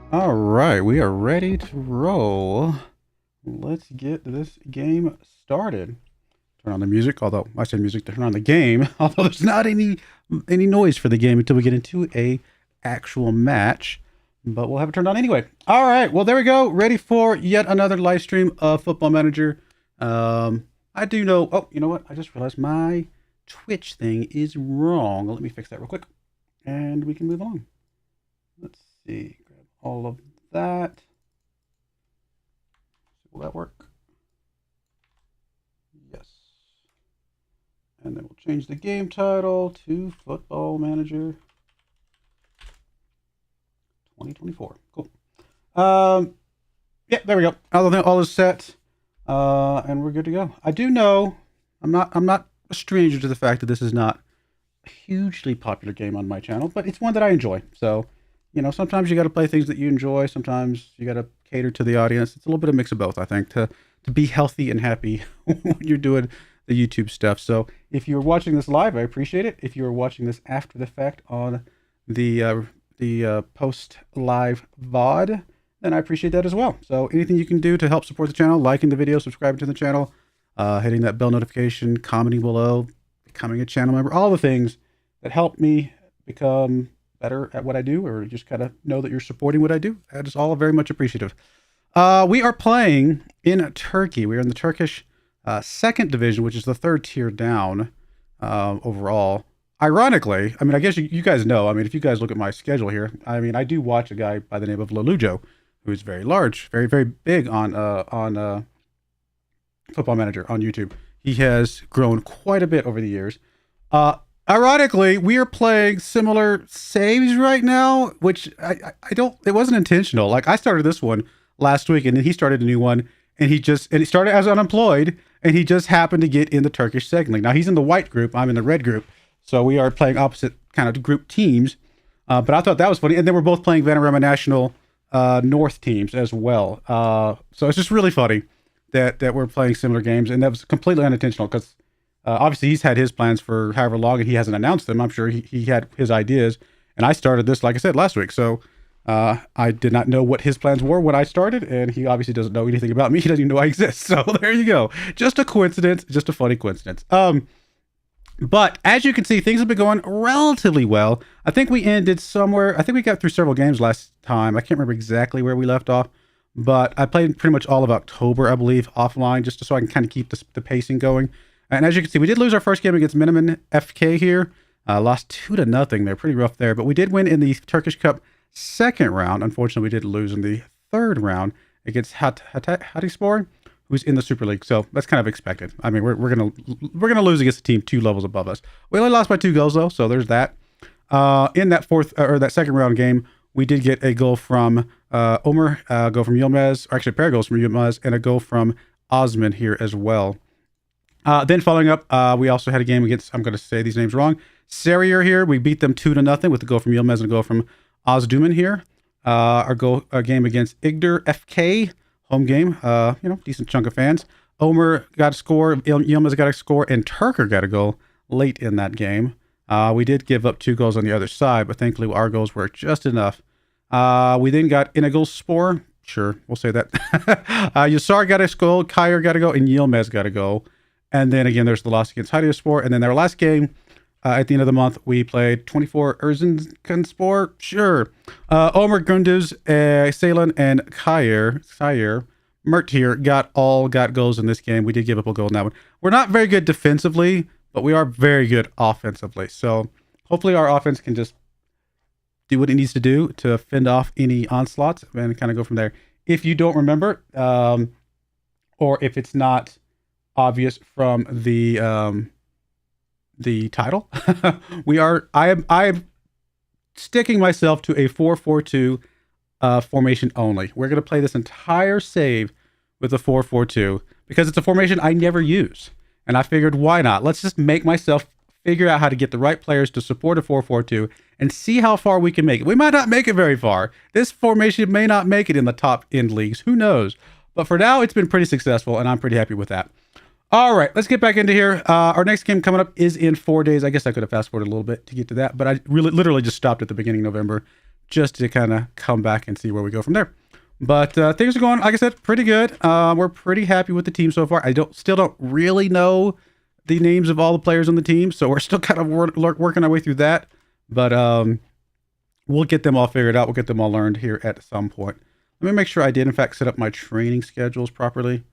All right, we are ready to roll. Let's get this game started. Turn on the music, although I say music to turn on the game, although there's not any noise for the game until we get into a actual match. But we'll have it turned on anyway. All right, well there we go. Ready for yet another live stream of Football Manager. I do know. Oh, you know what? I just realized my Twitch thing is wrong. Let me fix that real quick, and we can move on. Let's see. All of that. Will that work? Yes. And then we'll change the game title to Football Manager 2024. Cool. Yeah, there we go. All is set. And we're good to go. I do know I'm not a stranger to the fact that this is not a hugely popular game on my channel, but it's one that I enjoy. So sometimes you got to play things that you enjoy. Sometimes you got to cater to the audience. It's a little bit of a mix of both, I think, to be healthy and happy when you're doing the YouTube stuff. So if you're watching this live, I appreciate it. If you're watching this after the fact on the post live VOD, then I appreciate that as well. So anything you can do to help support the channel, liking the video, subscribing to the channel, hitting that bell notification, commenting below, becoming a channel member, all the things that help me become better at what I do, or just kind of know that you're supporting what I do. That is all very much appreciative. We are playing in Turkey. We are in the Turkish second division, which is the third tier down overall. Ironically, I mean, I guess you guys know, I mean, if you guys look at my schedule here, I mean, I do watch a guy by the name of Lelujo, who is very large, very, very big on Football Manager on YouTube. He has grown quite a bit over the years. Ironically, we are playing similar saves right now, which I don't, it wasn't intentional. Like I started this one last week and then he started a new one and he started as unemployed and he just happened to get in the Turkish second league. Now he's in the white group, I'm in the red group. So we are playing opposite kind of group teams. But I thought that was funny. And then we're both playing Vanarama National North teams as well. So it's just really funny that we're playing similar games, and that was completely unintentional because obviously he's had his plans for however long and he hasn't announced them. I'm sure he had his ideas, and I started this, like I said, last week. So I did not know what his plans were when I started, and he obviously doesn't know anything about me. He doesn't even know I exist. So there you go. Just a coincidence, just a funny coincidence. But as you can see, things have been going relatively well. I think we ended somewhere, I think we got through several games last time. I can't remember exactly where we left off, but I played pretty much all of October, I believe, offline, just so I can kind of keep the pacing going. And as you can see, we did lose our first game against Journeyman FK here. Lost 2-0. They're pretty rough there, but we did win in the Turkish Cup second round. Unfortunately, we did lose in the third round against Hatayspor, who's in the Super League. So that's kind of expected. I mean, we're gonna lose against a team 2 levels above us. We only lost by 2 goals though, so there's that. In that that second round game, we did get a goal from Omer, a goal from Yilmaz, or actually a pair of goals from Yilmaz, and a goal from Osman here as well. Then following up, we also had a game against, I'm going to say these names wrong, Sarrier here. We beat them 2-0 with a goal from Yilmaz and a goal from Ozduman here. Our game against Igdir FK, home game, decent chunk of fans. Omer got a score, Yilmaz got a score, and Turker got a goal late in that game. We did give up 2 goals on the other side, but thankfully our goals were just enough. We then got Inagul Spore. Sure, we'll say that. Yasar got a goal, Kyer got a goal, and Yilmaz got a goal. And then again, there's the loss against Hatayspor. And then their last game at the end of the month, we played 24 Erzincanspor. Sure. Omer Gunduz, Salen, and Kyer Mert here got goals in this game. We did give up a goal in that one. We're not very good defensively, but we are very good offensively. So hopefully our offense can just do what it needs to do to fend off any onslaughts and kind of go from there. If you don't remember, or if it's not obvious from the title, I am sticking myself to a 4-4-2 formation only. We're going to play this entire save with a 4-4-2 because it's a formation I never use, and I figured why not? Let's just make myself figure out how to get the right players to support a 4-4-2 and see how far we can make it. We might not make it very far. This formation may not make it in the top end leagues. Who knows? But for now, it's been pretty successful, and I'm pretty happy with that. All right, let's get back into here. Our next game coming up is in 4 days. I guess I could have fast forwarded a little bit to get to that, but I literally just stopped at the beginning of November just to kind of come back and see where we go from there. But things are going, like I said, pretty good. We're pretty happy with the team so far. I still don't really know the names of all the players on the team, so we're still kind of working our way through that. But we'll get them all figured out. We'll get them all learned here at some point. Let me make sure I did, in fact, set up my training schedules properly.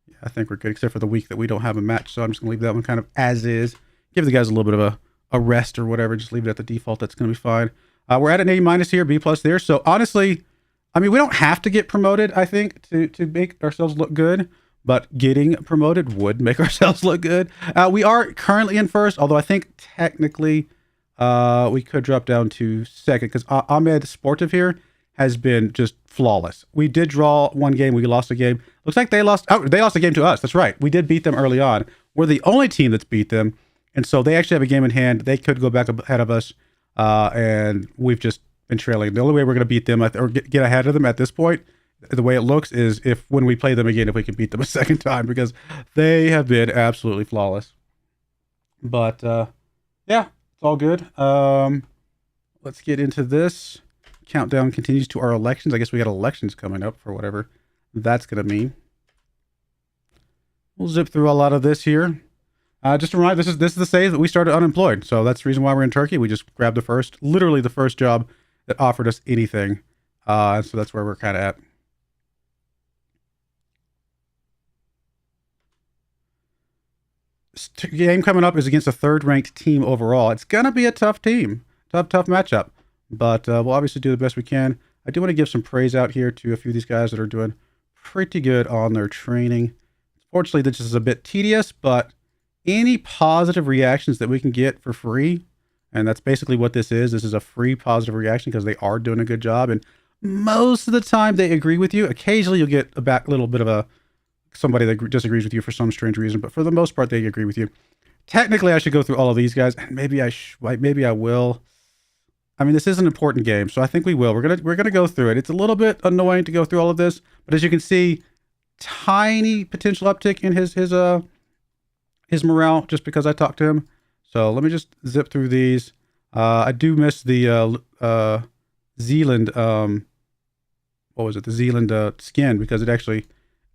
Yeah, I think we're good, except for the week that we don't have a match. So I'm just going to leave that one kind of as is. Give the guys a little bit of a rest or whatever. Just leave it at the default. That's going to be fine. We're at an A- here, B+ there. So honestly, I mean, we don't have to get promoted, I think, to make ourselves look good. But getting promoted would make ourselves look good. We are currently in first, although I think technically we could drop down to second because Ahmed Sportive here has been just flawless. We did draw one game. We lost a game. Looks like they lost. Oh, they lost a game to us. That's right. We did beat them early on. We're the only team that's beat them. And so they actually have a game in hand. They could go back ahead of us. And we've just been trailing. The only way we're going to beat them or get ahead of them at this point, the way it looks, is if when we play them again, if we can beat them a second time, because they have been absolutely flawless. But yeah, it's all good. Let's get into this. Countdown continues to our elections. I guess we got elections coming up for whatever that's going to mean. We'll zip through a lot of this here. Just a reminder, this is the save that we started unemployed. So that's the reason why we're in Turkey. We just grabbed literally the first job that offered us anything. So that's where we're kind of at. This game coming up is against a third-ranked team overall. It's going to be a tough team. Tough matchup. But we'll obviously do the best we can. I do want to give some praise out here to a few of these guys that are doing pretty good on their training. Fortunately, this is a bit tedious, but any positive reactions that we can get for free, and that's basically what this is. This is a free positive reaction because they are doing a good job, and most of the time they agree with you. Occasionally you'll get a little bit of somebody that disagrees with you for some strange reason, but for the most part they agree with you. Technically, I should go through all of these guys, and maybe I will. I mean, this is an important game, so I think we will. We're gonna go through it. It's a little bit annoying to go through all of this, but as you can see, tiny potential uptick in his morale just because I talked to him. So let me just zip through these. I do miss the Zealand. What was it? The Zealand skin, because it actually,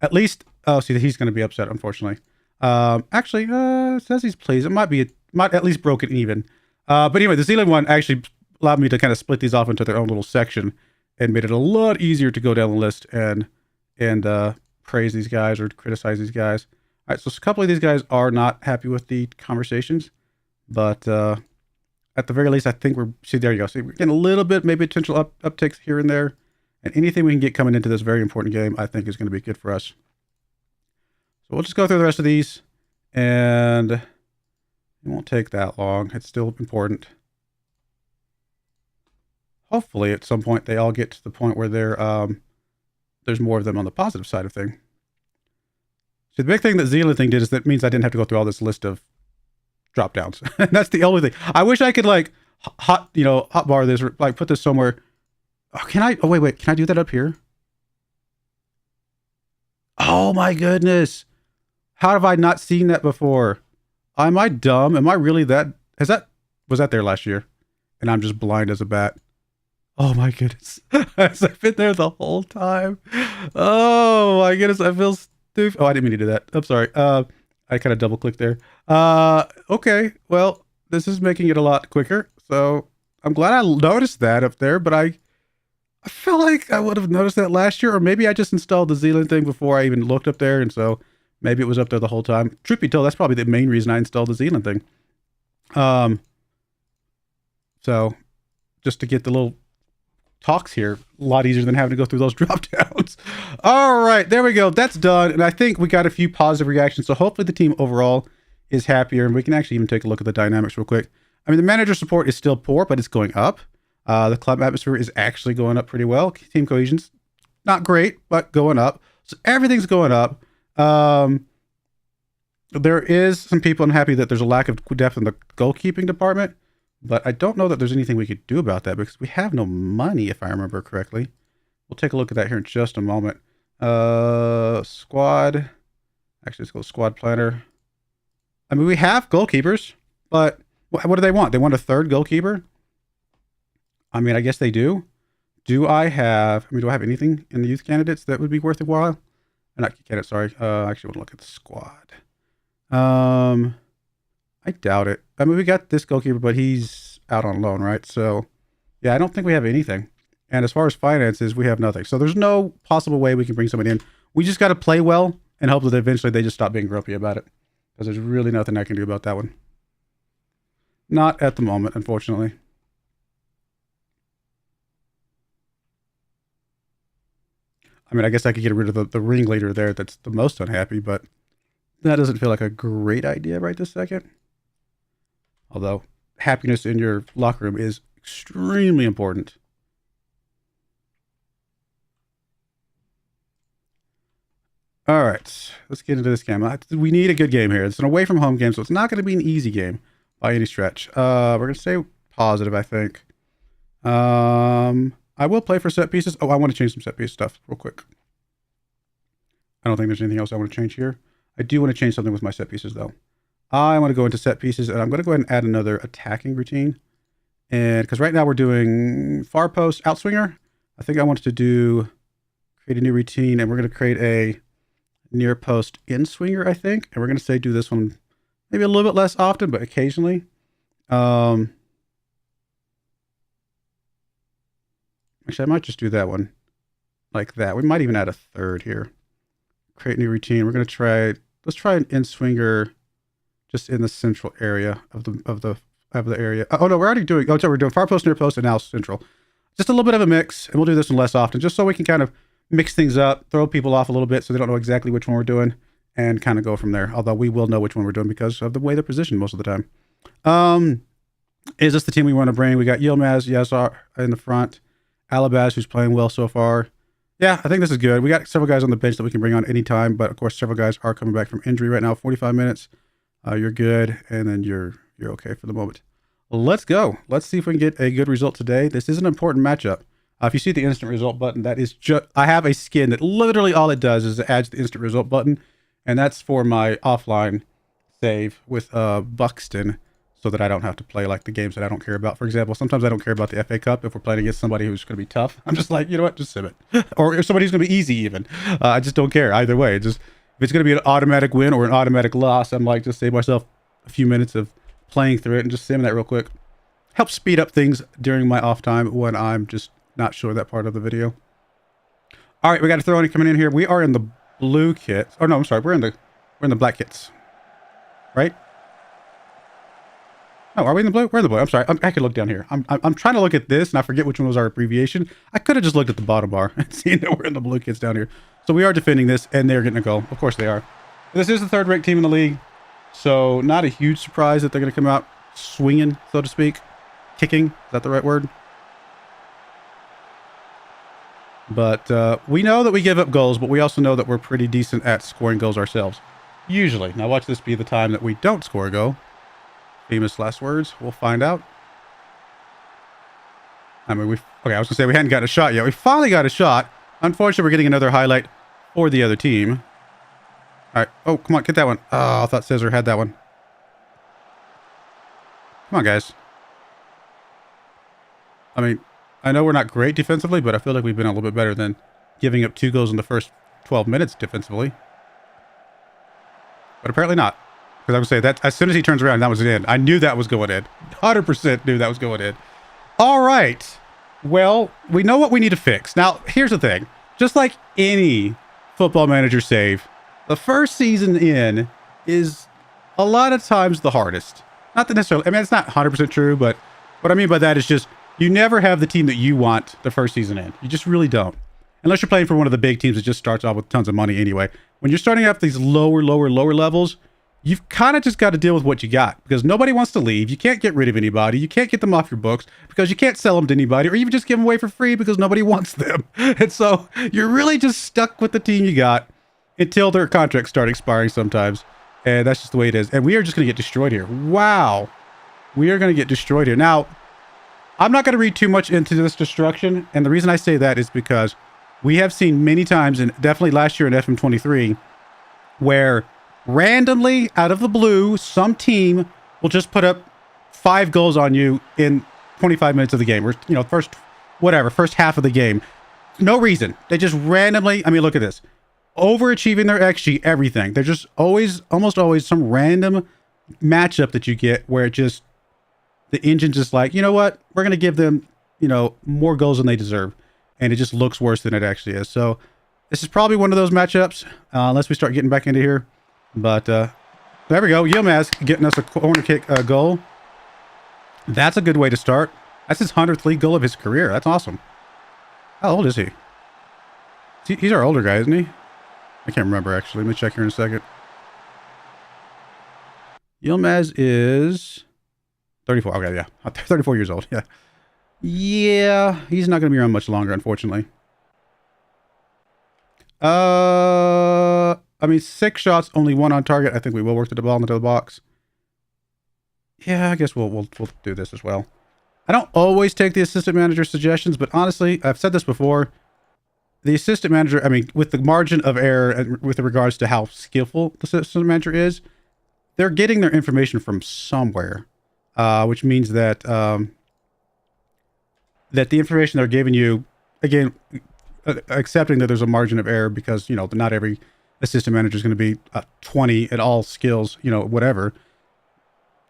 at least. Oh, see, he's going to be upset, unfortunately. Actually, it says he's pleased. It might at least broke it even. But anyway, the Zealand one actually allowed me to kind of split these off into their own little section and made it a lot easier to go down the list and praise these guys or criticize these guys. All right, so a couple of these guys are not happy with the conversations, but at the very least, I think there you go. See, we're getting a little bit, maybe potential upticks here and there, and anything we can get coming into this very important game, I think is going to be good for us. So we'll just go through the rest of these, and it won't take that long. It's still important. Hopefully, at some point, they all get to the point where there's more of them on the positive side of things. So the big thing that Zealand thing did is that means I didn't have to go through all this list of drop downs. That's the only thing. I wish I could hotbar this or like put this somewhere. Oh, can I? Oh, wait. Can I do that up here? Oh my goodness. How have I not seen that before? Am I dumb? Am I really that? Was that there last year? And I'm just blind as a bat. Oh my goodness. I've been there the whole time. Oh my goodness. I feel stupid. Oh, I didn't mean to do that. I'm sorry. I kind of double clicked there. Okay. Well, this is making it a lot quicker. So I'm glad I noticed that up there, but I feel like I would have noticed that last year, or maybe I just installed the Zealand thing before I even looked up there. And so maybe it was up there the whole time. Truth be told, that's probably the main reason I installed the Zealand thing. So just to get the little talks here, a lot easier than having to go through those drop downs. All right, there we go. That's done. And I think we got a few positive reactions. So hopefully the team overall is happier, and we can actually even take a look at the dynamics real quick. I mean, the manager support is still poor, but it's going up. The club atmosphere is actually going up pretty well. Team cohesion's not great, but going up. So everything's going up. There is some people unhappy that there's a lack of depth in the goalkeeping department, but I don't know that there's anything we could do about that because we have no money, if I remember correctly. We'll take a look at that here in just a moment. Squad. Actually, let's go squad planner. I mean, we have goalkeepers, but what do they want? They want a third goalkeeper? I mean, I guess they do. Do I have anything in the youth candidates that would be worth a while? Not candidates, sorry. I actually want to look at the squad. I doubt it. I mean, we got this goalkeeper, but he's out on loan, right? So, yeah, I don't think we have anything. And as far as finances, we have nothing. So there's no possible way we can bring somebody in. We just got to play well and hope that eventually they just stop being grumpy about it. Because there's really nothing I can do about that one. Not at the moment, unfortunately. I mean, I guess I could get rid of the ringleader there that's the most unhappy, but that doesn't feel like a great idea right this second. Although, happiness in your locker room is extremely important. All right, let's get into this game. We need a good game here. It's an away from home game, so it's not going to be an easy game by any stretch. We're going to stay positive, I think. I will play for set pieces. Oh, I want to change some set piece stuff real quick. I don't think there's anything else I want to change here. I do want to change something with my set pieces, though. I want to go into set pieces, and I'm going to go ahead and add another attacking routine. And because right now we're doing far post outswinger, I think I wanted to create a new routine, and we're going to create a near post in swinger, I think. And we're going to say do this one maybe a little bit less often, but occasionally. Actually, I might just do that one like that. We might even add a third here. Create new routine. We're going to let's try an in swinger just in the central area of the area. Oh no, we're already doing, so we're doing far post, near post, and now central. Just a little bit of a mix, and we'll do this one less often, just so we can kind of mix things up, throw people off a little bit so they don't know exactly which one we're doing, and kind of go from there. Although we will know which one we're doing because of the way they're positioned most of the time. Is this the team we want to bring? We got Yilmaz, Yazar in the front, Alabaz, who's playing well so far. Yeah, I think this is good. We got several guys on the bench that we can bring on anytime, but of course, several guys are coming back from injury right now. 45 minutes. You're good, and then you're okay for the moment. Let's go. Let's see if we can get a good result today. This is an important matchup. If you see the instant result button, that is just, I have a skin that literally all it does is it adds the instant result button, and that's for my offline save with Buxton, so that I don't have to play like the games that I don't care about. For example, sometimes I don't care about the FA Cup if we're playing against somebody who's going to be tough. I'm just like, you know what, just sim it. Or if somebody's going to be easy even. I just don't care either way. Just if it's going to be an automatic win or an automatic loss, I'm like, just save myself a few minutes of playing through it and just sim that real quick. Helps speed up things during my off time when I'm just not showing that part of the video. All right, we got a throw-in coming in here. We are in the blue kit. Oh no, I'm sorry. We're in the black kits, right? Oh, are we in the blue? We're in the blue. I'm sorry. I could look down here. I'm trying to look at this, and I forget which one was our abbreviation. I could have just looked at the bottom bar and seen that we're in the blue kits down here. So we are defending this, and they're getting a goal. Of course they are. This is the third-ranked team in the league, so not a huge surprise that they're going to come out swinging, so to speak. Kicking. Is that the right word? But we know that we give up goals, but we also know that we're pretty decent at scoring goals ourselves. Usually. Now watch this be the time that we don't score a goal. Famous last words. We'll find out. I mean, okay, I was going to say we hadn't gotten a shot yet. We finally got a shot. Unfortunately, we're getting another highlight for the other team. All right. Oh, come on. Get that one. Oh, I thought Cesar had that one. Come on, guys. I mean, I know we're not great defensively, but I feel like we've been a little bit better than giving up 2 goals in the first 12 minutes defensively. But apparently not. Because I would say that as soon as he turns around, that was in. I knew that was going in. 100% knew that was going in. All right. Well, we know what we need to fix. Now, here's the thing. Just like any Football Manager save, the first season in is a lot of times the hardest. Not that necessarily, I mean, it's not 100% true, but what I mean by that is just you never have the team that you want the first season in. You just really don't. Unless you're playing for one of the big teams that just starts off with tons of money anyway. When you're starting off these lower levels, you've kind of just got to deal with what you got because nobody wants to leave. You can't get rid of anybody. You can't get them off your books because you can't sell them to anybody or even just give them away for free because nobody wants them. And so you're really just stuck with the team you got until their contracts start expiring sometimes. And that's just the way it is. And we are just going to get destroyed here. Wow. We are going to get destroyed here. Now, I'm not going to read too much into this destruction. And the reason I say that is because we have seen many times, and definitely last year in FM23, where randomly, out of the blue, some team will just put up 5 goals on you in 25 minutes of the game. Or, you know, first whatever, first half of the game. No reason. They just randomly, I mean, look at this. Overachieving their XG, everything. They're just almost always some random matchup that you get where it just, the engine's just like, you know what? We're going to give them, you know, more goals than they deserve. And it just looks worse than it actually is. So this is probably one of those matchups, unless we start getting back into here. But there we go. Yilmaz getting us a corner kick goal. That's a good way to start. That's his 100th league goal of his career. That's awesome. How old is he? He's our older guy, isn't he? I can't remember, actually. Let me check here in a second. Yilmaz is 34. Okay, yeah. 34 years old, yeah. Yeah, he's not going to be around much longer, unfortunately. I mean, 6 shots, only 1 on target. I think we will work the ball into the box. Yeah, I guess we'll do this as well. I don't always take the assistant manager suggestions, but honestly, I've said this before. The assistant manager, I mean, with the margin of error with regards to how skillful the assistant manager is, they're getting their information from somewhere, which means that that the information they're giving you, again, accepting that there's a margin of error because, you know, not every assistant manager is going to be 20 at all skills, you know, whatever.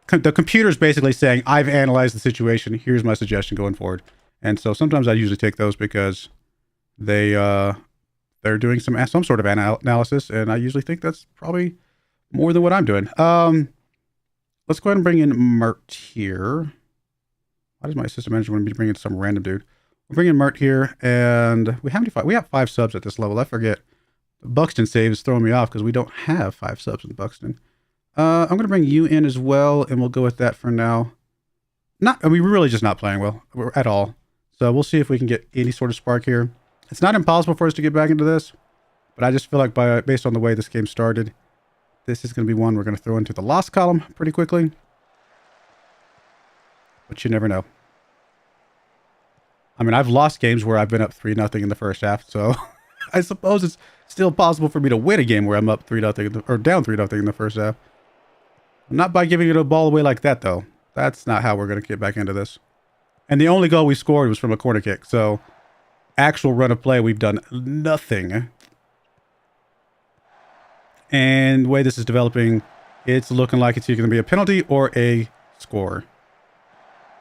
The computer's basically saying, I've analyzed the situation. Here's my suggestion going forward. And so sometimes I usually take those because they're doing some sort of analysis, and I usually think that's probably more than what I'm doing. Let's go ahead and bring in Mert here. Why does my assistant manager want to be bringing some random dude? We'll bring in Mert here, and we have 5 subs at this level. I forget. Buxton save is throwing me off because we don't have 5 subs in Buxton. I'm going to bring you in as well, and we'll go with that for now. I mean, we're really just not playing well at all. So we'll see if we can get any sort of spark here. It's not impossible for us to get back into this, but I just feel like based on the way this game started, this is going to be one we're going to throw into the loss column pretty quickly. But you never know. I mean, I've lost games where I've been up 3-0 in the first half, so I suppose it's still possible for me to win a game where I'm up 3-0 or down 3-0 in the first half. Not by giving it a ball away like that, though. That's not how we're going to get back into this. And the only goal we scored was from a corner kick. So, actual run of play, we've done nothing. And the way this is developing, it's looking like it's either going to be a penalty or a score.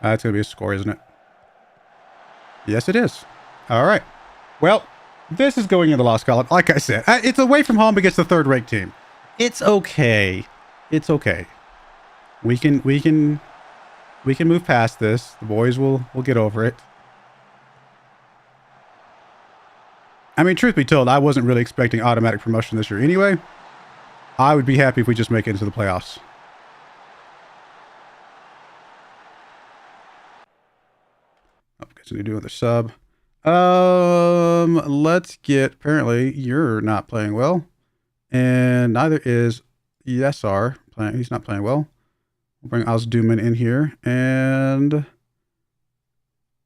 It's going to be a score, isn't it? Yes, it is. All right. Well, this is going in the loss column. Like I said, it's away from home against the third-ranked team. It's okay. It's okay. We can move past this. The boys will get over it. I mean, truth be told, I wasn't really expecting automatic promotion this year anyway. I would be happy if we just make it into the playoffs. Oh, guess I need to do another sub. Let's get, apparently you're not playing well. And neither is Yesar playing. He's not playing well. We'll bring Osduman in here. And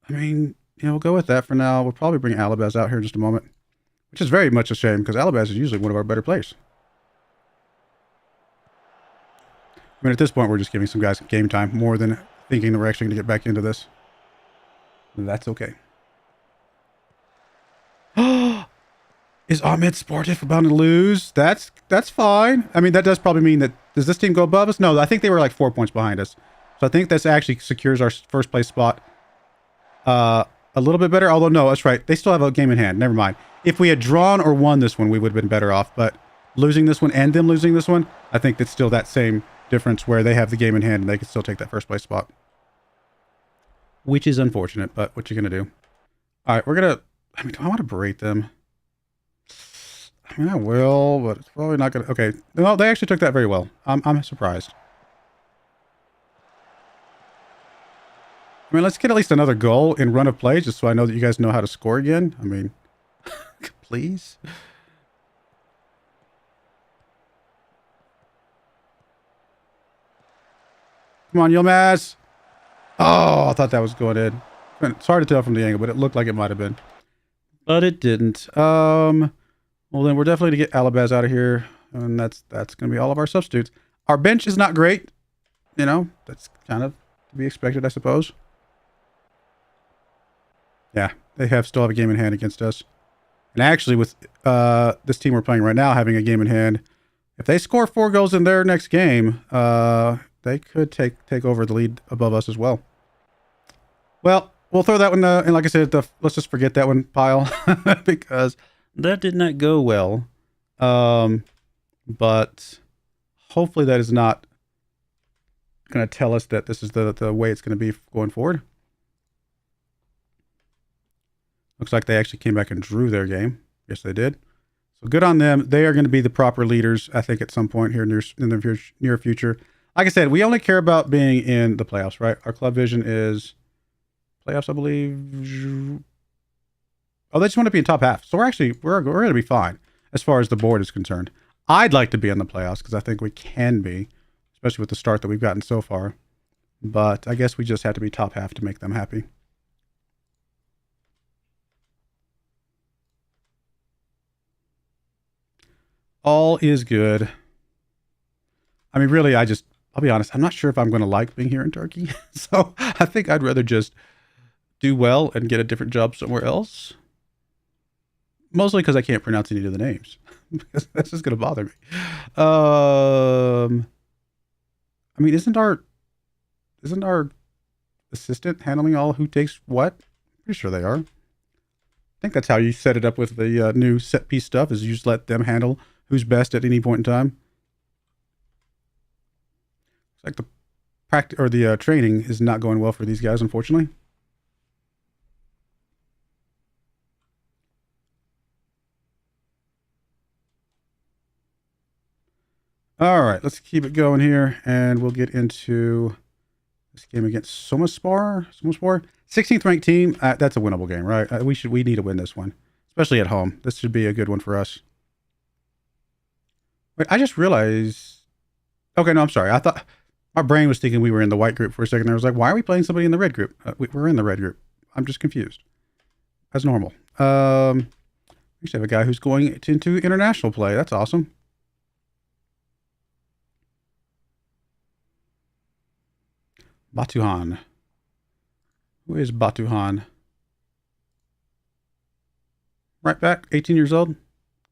I mean, you know, we'll go with that for now. We'll probably bring Alabaz out here in just a moment, which is very much a shame because Alabaz is usually one of our better players. I mean, at this point, we're just giving some guys game time more than thinking that we're actually going to get back into this. That's okay. Is Ahmed Sportif about to lose? That's fine. I mean, that does probably mean that, does this team go above us? No, I think they were like 4 points behind us. So I think this actually secures our first place spot a little bit better. Although, no, that's right. They still have a game in hand. Never mind. If we had drawn or won this one, we would have been better off. But losing this one and them losing this one, I think that's still that same difference where they have the game in hand and they can still take that first place spot. Which is unfortunate, but what you going to do? All right, we're going to, I mean, do I want to berate them? I mean, I will, but it's probably not going to... Okay. No, they actually took that very well. I'm surprised. I mean, let's get at least another goal in run of play, just so I know that you guys know how to score again. I mean, please. Come on, Yilmaz. Oh, I thought that was going in. It's hard to tell from the angle, but it looked like it might have been. But it didn't. Well, then we're definitely going to get Alabaz out of here. And that's going to be all of our substitutes. Our bench is not great. You know, that's kind of to be expected, I suppose. Yeah, they still have a game in hand against us. And actually, with this team we're playing right now having a game in hand, if they score 4 goals in their next game, they could take over the lead above us as well. Well, we'll throw that one, and like I said, let's just forget that one pile because that did not go well. But hopefully that is not going to tell us that this is the way it's going to be going forward. Looks like they actually came back and drew their game. Yes, they did. So good on them. They are going to be the proper leaders, I think, at some point here in the near future. Like I said, we only care about being in the playoffs, right? Our club vision is playoffs, I believe. Oh, they just want to be in top half. So we're going to be fine as far as the board is concerned. I'd like to be in the playoffs because I think we can be, especially with the start that we've gotten so far. But I guess we just have to be top half to make them happy. All is good. I mean, really, I'll be honest, I'm not sure if I'm going to like being here in Turkey. So I think I'd rather just do well and get a different job somewhere else. Mostly because I can't pronounce any of the names. Because that's just going to bother me. I mean, isn't our assistant handling all who takes what? Pretty sure they are. I think that's how you set it up with the new set piece stuff, is you just let them handle who's best at any point in time. It's like the practice or the training is not going well for these guys, unfortunately. All right, let's keep it going here, and we'll get into this game against Somaspor. 16th ranked team. That's a winnable game, right? We need to win this one, especially at home. This should be a good one for us. Wait, I just realized. Okay, no, I'm sorry. I thought my brain was thinking we were in the white group for a second. I was like, why are we playing somebody in the red group? We're in the red group. I'm just confused. As normal. We actually have a guy who's going into international play. That's awesome. Batuhan. Who is Batuhan? Right back, 18 years old.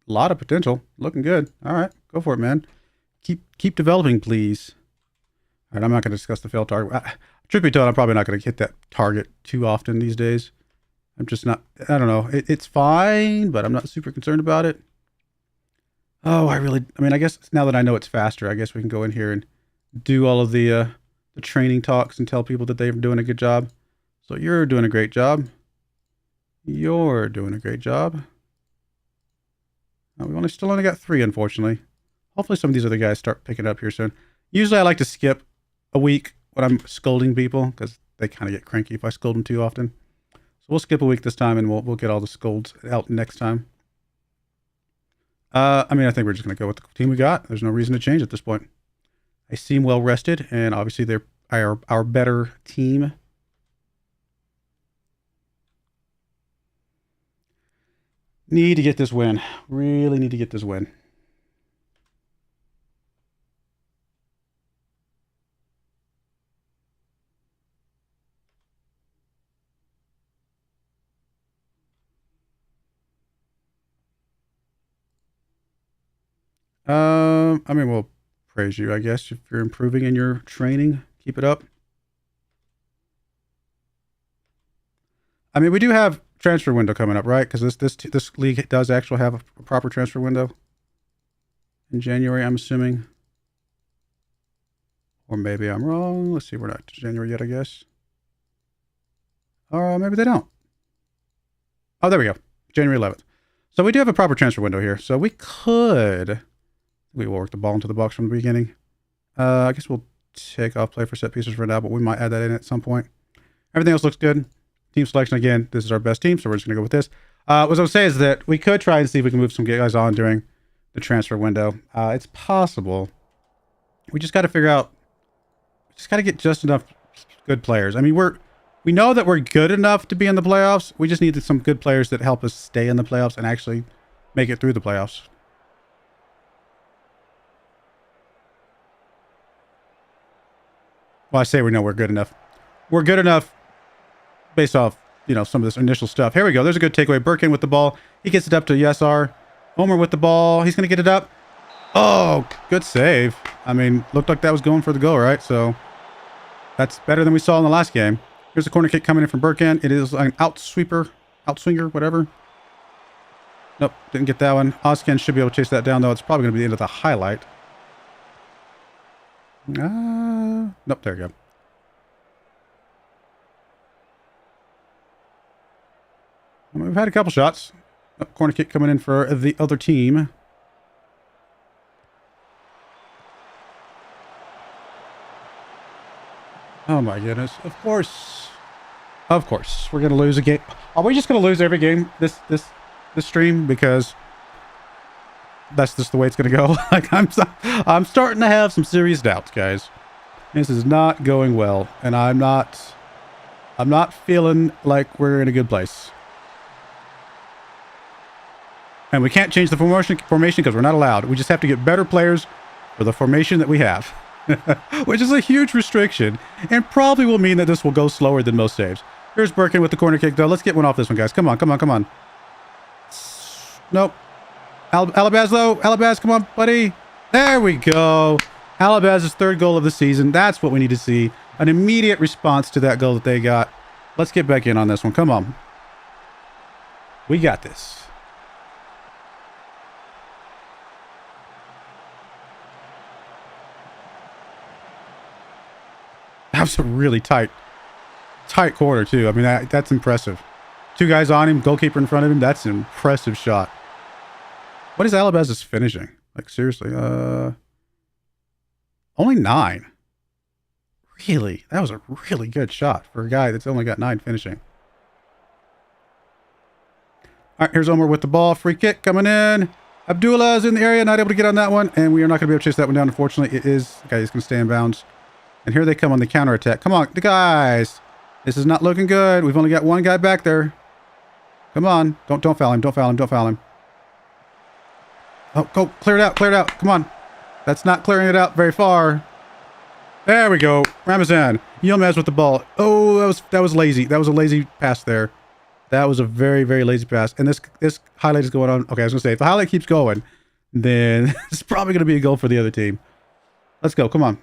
A lot of potential. Looking good. All right, go for it, man. Keep developing, please. All right, I'm not going to discuss the failed target. Truth be told, I'm probably not going to hit that target too often these days. I'm just not, I don't know. It's fine, but I'm not super concerned about it. Oh, I mean, I guess now that I know it's faster, I guess we can go in here and do all of the training talks and tell people that they're doing a good job. So you're doing a great job. You're doing a great job. We still only got 3, unfortunately. Hopefully some of these other guys start picking up here soon. Usually I like to skip a week when I'm scolding people because they kind of get cranky if I scold them too often. So we'll skip a week this time and we'll get all the scolds out next time. I mean, I think we're just going to go with the team we got. There's no reason to change at this point. They seem well rested, and obviously they're our better team. Need to get this win. Really need to get this win. I mean, we'll praise you, I guess, if you're improving in your training. Keep it up. I mean, we do have transfer window coming up, right? Because this league does actually have a proper transfer window in January, I'm assuming. Or maybe I'm wrong. Let's see, we're not to January yet, I guess. Or maybe they don't. Oh, there we go. January 11th. So we do have a proper transfer window here. So we will work the ball into the box from the beginning. I guess we'll take off play for set pieces for now, but we might add that in at some point. Everything else looks good. Team selection, again, this is our best team, so we're just going to go with this. What I was going to say is that we could try and see if we can move some guys on during the transfer window. It's possible. We just got to figure out, just got to get just enough good players. I mean, we know that we're good enough to be in the playoffs. We just need some good players that help us stay in the playoffs and actually make it through the playoffs. Well, I say we know we're good enough. We're good enough based off you know, some of this initial stuff. Here we go. There's a good takeaway. Birkin with the ball. He gets it up to Yesar. Homer with the ball. He's going to get it up. Oh, good save. I mean, looked like that was going for the goal, right? So that's better than we saw in the last game. Here's a corner kick coming in from Birkin. It is an outswinger, whatever. Nope, didn't get that one. Oskin should be able to chase that down, though. It's probably going to be the end of the highlight. Nope, there you go. We've had a couple shots. Oh, corner kick coming in for the other team. Oh my goodness. Of course. Of course. We're going to lose a game. Are we just going to lose every game this stream? Because that's just the way it's going to go. Like I'm starting to have some serious doubts, guys. This is not going well, and I'm not feeling like we're in a good place. And we can't change the formation because we're not allowed. We just have to get better players for the formation that we have. Which is a huge restriction, and probably will mean that this will go slower than most saves. Here's Birkin with the corner kick, though. Let's get one off this one, guys. Come on, come on, come on. Nope. Alabaz, though. Alabaz, come on, buddy. There we go. Alabaz's third goal of the season. That's what we need to see. An immediate response to that goal that they got. Let's get back in on this one. Come on. We got this. That was a really tight corner, too. I mean, that's impressive. Two guys on him, goalkeeper in front of him. That's an impressive shot. What is Alabaz's finishing? Like, seriously. Only 9. Really? That was a really good shot for a guy that's only got 9 finishing. All right, here's Omer with the ball. Free kick coming in. Abdullah is in the area, not able to get on that one. And we are not going to be able to chase that one down, unfortunately. It is, okay, he's going to stay in bounds. And here they come on the counterattack. Come on, the guys. This is not looking good. We've only got one guy back there. Come on. Don't foul him. Don't foul him. Don't foul him. Oh, go. Clear it out. Clear it out. Come on. That's not clearing it out very far. There we go. Ramazan. Yilmaz with the ball. Oh, that was lazy. That was a lazy pass there. That was a very, very lazy pass. And this highlight is going on. Okay, I was going to say, if the highlight keeps going, then it's probably going to be a goal for the other team. Let's go. Come on.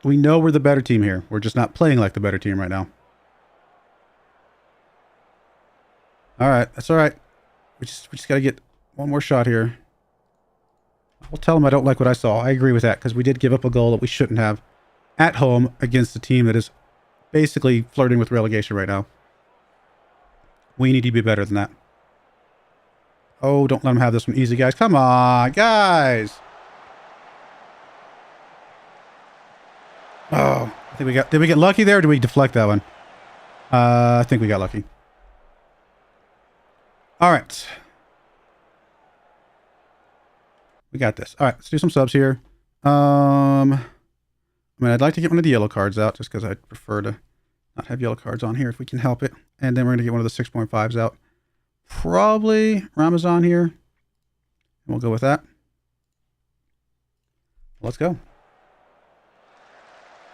We know we're the better team here. We're just not playing like the better team right now. All right. That's all right. We just got to get one more shot here. I'll tell them I don't like what I saw. I agree with that because we did give up a goal that we shouldn't have at home against a team that is basically flirting with relegation right now. We need to be better than that. Oh, don't let them have this one easy, guys. Come on, guys. Oh, I think did we get lucky there or did we deflect that one? I think we got lucky. All right. We got this. All right, let's do some subs here. I mean, I'd like to get one of the yellow cards out just because I'd prefer to not have yellow cards on here if we can help it. And then we're going to get one of the 6.5s out. Probably Ramazan here. And we'll go with that. Let's go.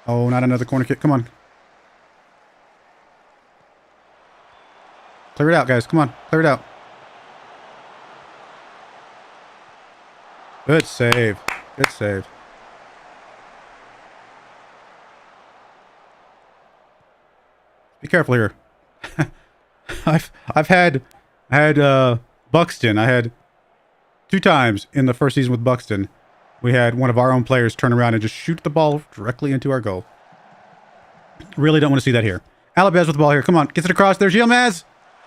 Oh, not another corner kick. Come on. Clear it out, guys. Come on. Clear it out. Good save. Good save. Be careful here. I've had Buxton. I had 2 times in the first season with Buxton. We had one of our own players turn around and just shoot the ball directly into our goal. Really don't want to see that here. Alabaz with the ball here. Come on. Gets it across. There's Yilmaz.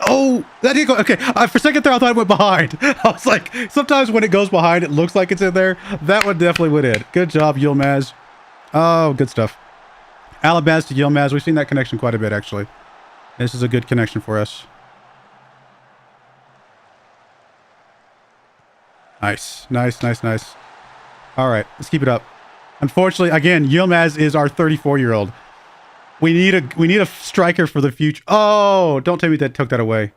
Oh, that didn't go. Okay. For a second there, I thought it went behind. I was like, sometimes when it goes behind, it looks like it's in there. That one definitely went in. Good job, Yilmaz. Oh, good stuff. Alabaz to Yilmaz. We've seen that connection quite a bit, actually. This is a good connection for us. Nice. Nice, nice, nice. All right, let's keep it up. Unfortunately, again, Yilmaz is our 34-year-old. We need a striker for the future. Oh, don't tell me that took that away.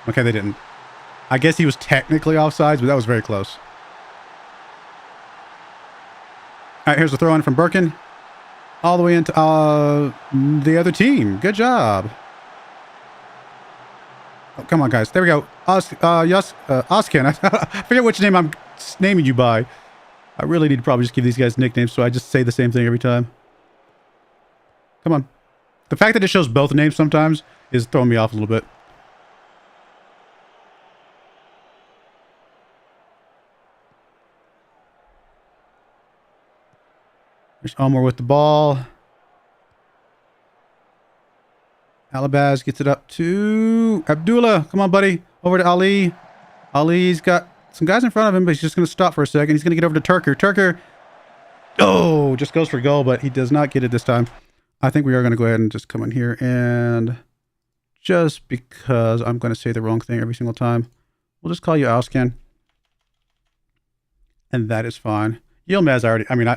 Okay, they didn't. I guess he was technically offsides, but that was very close. All right, here's the throw in from Birkin. all the way into the other team. Good job. Oh, come on, guys. There we go. Oskin. I forget which name I'm naming you by. I really need to probably just give these guys nicknames, so I just say the same thing every time. Come on. The fact that it shows both names sometimes is throwing me off a little bit. There's Omar with the ball. Alabaz gets it up to Abdullah. Come on, buddy. Over to Ali. Ali's got some guys in front of him, but he's just going to stop for a second. He's going to get over to Turker. Turker, oh, just goes for goal, but he does not get it this time. I think we are going to go ahead and just come in here, and just because I'm going to say the wrong thing every single time, we'll just call you Alscan. And that is fine. Yilmaz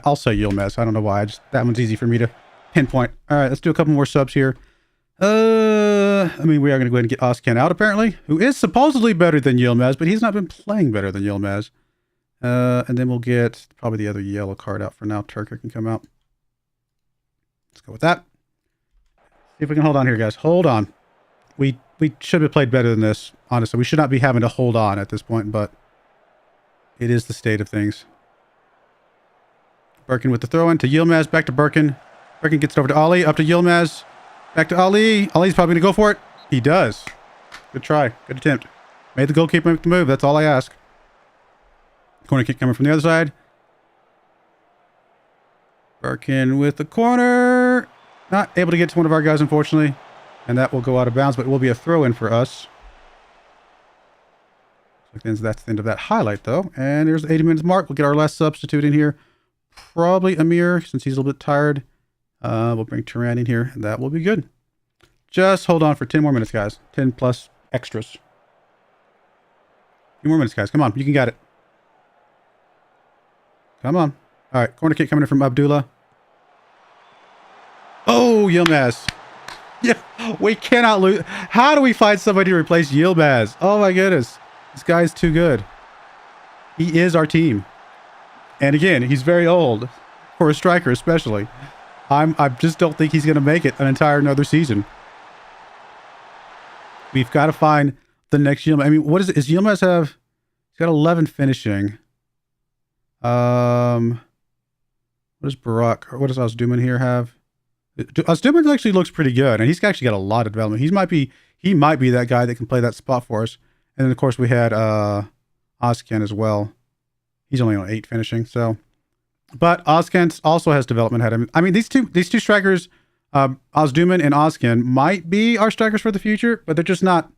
I'll say Yilmaz. I don't know why. That one's easy for me to pinpoint. All right, let's do a couple more subs here. We are going to go ahead and get Oscan out, apparently, who is supposedly better than Yilmaz, but he's not been playing better than Yilmaz. And then we'll get probably the other yellow card out for now. Turker can come out. Let's go with that. See if we can hold on here, guys. Hold on. We should have played better than this, honestly. We should not be having to hold on at this point, but it is the state of things. Birkin with the throw-in to Yilmaz, back to Birkin. Birkin gets it over to Ali, up to Yilmaz. Back to Ali. Ali's probably going to go for it. He does. Good try. Good attempt. Made the goalkeeper make the move. That's all I ask. Corner kick coming from the other side. Birkin with the corner. Not able to get to one of our guys, unfortunately. And that will go out of bounds, but it will be a throw-in for us. So that's the end of that highlight, though. And there's the 80 minutes mark. We'll get our last substitute in here. Probably Amir, since he's a little bit tired. We'll bring Turan in here, and that will be good. Just hold on for 10 more minutes, guys. 10 plus extras. A few more minutes, guys. Come on, you can get it. Come on. All right, corner kick coming in from Abdullah. Oh, Yilmaz. Yeah, we cannot lose. How do we find somebody to replace Yilmaz? Oh, my goodness. This guy's too good. He is our team. And again, he's very old. For a striker, especially. I just don't think he's going to make it an entire another season. We've got to find the next Yilmaz. I mean, what is it? Is Yilmaz have... He's got 11 finishing. What does Barak... Or what does Osduman here have? Osduman actually looks pretty good. And he's actually got a lot of development. He might be that guy that can play that spot for us. And then, of course, we had Oscan as well. He's only on 8 finishing, so... But Oscan also has development ahead of him. I mean, these two strikers, Osduman and Oscan, might be our strikers for the future, but they're just not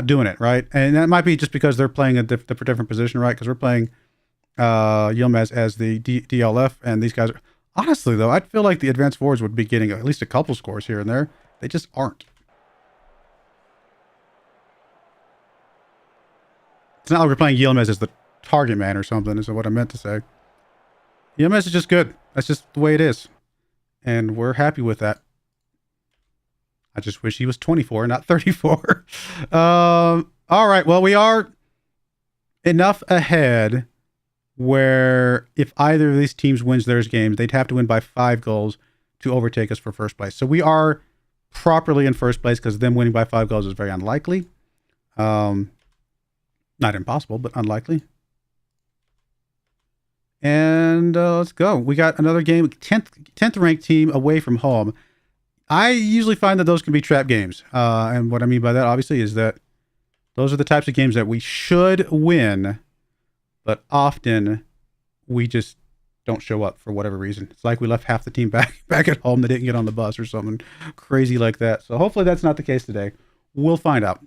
doing it, right? And that might be just because they're playing a different position, right? Because we're playing Yilmaz as the DLF, and these guys are... Honestly, though, I feel like the advanced forwards would be getting at least a couple scores here and there. They just aren't. It's not like we're playing Yilmaz as the target man or something, is what I meant to say. Yilmaz is just good. That's just the way it is. And we're happy with that. I just wish he was 24, not 34. All right. Well, we are enough ahead where if either of these teams wins their games, they'd have to win by 5 goals to overtake us for first place. So we are properly in first place because them winning by 5 goals is very unlikely. Not impossible, but unlikely. And let's go. We got another game, 10th ranked team away from home. I usually find that those can be trap games. And what I mean by that, obviously, is that those are the types of games that we should win, but often we just don't show up for whatever reason. It's like we left half the team back at home. They didn't get on the bus or something crazy like that. So hopefully that's not the case today. We'll find out.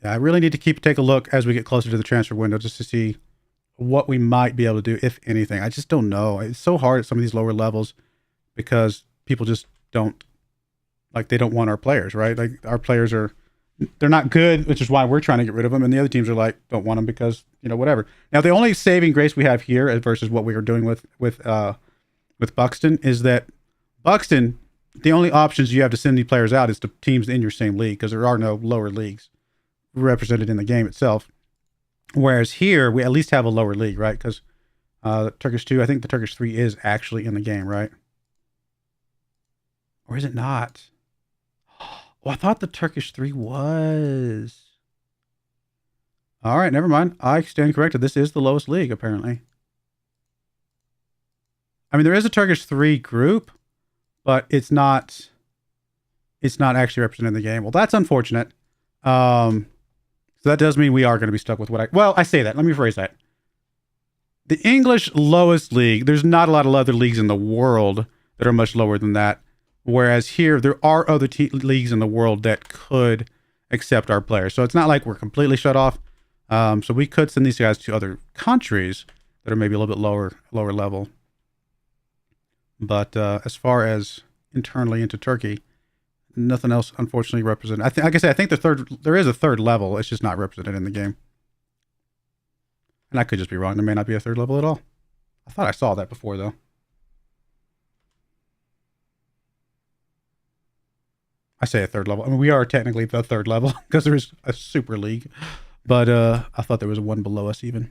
Yeah, I really need to take a look as we get closer to the transfer window just to see what we might be able to do, if anything. I just don't know. It's so hard at some of these lower levels because people just don't, like, they don't want our players, right? Like, our players they're not good, which is why we're trying to get rid of them. And the other teams are like, don't want them because, whatever. Now, the only saving grace we have here versus what we were doing with Buxton is that Buxton, the only options you have to send these players out is to teams in your same league because there are no lower leagues represented in the game itself. Whereas here, we at least have a lower league, right? Because Turkish 2, I think the Turkish 3 is actually in the game, right? Or is it not? Oh, I thought the Turkish 3 was. All right, never mind. I stand corrected. This is the lowest league, apparently. I mean, there is a Turkish 3 group, but it's not actually represented in the game. Well, that's unfortunate. So that does mean we are going to be stuck with well, I say that. Let me rephrase that. The English lowest league, there's not a lot of other leagues in the world that are much lower than that. Whereas here, there are other leagues in the world that could accept our players. So it's not like we're completely shut off. So we could send these guys to other countries that are maybe a little bit lower level. But as far as internally into Turkey, nothing else unfortunately represented. Like I said, I think there is a third level. It's just not represented in the game. And I could just be wrong. There may not be a third level at all. I thought I saw that before, though. I say a third level. I mean, we are technically the third level because there is a super league. But I thought there was one below us even.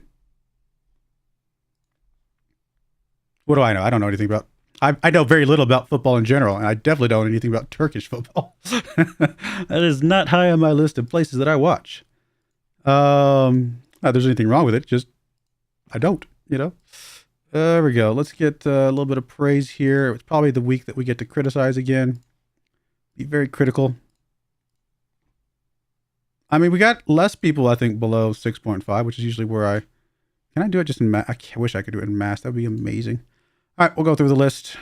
What do I know? I don't know anything about... I know very little about football in general, and I definitely don't know anything about Turkish football. That is not high on my list of places that I watch. Not that there's anything wrong with it, just I don't, There we go. Let's get a little bit of praise here. It's probably the week that we get to criticize again. Be very critical. I mean, we got less people, I think, below 6.5, which is usually where I... Can I do it just in mass? I wish I could do it in mass. That would be amazing. All right, we'll go through the list.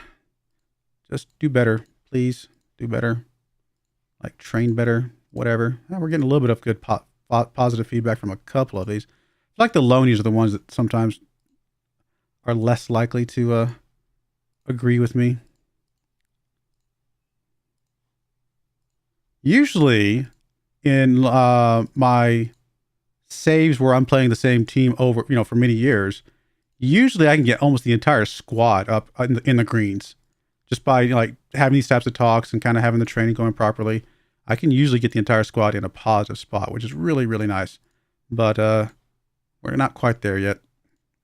Just do better, please. Do better. Like, train better, whatever. We're getting a little bit of good positive feedback from a couple of these. I feel like the loanies are the ones that sometimes are less likely to agree with me. Usually, in my saves where I'm playing the same team over, for many years, usually I can get almost the entire squad up in the greens just by having these types of talks and kind of having the training going properly. I can usually get the entire squad in a positive spot, which is really, really nice. But we're not quite there yet.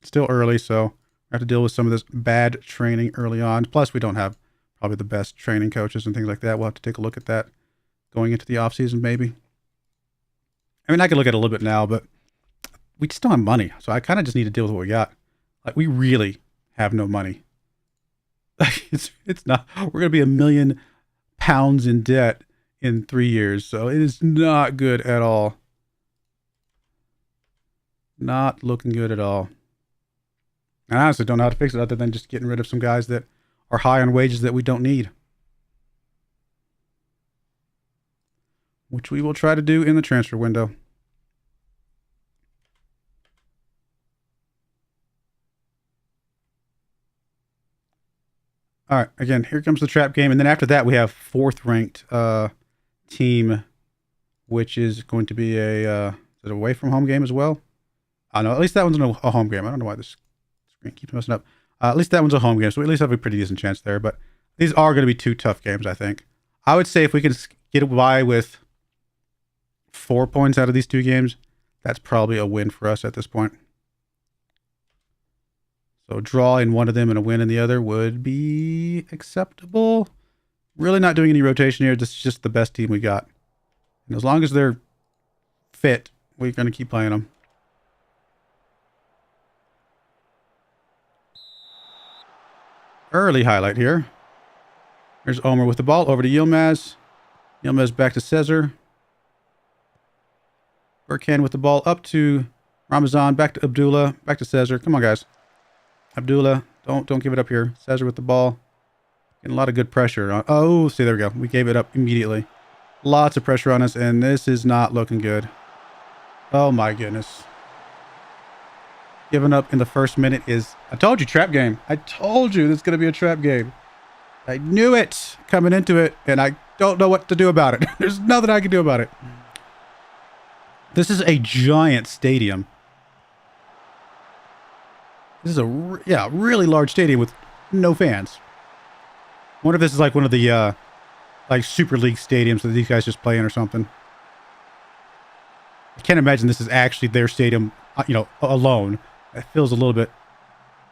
Still early, so we have to deal with some of this bad training early on. Plus, we don't have probably the best training coaches and things like that. We'll have to take a look at that going into the off season, maybe. I mean, I can look at it a little bit now, but we just don't have money. So I kind of just need to deal with what we got. We really have no money. It's not, we're going to be £1 million in debt in 3 years. So it is not good at all. Not looking good at all. And I honestly don't know how to fix it other than just getting rid of some guys that are high on wages that we don't need. Which we will try to do in the transfer window. All right, again, here comes the trap game. And then after that, we have 4th ranked team, which is going to be is it away from home game as well? I know, at least that one's a home game. I don't know why this screen keeps messing up. At least that one's a home game, so we at least have a pretty decent chance there. But these are going to be 2 tough games, I think. I would say if we can get by with 4 points out of these 2 games, that's probably a win for us at this point. So draw in one of them and a win in the other would be acceptable. Really not doing any rotation here. This is just the best team we got. And as long as they're fit, we're going to keep playing them. Early highlight here. There's Omer with the ball. Over to Yilmaz. Yilmaz back to Cesar. Burkhan with the ball up to Ramazan. Back to Abdullah. Back to Cesar. Come on, guys. Abdullah, don't give it up here. Cesar with the ball. Getting a lot of good pressure on. Oh, see, there we go. We gave it up immediately. Lots of pressure on us, and this is not looking good. Oh, my goodness. Giving up in the first minute is... I told you, trap game. I told you this is going to be a trap game. I knew it coming into it, and I don't know what to do about it. There's nothing I can do about it. This is a giant stadium. This is a really large stadium with no fans. I wonder if this is like one of the Super League stadiums that these guys just play in or something. I can't imagine this is actually their stadium you know, alone. It feels a little bit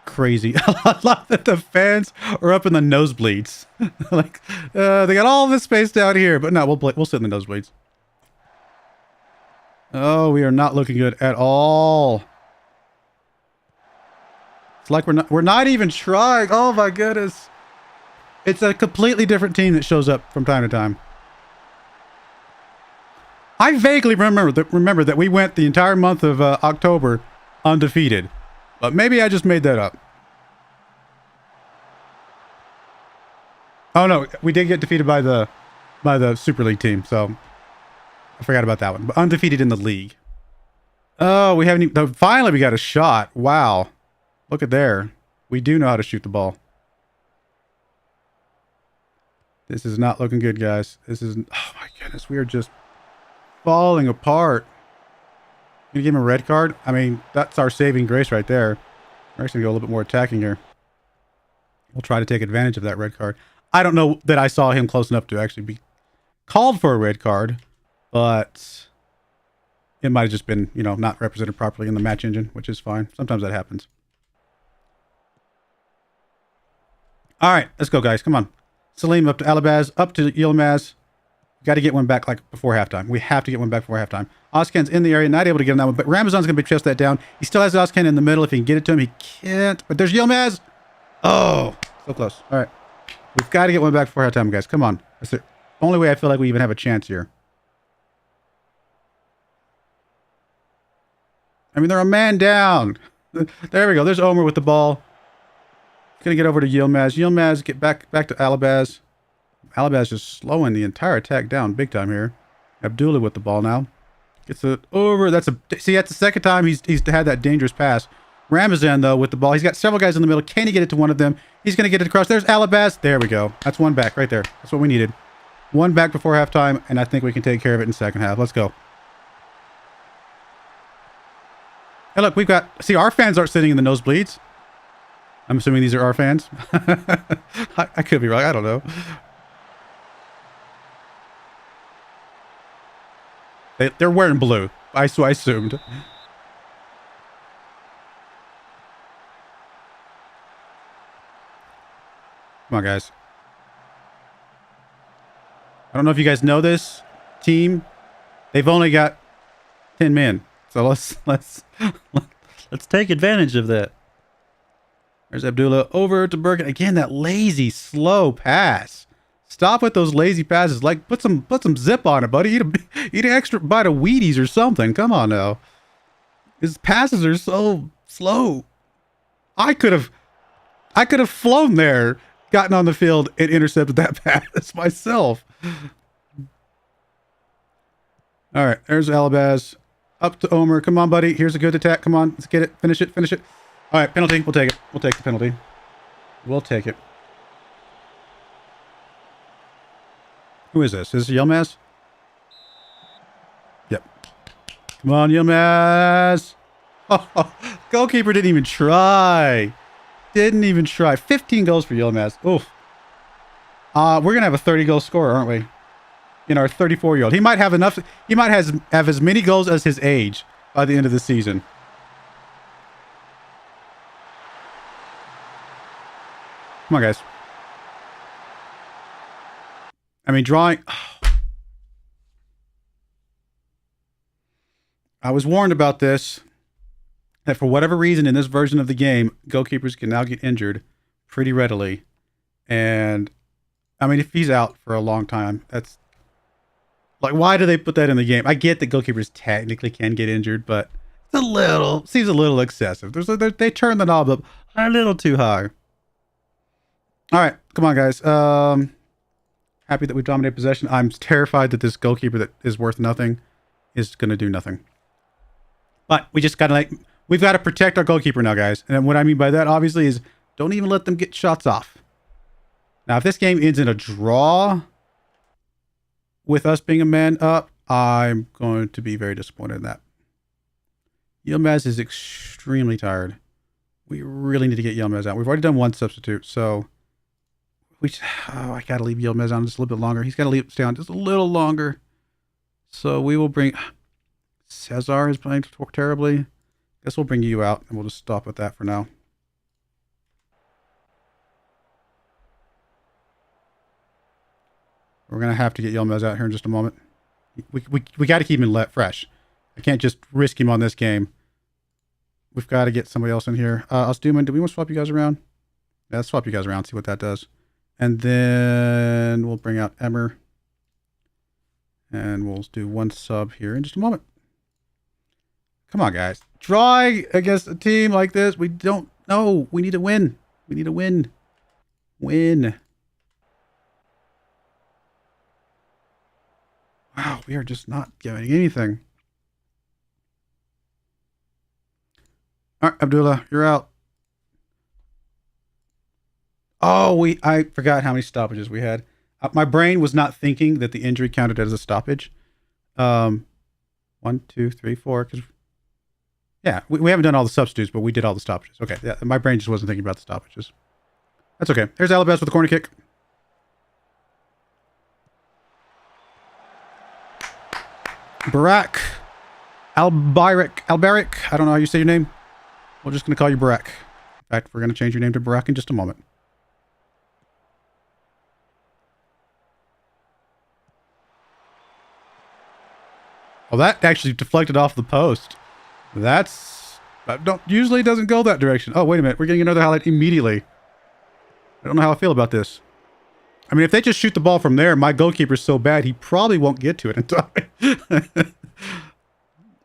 crazy. I love that the fans are up in the nosebleeds. Like, they got all this space down here, but no, we'll sit in the nosebleeds. Oh, we are not looking good at all. It's like we're not even trying. Oh my goodness. It's a completely different team that shows up from time to time. I vaguely remember that we went the entire month of October undefeated, but maybe I just made that up. Oh no, we did get defeated by the Super League team, so I forgot about that one. But undefeated in the league. Oh, we haven't even... Finally, we got a shot. Wow. Look at there. We do know how to shoot the ball. This is not looking good, guys. This is... Oh, my goodness. We are just falling apart. You give him a red card? I mean, that's our saving grace right there. We're actually going to go a little bit more attacking here. We'll try to take advantage of that red card. I don't know that I saw him close enough to actually be called for a red card, but it might have just been, you know, not represented properly in the match engine, which is fine. Sometimes that happens. All right, let's go, guys. Come on. Salim up to Alabaz, up to Yilmaz. Got to get one back like before halftime. We have to get one back before halftime. Oskan's in the area, not able to get on that one, but Ramazan's going to be chest that down. He still has Oskan in the middle. If he can get it to him, he can't. But there's Yilmaz. Oh, so close. All right. We've got to get one back before halftime, guys. Come on. That's the only way I feel like we even have a chance here. I mean, they're a man down. There we go. There's Omer with the ball. He's going to get over to Yilmaz. Yilmaz, get back to Alabaz. Alabaz just slowing the entire attack down big time here. Abdullah with the ball now. Gets it over. See, that's the second time he's had that dangerous pass. Ramazan, though, with the ball. He's got several guys in the middle. Can he get it to one of them? He's going to get it across. There's Alabaz. There we go. That's one back right there. That's what we needed. One back before halftime, and I think we can take care of it in the second half. Let's go. Hey, look, we've got... See, our fans aren't sitting in the nosebleeds. I'm assuming these are our fans. I could be wrong. I don't know. They're wearing blue. I assumed. Come on, guys. I don't know if you guys know this team. They've only got 10 men. So let's take advantage of that. There's Abdullah over to Birkin. Again, that lazy, slow pass. Stop with those lazy passes. Like, put some zip on it, buddy. Eat an extra bite of Wheaties or something. Come on now. His passes are so slow. I could have flown there, gotten on the field, and intercepted that pass myself. All right, there's Alabaz. Up to Omer. Come on, buddy. Here's a good attack. Come on, let's get it. Finish it. Finish it. All right, penalty. We'll take it. We'll take the penalty. We'll take it. Who is this? Is this Yilmaz? Yep. Come on, Yilmaz. Oh, goalkeeper didn't even try. Didn't even try. 15 goals for Yilmaz. Oof. We're going to have a 30-goal scorer, aren't we? In our 34-year-old. He might have enough. He might have as many goals as his age by the end of the season. Come on, guys. I mean, drawing... I was warned about this, that for whatever reason in this version of the game, goalkeepers can now get injured pretty readily. And, I mean, if he's out for a long time, that's... Like, why do they put that in the game? I get that goalkeepers technically can get injured, but it's seems a little excessive. They turn the knob up a little too high. All right, come on, guys. Happy that we dominated possession. I'm terrified that this goalkeeper that is worth nothing is going to do nothing. But we just got to we've got to protect our goalkeeper now, guys. And what I mean by that, obviously, is don't even let them get shots off. Now, if this game ends in a draw with us being a man up, I'm going to be very disappointed in that. Yilmaz is extremely tired. We really need to get Yilmaz out. We've already done one substitute, so I got to leave Yilmaz on just a little bit longer. He's got to stay on just a little longer. So we will bring... Cesar is playing terribly. Guess we'll bring you out and we'll just stop with that for now. We're going to have to get Yilmaz out here in just a moment. We got to keep him fresh. I can't just risk him on this game. We've got to get somebody else in here. Osduman, do we want to swap you guys around? Yeah, let's swap you guys around, see what that does. And then we'll bring out Emmer. And we'll do one sub here in just a moment. Come on, guys. Drawing against a team like this, we don't know. We need to win. We need to win. Win. Wow, we are just not getting anything. All right, Abdullah, you're out. Oh, I forgot how many stoppages we had. My brain was not thinking that the injury counted as a stoppage. 1, 2, 3, 4. Because yeah, we haven't done all the substitutes, but we did all the stoppages. Okay, yeah, my brain just wasn't thinking about the stoppages. That's okay. Here's Alabas with the corner kick. Barak. Albaric. I don't know how you say your name. We're just going to call you Barak. In fact, we're going to change your name to Barak in just a moment. Oh, that actually deflected off the post. Usually doesn't go that direction. Oh, wait a minute. We're getting another highlight immediately. I don't know how I feel about this. I mean, if they just shoot the ball from there, my goalkeeper's so bad, he probably won't get to it in time.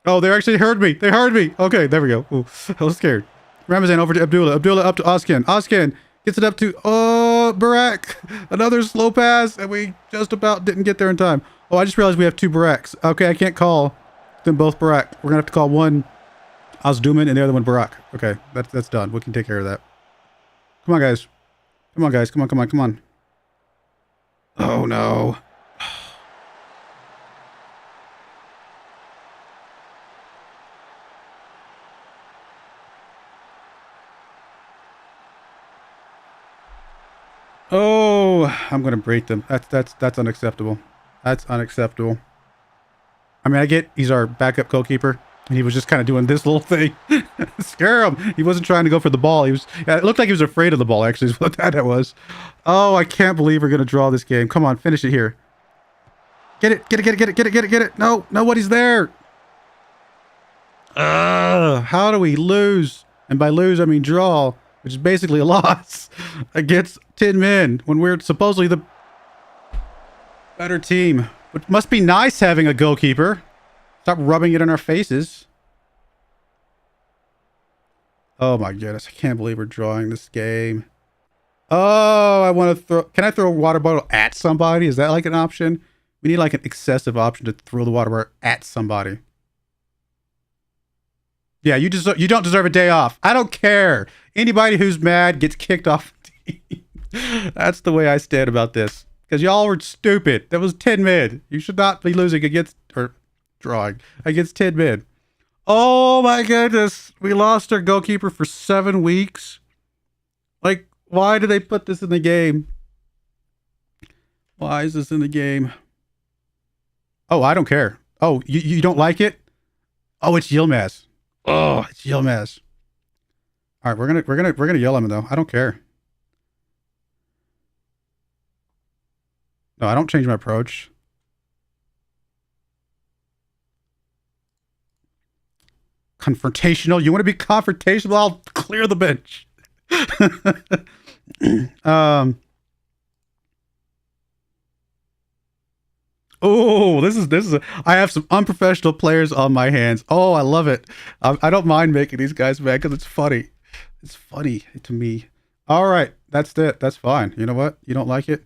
Oh, they actually heard me. They heard me. Okay, there we go. Ooh, I was scared. Ramazan over to Abdullah. Abdullah up to Oskan. Oskan gets it up to, Barak. Another slow pass, and we just about didn't get there in time. Oh, I just realized we have 2 Baraks. Okay, I can't call them both Barak. We're going to have to call one Osduman and the other one Barak. Okay, that's done. We can take care of that. Come on, guys. Come on, guys. Come on, come on, come on. Oh, no. Oh, I'm going to break them. That's unacceptable. That's unacceptable. I mean, I get he's our backup goalkeeper, and he was just kind of doing this little thing. Scare him. He wasn't trying to go for the ball. It looked like he was afraid of the ball, actually, is what that was. Oh, I can't believe we're going to draw this game. Come on, finish it here. Get it, get it, get it, get it, get it, get it, get it. No, nobody's there. How do we lose? And by lose, I mean draw, which is basically a loss against 10 men when we're supposedly the better team. Which must be nice having a goalkeeper. Stop rubbing it in our faces. Oh my goodness, I can't believe we're drawing this game. Oh, I want to throw... Can I throw a water bottle at somebody? Is that like an option? We need like an excessive option to throw the water bottle at somebody. Yeah, you don't deserve a day off. I don't care. Anybody who's mad gets kicked off the team. That's the way I stand about this. Because y'all were stupid. That was 10 men. You should not be losing against... Or drawing against 10 men. Oh my goodness. We lost our goalkeeper for 7 weeks. Like, why do they put this in the game? Why is this in the game? Oh, I don't care. Oh, you don't like it? Oh, it's Yilmaz. Oh, it's Yilmaz. All right, we're gonna yell at him though. I don't care. No, I don't change my approach. Confrontational. You want to be confrontational? I'll clear the bench. Oh, this is I have some unprofessional players on my hands. Oh, I love it. I don't mind making these guys mad because it's funny. It's funny to me. All right, that's it. That's fine. You know what? You don't like it?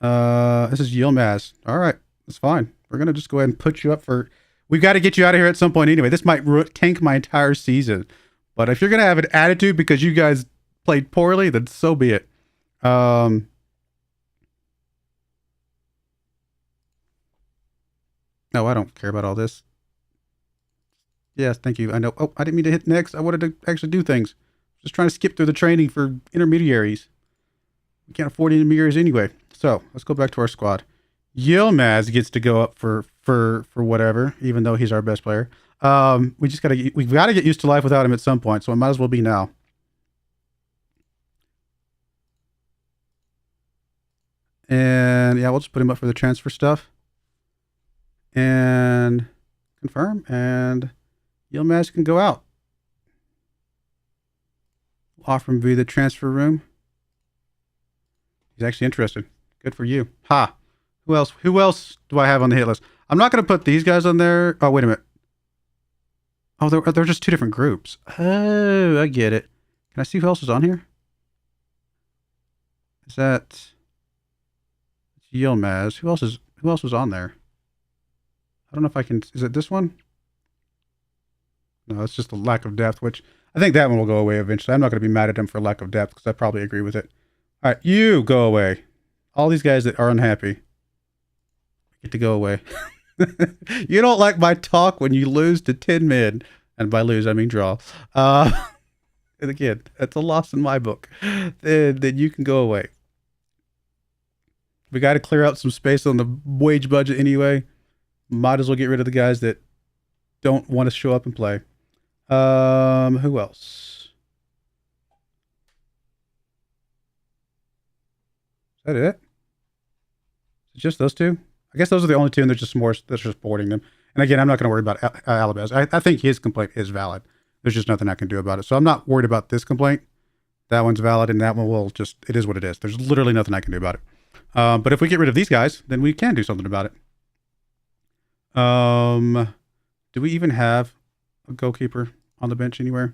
This is Yilmaz. All right, that's fine. We're gonna just go ahead and put you up for. We've got to get you out of here at some point anyway. This might tank my entire season. But if you're gonna have an attitude because you guys played poorly, then so be it. No, I don't care about all this. Yes, thank you. I know. Oh, I didn't mean to hit next. I wanted to actually do things. Just trying to skip through the training for intermediaries. We can't afford intermediaries anyway. So let's go back to our squad. Yilmaz gets to go up for whatever, even though he's our best player. We've got to get used to life without him at some point, so it might as well be now. And yeah, we'll just put him up for the transfer stuff. And confirm, and Yilmaz can go out. Offer him via the transfer room. He's actually interested. Good for you. Ha. Who else? Who else do I have on the hit list? I'm not going to put these guys on there. Oh, wait a minute. Oh, they're just two different groups. Oh, I get it. Can I see who else is on here? Is that Yilmaz? Who else was on there? I don't know if I can. Is it this one? No, it's just a lack of depth, which I think that one will go away eventually. I'm not going to be mad at him for lack of depth because I probably agree with it. All right, you go away. All these guys that are unhappy get to go away. You don't like my talk when you lose to 10 men. And by lose, I mean draw. And again, that's a loss in my book. Then you can go away. We got to clear out some space on the wage budget anyway. Might as well get rid of the guys that don't want to show up and play. Who else? Is that it? Is it just those two? I guess those are the only two, and there's just more that's just boarding them. And again, I'm not going to worry about Alabaz. I think his complaint is valid. There's just nothing I can do about it. So I'm not worried about this complaint. That one's valid, and that one will just, it is what it is. There's literally nothing I can do about it. But if we get rid of these guys, then we can do something about it. Do we even have a goalkeeper on the bench anywhere?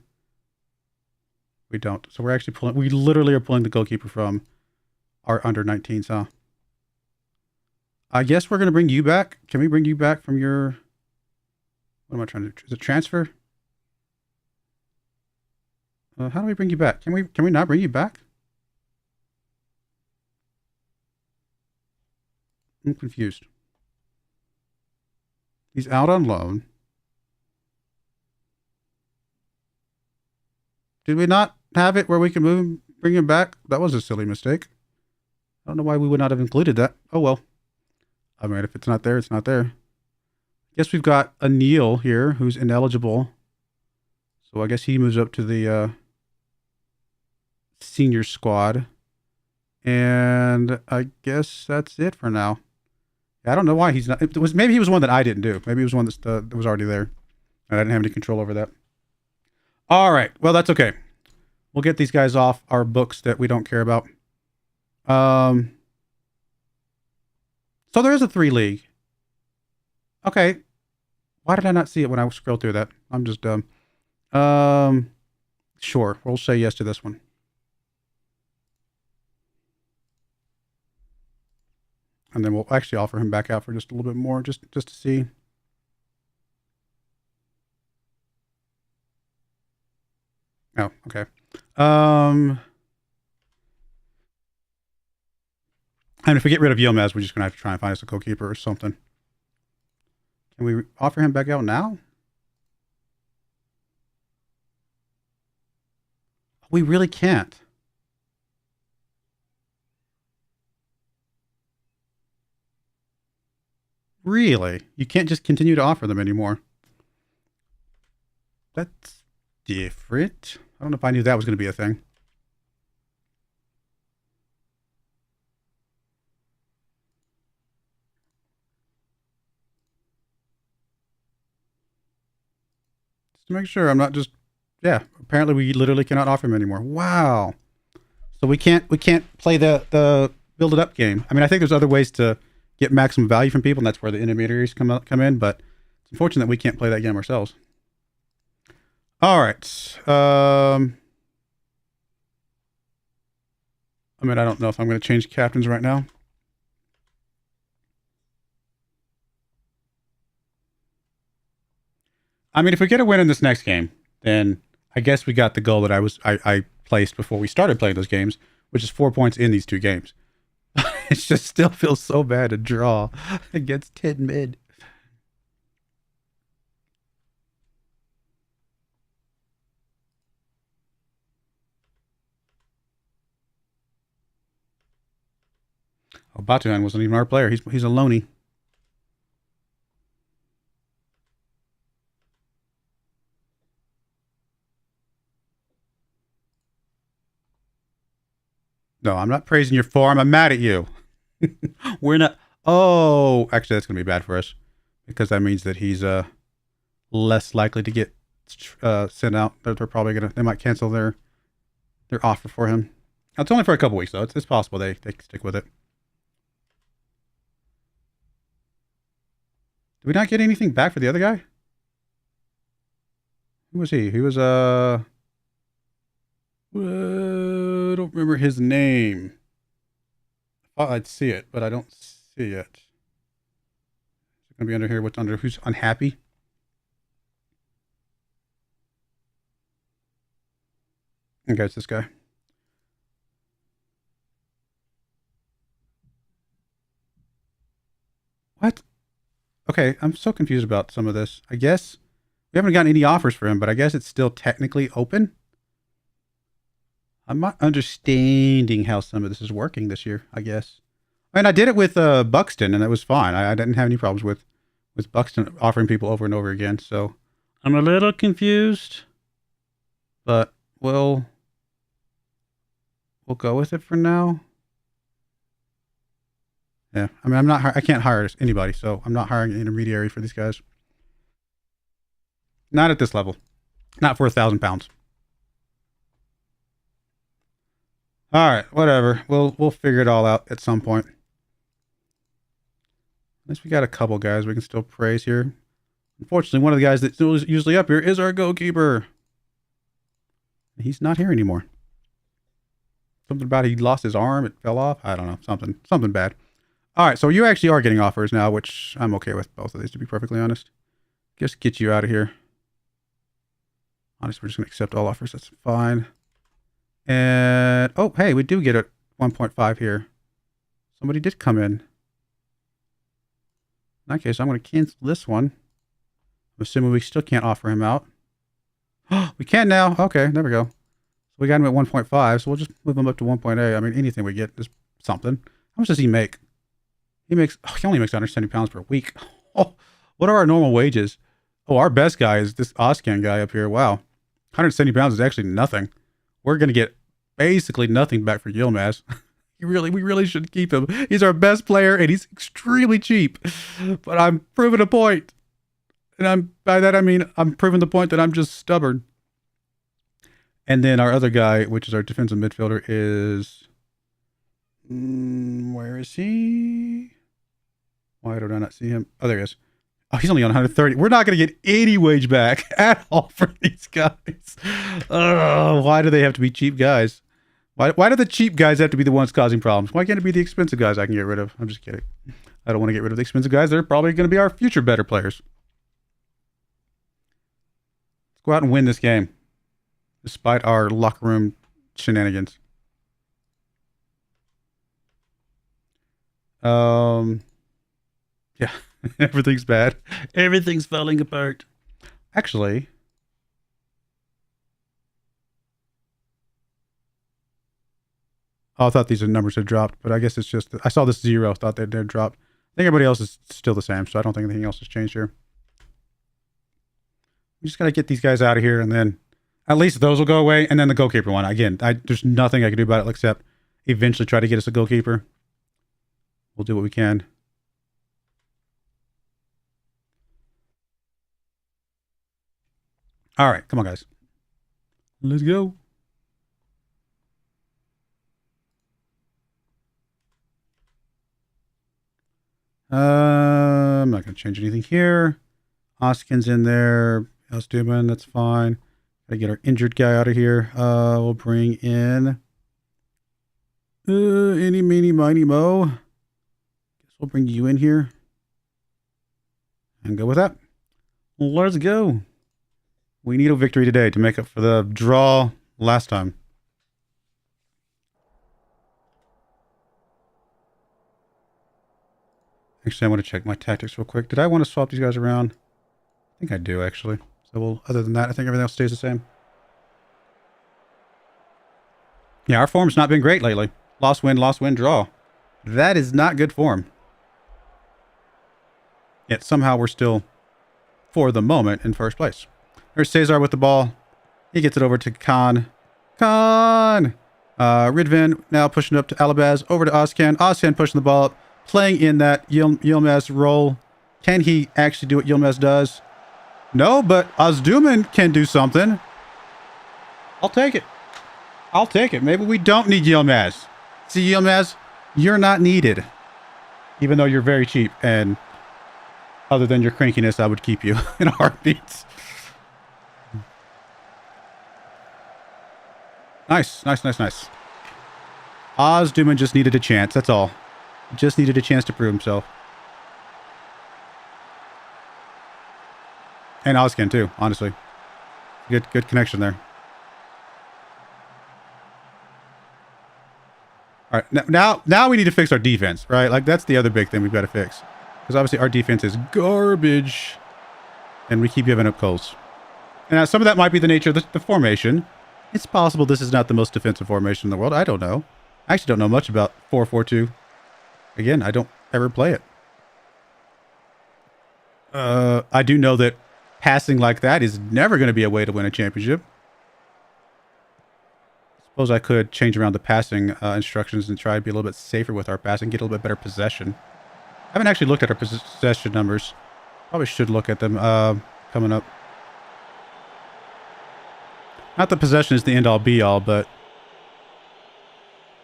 We don't. So we're actually we literally are pulling the goalkeeper from our under 19s, huh? I guess we're going to bring you back. Can we bring you back from your, what am I trying to do? Is it transfer? How do we bring you back? Can we not bring you back? I'm confused. He's out on loan. Did we not have it where we can move him, bring him back? That was a silly mistake. I don't know why we would not have included that. Oh, well. I mean, if it's not there, it's not there. Guess we've got a Neil here who's ineligible. So I guess he moves up to the senior squad. And I guess that's it for now. I don't know why he's not. Maybe he was one that I didn't do. Maybe he was one that was already there. And I didn't have any control over that. All right. Well, that's okay. We'll get these guys off our books that we don't care about. So there is a 3 league. Okay. Why did I not see it when I scrolled through that? I'm just dumb. Sure. We'll say yes to this one. And then we'll actually offer him back out for just a little bit more, just to see. Oh, okay. And if we get rid of Yilmaz, we're just going to have to try and find us a goalkeeper or something. Can we offer him back out now? We really can't. Really? You can't just continue to offer them anymore. That's different. I don't know if I knew that was going to be a thing. Just to make sure I'm not just, yeah, apparently we literally cannot offer him anymore. Wow. So we can't play the build it up game. I mean, I think there's other ways to get maximum value from people, and that's where the intermediaries come in, but it's unfortunate we can't play that game ourselves. All right. I mean, I don't know if I'm going to change captains right now. I mean, if we get a win in this next game, then I guess we got the goal that I placed before we started playing those games, which is 4 points in these 2 games. It just still feels so bad to draw against 10 mid. Oh, Batuhan wasn't even our player. He's a loanee. No, I'm not praising your farm. I'm mad at you. We're not. Oh, actually, that's going to be bad for us because that means that he's less likely to get sent out. They're probably gonna. They might cancel their offer for him. It's only for a couple weeks though. It's possible they stick with it. Did we not get anything back for the other guy? Who was he? He was I don't remember his name. I thought I'd see it, but I don't see it. Is it gonna be under here? What's under? Who's unhappy? Okay, it's this guy. What? Okay, I'm so confused about some of this. I guess we haven't gotten any offers for him, but I guess it's still technically open. I'm not understanding how some of this is working this year, I guess. I mean, I did it with Buxton, and it was fine. I didn't have any problems with Buxton offering people over and over again, so I'm a little confused. But we'll go with it for now. Yeah, I mean, I can't hire anybody, so I'm not hiring an intermediary for these guys. Not at this level. Not for £1,000. All right, whatever. We'll figure it all out at some point. At least we got a couple guys we can still praise here. Unfortunately, one of the guys that's usually up here is our goalkeeper. He's not here anymore. Something about he lost his arm, it fell off. I don't know, something bad. All right, so you actually are getting offers now, which I'm okay with both of these, to be perfectly honest. Just get you out of here. Honestly, we're just going to accept all offers. That's fine. And, oh, hey, we do get a 1.5 here. Somebody did come in. In that case, I'm going to cancel this one. I'm assuming we still can't offer him out. We can now. Okay, there we go. So we got him at 1.5, so we'll just move him up to 1.8. I mean, anything we get is something. How much does he make? He only makes £170 per week. Oh, what are our normal wages? Oh, our best guy is this Oscan guy up here. Wow. £170 is actually nothing. We're going to get basically nothing back for Yilmaz. We really should keep him. He's our best player and he's extremely cheap. But I'm proving a point. And by that I mean I'm proving the point that I'm just stubborn. And then our other guy, which is our defensive midfielder, is where is he? Why did I not see him? Oh, there he is. Oh, he's only on 130. We're not going to get any wage back at all for these guys. Oh, why do they have to be cheap guys? Why do the cheap guys have to be the ones causing problems? Why can't it be the expensive guys I can get rid of? I'm just kidding. I don't want to get rid of the expensive guys. They're probably going to be our future better players. Let's go out and win this game, despite our locker room shenanigans. Yeah, everything's bad. Everything's falling apart. Actually, oh, I thought these numbers had dropped, but I guess it's just, I saw this 0, thought they'd dropped. I think everybody else is still the same, so I don't think anything else has changed here. We just got to get these guys out of here, and then at least those will go away, and then the goalkeeper one. Again, there's nothing I can do about it except eventually try to get us a goalkeeper. We'll do what we can. All right, come on, guys. Let's go. I'm not going to change anything here. Oskin's in there. Elstuman, that's fine. Gotta get our injured guy out of here. We'll bring in any, meeny, miny, mo. Guess we'll bring you in here and go with that. Let's go. We need a victory today to make up for the draw last time. Actually, I want to check my tactics real quick. Did I want to swap these guys around? I think I do, actually. So other than that, I think everything else stays the same. Yeah, our form's not been great lately. Lost, win, draw. That is not good form. Yet somehow we're still, for the moment, in first place. There's Cesar with the ball. He gets it over to Khan. Ridvan now pushing up to Alabaz. Over to Ozcan. Ozcan pushing the ball up. Playing in that Yilmaz role. Can he actually do what Yilmaz does? No, but Ozduman can do something. I'll take it. I'll take it. Maybe we don't need Yilmaz. See, Yilmaz, you're not needed. Even though you're very cheap. And other than your crankiness, I would keep you in a heartbeat. Nice. Ozduman just needed a chance. That's all. Just needed a chance to prove himself. And Ozcan too, honestly. Good connection there. All right, now we need to fix our defense, right? Like, that's the other big thing we've got to fix. Because obviously our defense is garbage. And we keep giving up goals. And some of that might be the nature of the formation. It's possible this is not the most defensive formation in the world. I don't know. I actually don't know much about 4-4-2. Again, I don't ever play it. I do know that passing like that is never going to be a way to win a championship. Suppose I could change around the passing instructions and try to be a little bit safer with our passing, get a little bit better possession. I haven't actually looked at our possession numbers. Probably should look at them coming up. Not that possession is the end-all be-all, but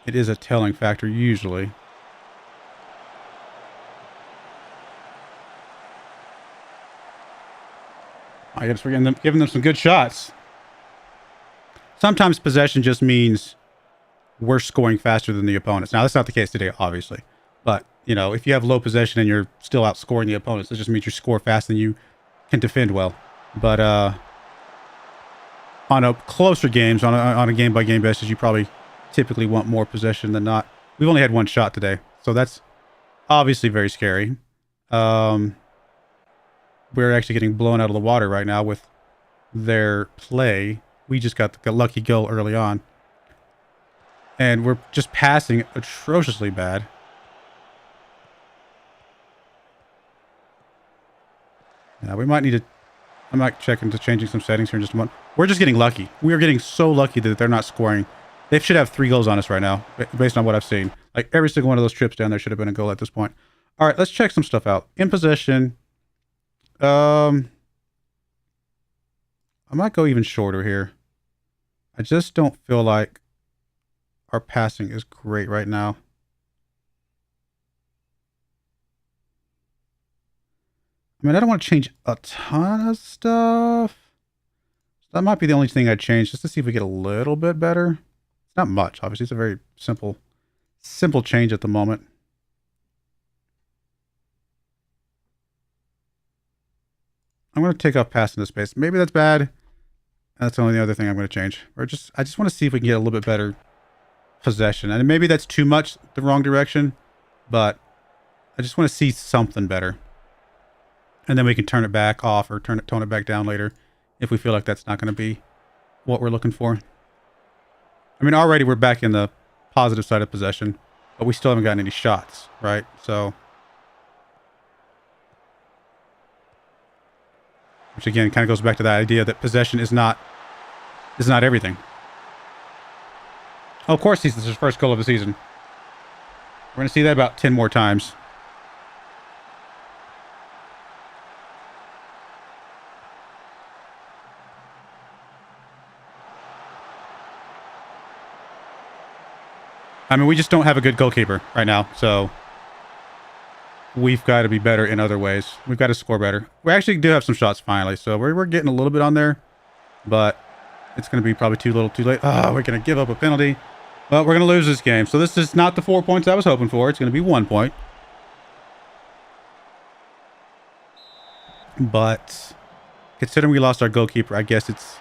it is a telling factor usually. I guess we're giving them some good shots. Sometimes possession just means we're scoring faster than the opponents. Now, that's not the case today, obviously. But, you know, if you have low possession and you're still outscoring the opponents, that just means you score faster than you can defend well. But on a closer games, on a game-by-game basis, you probably typically want more possession than not. We've only had one shot today, so that's obviously very scary. We're actually getting blown out of the water right now with their play. We just got the lucky goal early on. And we're just passing atrociously bad. Yeah, we might need to... I might check into changing some settings here in just a moment. We're just getting lucky. We are getting so lucky that they're not scoring. They should have 3 goals on us right now, based on what I've seen. Like, every single one of those trips down there should have been a goal at this point. All right, let's check some stuff out. In possession... I might go even shorter here. I just don't feel like our passing is great right now. I mean, I don't want to change a ton of stuff. That might be the only thing I'd change, just to see if we get a little bit better. It's not much, obviously. It's a very simple change at the moment. I'm going to take off passing the space. Maybe that's bad. That's the only other thing I'm going to change. I just want to see if we can get a little bit better possession. And maybe that's too much the wrong direction, but I just want to see something better. And then we can turn it back off or tone it back down later if we feel like that's not going to be what we're looking for. I mean, already we're back in the positive side of possession, but we still haven't gotten any shots, right? So... which again kind of goes back to that idea that possession is not everything. Oh, of course, this is his first goal of the season. We're going to see that about 10 more times. I mean, we just don't have a good goalkeeper right now, so we've got to be better in other ways. We've got to score better. We actually do have some shots finally, so we're getting a little bit on there, but it's going to be probably too little too late. Oh, we're going to give up a penalty. Well, we're going to lose this game. So this is not the 4 points I was hoping for. It's going to be 1 point. But considering we lost our goalkeeper, I guess it's...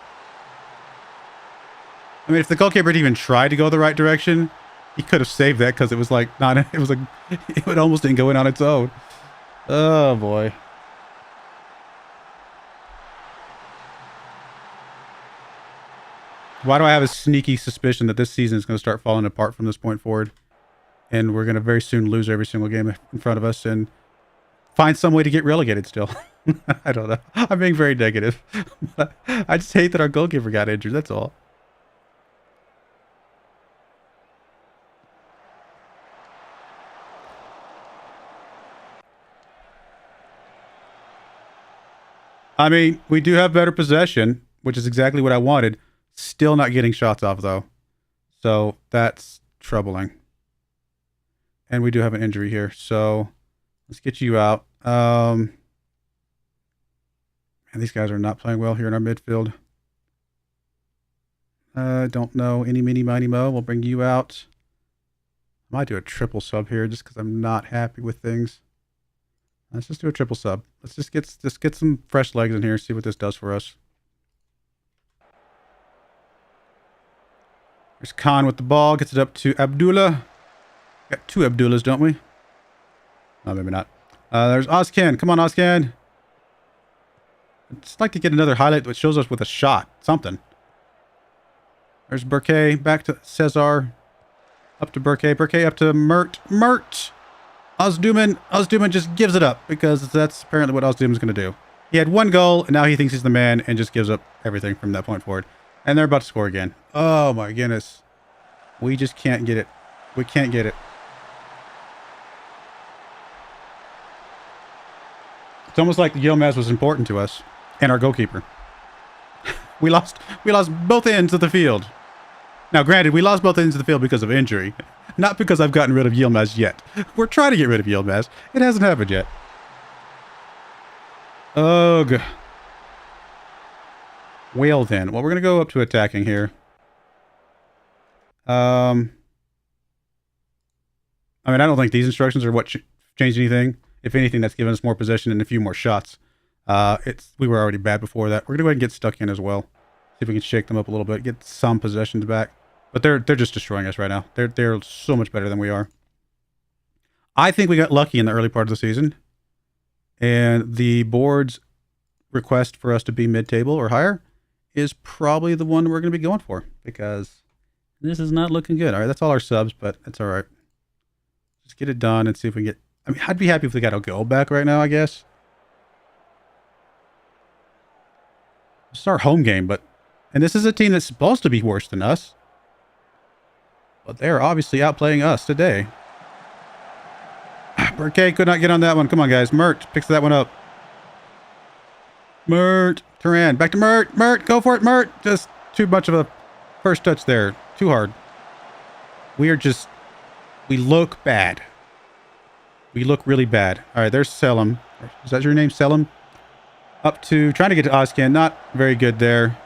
I mean, if the goalkeeper had even tried to go the right direction, he could have saved that because it was like not... It was like... It almost didn't go in on its own. Oh, boy. Why do I have a sneaky suspicion that this season is going to start falling apart from this point forward? and we're going to very soon lose every single game in front of us and find some way to get relegated still. I don't know. I'm being very negative. I just hate that our goalkeeper got injured. That's all. I mean, we do have better possession, which is exactly what I wanted. Still not getting shots off, though. So that's troubling. And we do have an injury here. So let's get you out. And these guys are not playing well here in our midfield. Don't know. Any, mini, miny, mo. We'll bring you out. I might do a triple sub here just because I'm not happy with things. Let's just do a triple sub. Let's just get some fresh legs in here, see what this does for us. There's Khan with the ball, gets it up to Abdullah. Got two Abdullahs, don't we? No, maybe not. There's Ozcan. Come on, Ozcan. I'd just like to get another highlight that shows us with a shot. Something. There's Burke. Back to Cesar. Up to Burke. Burke up to Mert. Mert! Ozduman just gives it up because that's apparently what Ozduman's going to do. He had one goal, and now he thinks he's the man and just gives up everything from that point forward. And they're about to score again. Oh, my goodness. We just can't get it. We can't get it. It's almost like Yilmaz was important to us and our goalkeeper. We lost both ends of the field. Now, granted, we lost both ends of the field because of injury. Not because I've gotten rid of Yilmaz yet. We're trying to get rid of Yilmaz. It hasn't happened yet. Ugh. Well then. Well, we're going to go up to attacking here. I mean, I don't think these instructions are what changed anything. If anything, that's given us more possession and a few more shots. We were already bad before that. We're going to go ahead and get stuck in as well. See if we can shake them up a little bit. Get some possessions back. But they're just destroying us right now. They're so much better than we are. I think we got lucky in the early part of the season. And the board's request for us to be mid-table or higher is probably the one we're going to be going for. Because this is not looking good. All right, that's all our subs, but it's all right. Just get it done and see if we can get... I mean, I'd be happy if we got a goal back right now, I guess. It's our home game, but... And this is a team that's supposed to be worse than us. But they're obviously outplaying us today. Burke could not get on that one. Come on, guys. Mert picks that one up. Mert. Turan. Back to Mert. Mert. Go for it, Mert. Just too much of a first touch there. Too hard. We look bad. We look really bad. All right, there's Selim. Is that your name, Selim? Up to... Trying to get to Ozcan. Not very good there.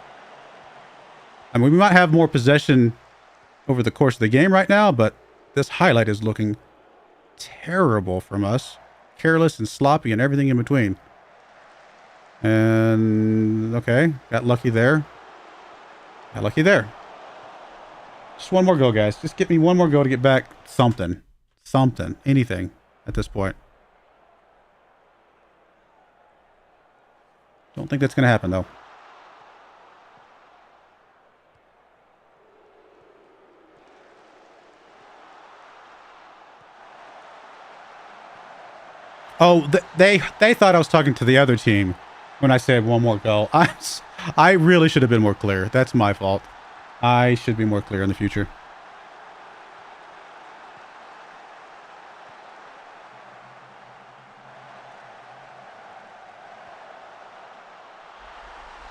I mean, we might have more possession over the course of the game right now, but this highlight is looking terrible from us. Careless and sloppy and everything in between. And, okay, got lucky there. Got lucky there. Just one more go, guys. Just get me one more go to get back something. Something. Anything at this point. Don't think that's going to happen, though. Oh, they thought I was talking to the other team when I said one more goal. I really should have been more clear. That's my fault. I should be more clear in the future.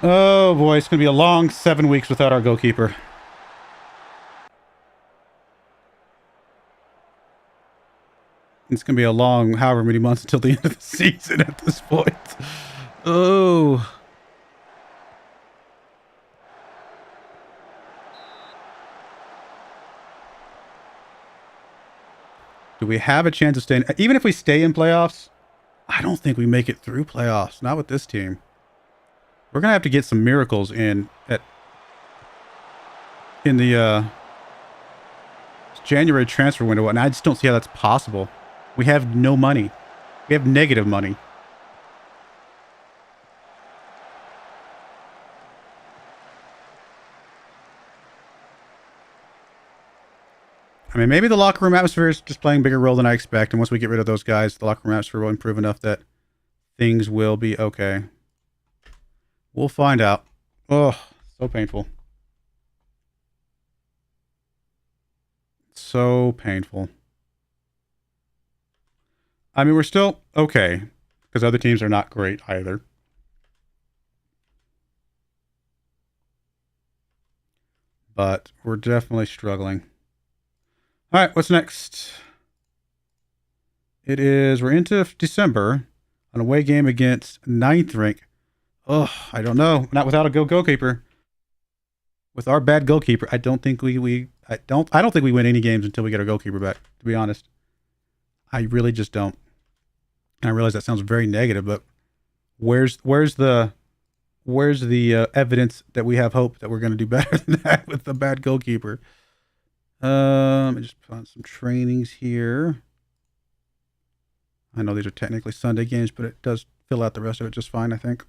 Oh boy, it's going to be a long 7 weeks without our goalkeeper. It's going to be a long however many months until the end of the season at this point. Oh. Do we have a chance of staying? Even if we stay in playoffs, I don't think we make it through playoffs. Not with this team. We're going to have to get some miracles in the January transfer window, and I just don't see how that's possible. We have no money. We have negative money. I mean, maybe the locker room atmosphere is just playing a bigger role than I expect. And once we get rid of those guys, the locker room atmosphere will improve enough that things will be okay. We'll find out. Oh, so painful. So painful. I mean, we're still okay because other teams are not great either. But we're definitely struggling. All right, what's next? We're into December, an away game against 9th rank. Oh, I don't know. Not without a goalkeeper. With our bad goalkeeper, I don't think I don't think we win any games until we get our goalkeeper back, to be honest. I really just don't. And I realize that sounds very negative, but where's the evidence that we have hope that we're going to do better than that with the bad goalkeeper? Let me just put on some trainings here. I know these are technically Sunday games, but it does fill out the rest of it just fine, I think.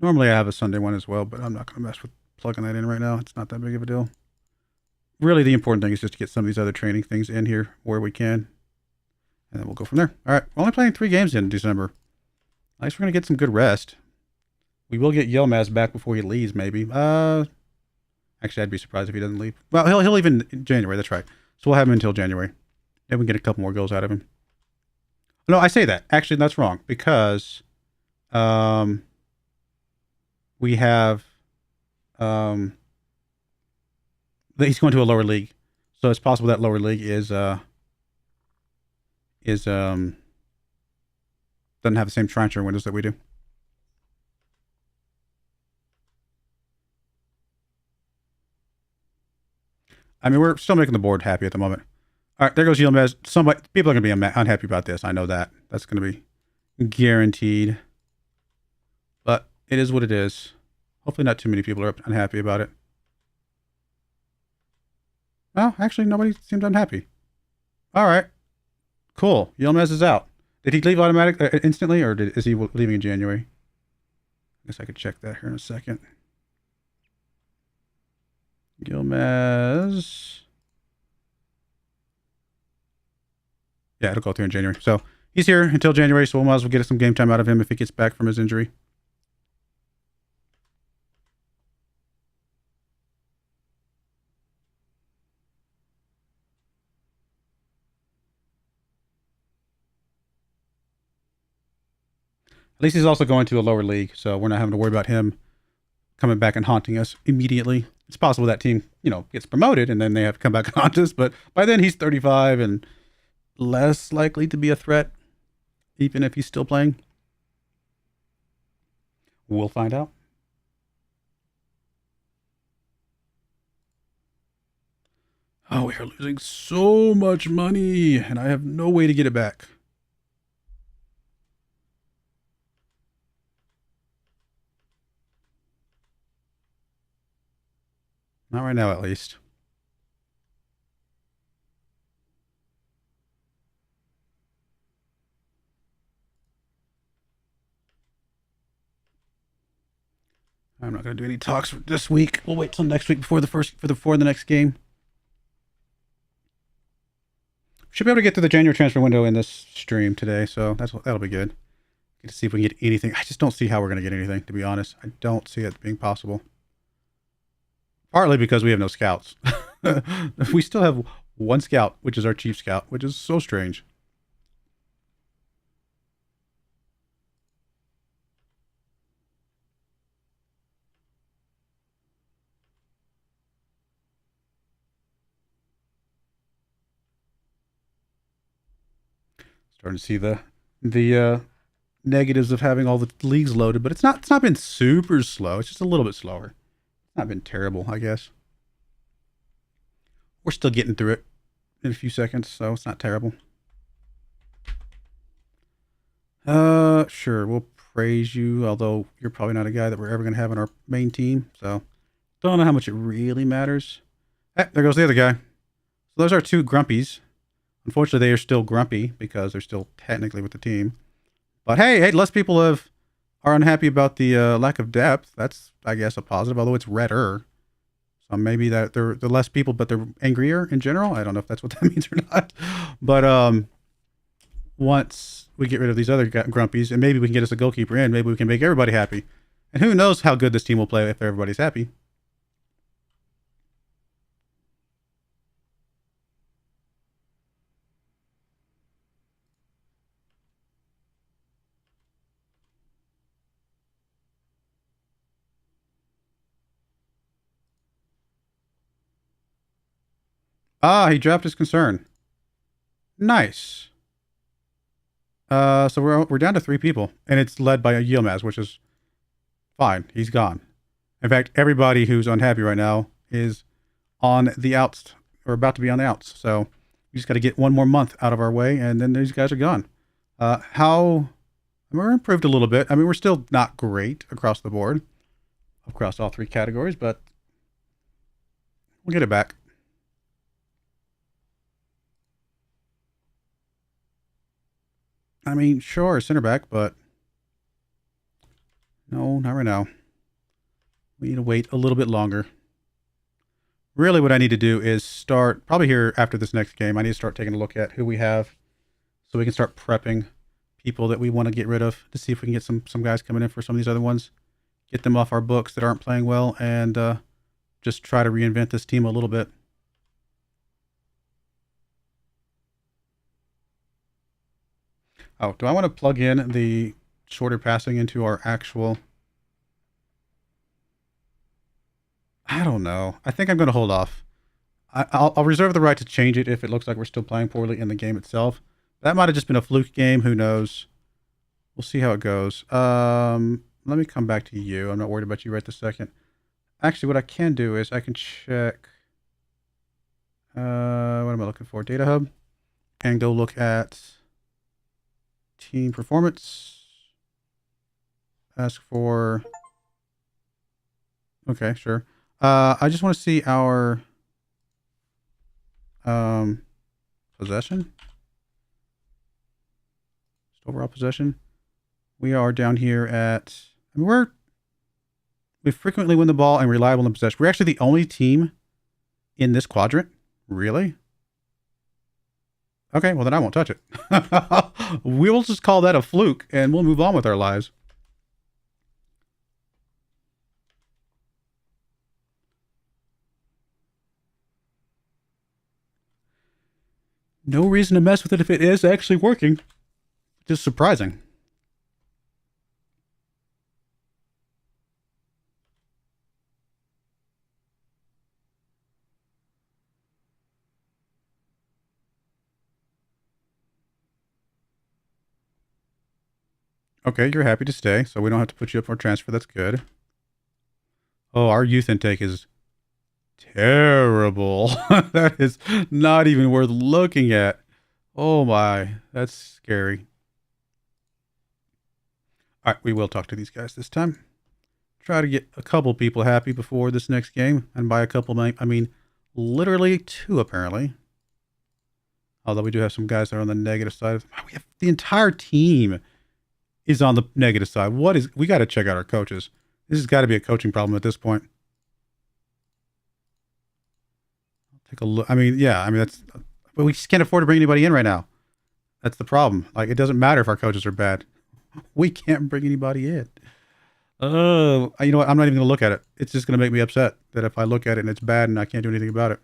Normally I have a Sunday one as well, but I'm not going to mess with plugging that in right now. It's not that big of a deal. Really, the important thing is just to get some of these other training things in here where we can. And then we'll go from there. All right, we're only playing 3 games in December. At least we're going to get some good rest. We will get Yilmaz back before he leaves, maybe. Actually, I'd be surprised if he doesn't leave. Well, he'll leave in January, that's right. So we'll have him until January. Then we can get a couple more goals out of him. No, I say that. Actually, that's wrong. Because we have... he's going to a lower league. So it's possible that lower league doesn't have the same transfer windows that we do. I mean, we're still making the board happy at the moment. All right, there goes Yilmaz. People are going to be unhappy about this. I know that. That's going to be guaranteed. But it is what it is. Hopefully not too many people are unhappy about it. Well, actually, nobody seemed unhappy. All right. Cool. Yilmaz is out. Did he leave instantly, or is he leaving in January? I guess I could check that here in a second. Yilmaz. Yeah, it'll go through in January. So he's here until January, so we might as well get some game time out of him if he gets back from his injury. At least he's also going to a lower league, so we're not having to worry about him coming back and haunting us immediately. It's possible that team, gets promoted and then they have to come back and haunt us, but by then he's 35 and less likely to be a threat, even if he's still playing. We'll find out. Oh, we are losing so much money, and I have no way to get it back. Not right now, at least. I'm not going to do any talks this week. We'll wait till next week before the next game. Should be able to get through the January transfer window in this stream today, so that'll be good. Get to see if we can get anything. I just don't see how we're going to get anything, to be honest. I don't see it being possible. Partly because we have no scouts. We still have one scout, which is our chief scout, which is so strange. Starting to see the negatives of having all the leagues loaded, but it's not been super slow. It's just a little bit slower. It's not been terrible, I guess. We're still getting through it in a few seconds, so it's not terrible. Sure, we'll praise you, although you're probably not a guy that we're ever going to have on our main team, so don't know how much it really matters. Hey, there goes the other guy. So those are 2 grumpies. Unfortunately, they are still grumpy because they're still technically with the team. But hey, less people are unhappy about the lack of depth. That's, I guess, a positive, although it's redder. So maybe that they're less people, but they're angrier in general. I don't know if that's what that means or not. But once we get rid of these other grumpies, and maybe we can get us a goalkeeper in, maybe we can make everybody happy. And who knows how good this team will play if everybody's happy. Ah, he dropped his concern. Nice. So we're down to 3 people, and it's led by a Yilmaz, which is fine. He's gone. In fact, everybody who's unhappy right now is on the outs, or about to be on the outs. So we just got to get one more month out of our way, and then these guys are gone. We're improved a little bit. I mean, we're still not great across the board, across all 3 categories, but we'll get it back. I mean, sure, center back, but no, not right now. We need to wait a little bit longer. Really what I need to do is start, probably here after this next game, I need to start taking a look at who we have so we can start prepping people that we want to get rid of to see if we can get some guys coming in for some of these other ones. Get them off our books that aren't playing well, and just try to reinvent this team a little bit. Oh, do I want to plug in the shorter passing into our actual... I don't know. I think I'm going to hold off. I'll reserve the right to change it if it looks like we're still playing poorly in the game itself. That might have just been a fluke game. Who knows? We'll see how it goes. Let me come back to you. I'm not worried about you right this second. Actually, what I can do is I can check... what am I looking for? Data Hub. And go look at team performance. Ask for... Okay, sure. I just want to see our possession. Just overall possession. We are down here at... I mean, we frequently win the ball and reliable in possession. We're actually the only team in this quadrant. Really? Okay, well then I won't touch it. We'll just call that a fluke and we'll move on with our lives. No reason to mess with it if it is actually working. Just surprising. Okay, you're happy to stay, so we don't have to put you up for transfer. That's good. Oh, our youth intake is terrible. That is not even worth looking at. Oh my, that's scary. All right, we will talk to these guys this time. Try to get a couple people happy before this next game. And by a couple, I mean literally 2, apparently. Although we do have some guys that are on the negative side. We have the entire team is on the negative side. We got to check out our coaches. This has got to be a coaching problem at this point. Take a look. I mean, yeah, I mean, but we just can't afford to bring anybody in right now. That's the problem. Like, it doesn't matter if our coaches are bad. We can't bring anybody in. Oh, you know what? I'm not even going to look at it. It's just going to make me upset that if I look at it and it's bad and I can't do anything about it.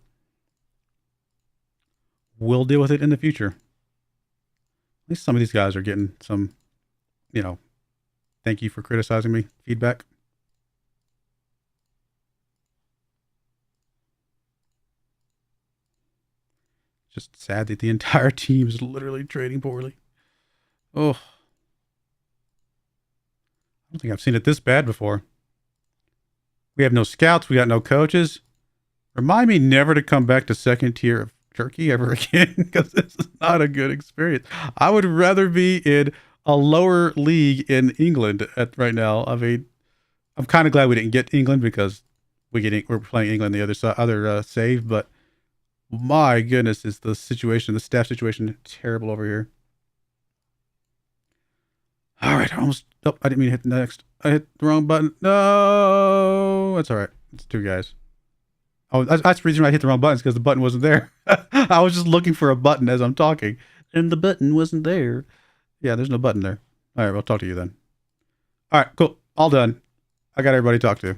We'll deal with it in the future. At least some of these guys are getting some, thank you for criticizing me feedback. Just sad that the entire team is literally trading poorly. Oh. I don't think I've seen it this bad before. We have no scouts. We got no coaches. Remind me never to come back to second tier of Turkey ever again, because this is not a good experience. I would rather be in a lower league in England right now. I mean, I'm kind of glad we didn't get England because we're playing England the other save, but my goodness, is the staff situation terrible over here. All right, I didn't mean to hit the next. I hit the wrong button. No, that's all right. It's 2 guys. Oh, that's the reason I hit the wrong buttons, because the button wasn't there. I was just looking for a button as I'm talking, and the button wasn't there. Yeah, there's no button there. All right, we'll talk to you then. All right, cool. All done. I got everybody to talk to.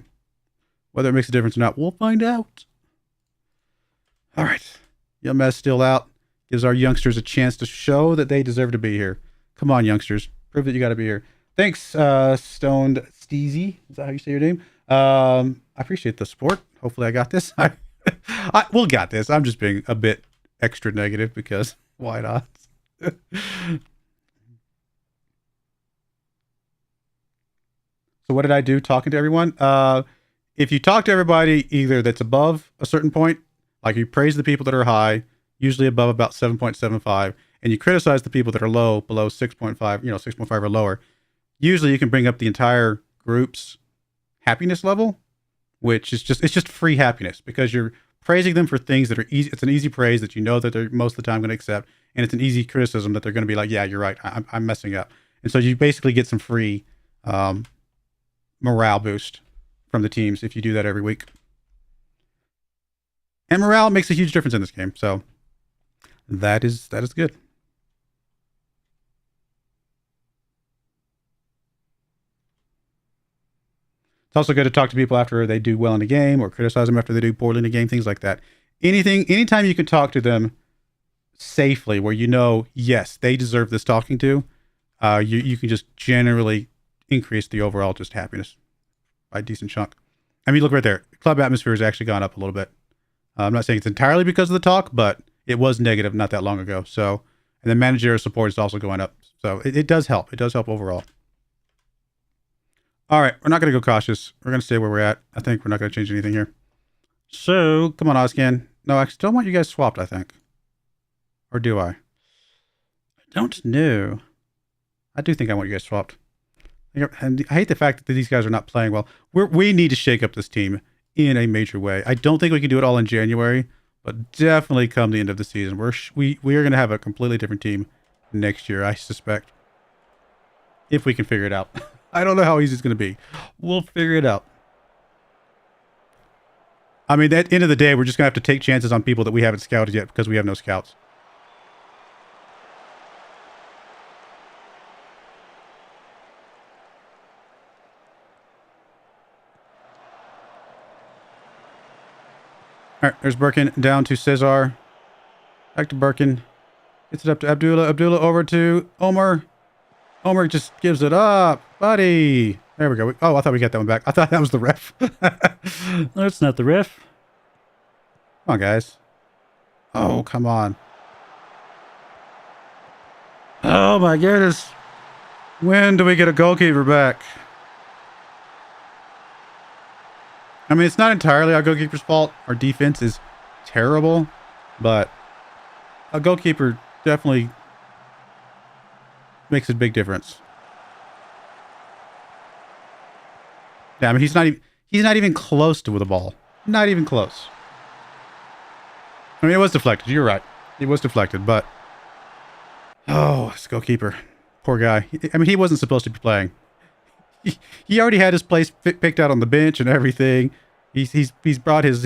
Whether it makes a difference or not, we'll find out. All right. Young Mess still out. Gives our youngsters a chance to show that they deserve to be here. Come on, youngsters. Prove that you got to be here. Thanks, Stoned Steezy. Is that how you say your name? I appreciate the support. Hopefully I got this. We'll got this. I'm just being a bit extra negative because why not? So what did I do talking to everyone? If you talk to everybody either that's above a certain point, like you praise the people that are high, usually above about 7.75, and you criticize the people that are low, below 6.5, 6.5 or lower, usually you can bring up the entire group's happiness level, which is just free happiness because you're praising them for things that are easy. It's an easy praise that you know that they're most of the time going to accept, and it's an easy criticism that they're going to be like, yeah, you're right, I'm messing up. And so you basically get some free morale boost from the teams if you do that every week. And morale makes a huge difference in this game, so that is good. It's also good to talk to people after they do well in the game or criticize them after they do poorly in the game, things like that. Anytime you can talk to them safely where you know, yes, they deserve this talking to, you can just generally increase the overall just happiness by a decent chunk. I mean, look right there. Club atmosphere has actually gone up a little bit. I'm not saying it's entirely because of the talk, but it was negative not that long ago. So, and the managerial support is also going up. So it does help. It does help overall. All right, we're not going to go cautious. We're going to stay where we're at. I think we're not going to change anything here. So, come on, Ozcan. No, I still want you guys swapped, I think. Or do I? I don't know. I do think I want you guys swapped. And I hate the fact that these guys are not playing well. We need to shake up this team in a major way. I don't think we can do it all in January, but definitely come the end of the season. We are going to have a completely different team next year, I suspect. If we can figure it out. I don't know how easy it's going to be. We'll figure it out. I mean, at the end of the day, we're just going to have to take chances on people that we haven't scouted yet because we have no scouts. All right, there's Birkin down to Cesar. Back to Birkin. Gets it up to Abdullah. Abdullah over to Omar. Omar just gives it up. Buddy. There we go. Oh, I thought we got that one back. I thought that was the ref. That's not the ref. Come on, guys. Oh, come on. Oh, my goodness. When do we get a goalkeeper back? I mean, it's not entirely our goalkeeper's fault. Our defense is terrible, but a goalkeeper definitely makes a big difference. Yeah, I mean, he's not even close to the ball. Not even close. I mean, it was deflected. You're right. It was deflected, but oh, this goalkeeper, poor guy. I mean, he wasn't supposed to be playing. He already had his place picked out on the bench and everything. He's brought his,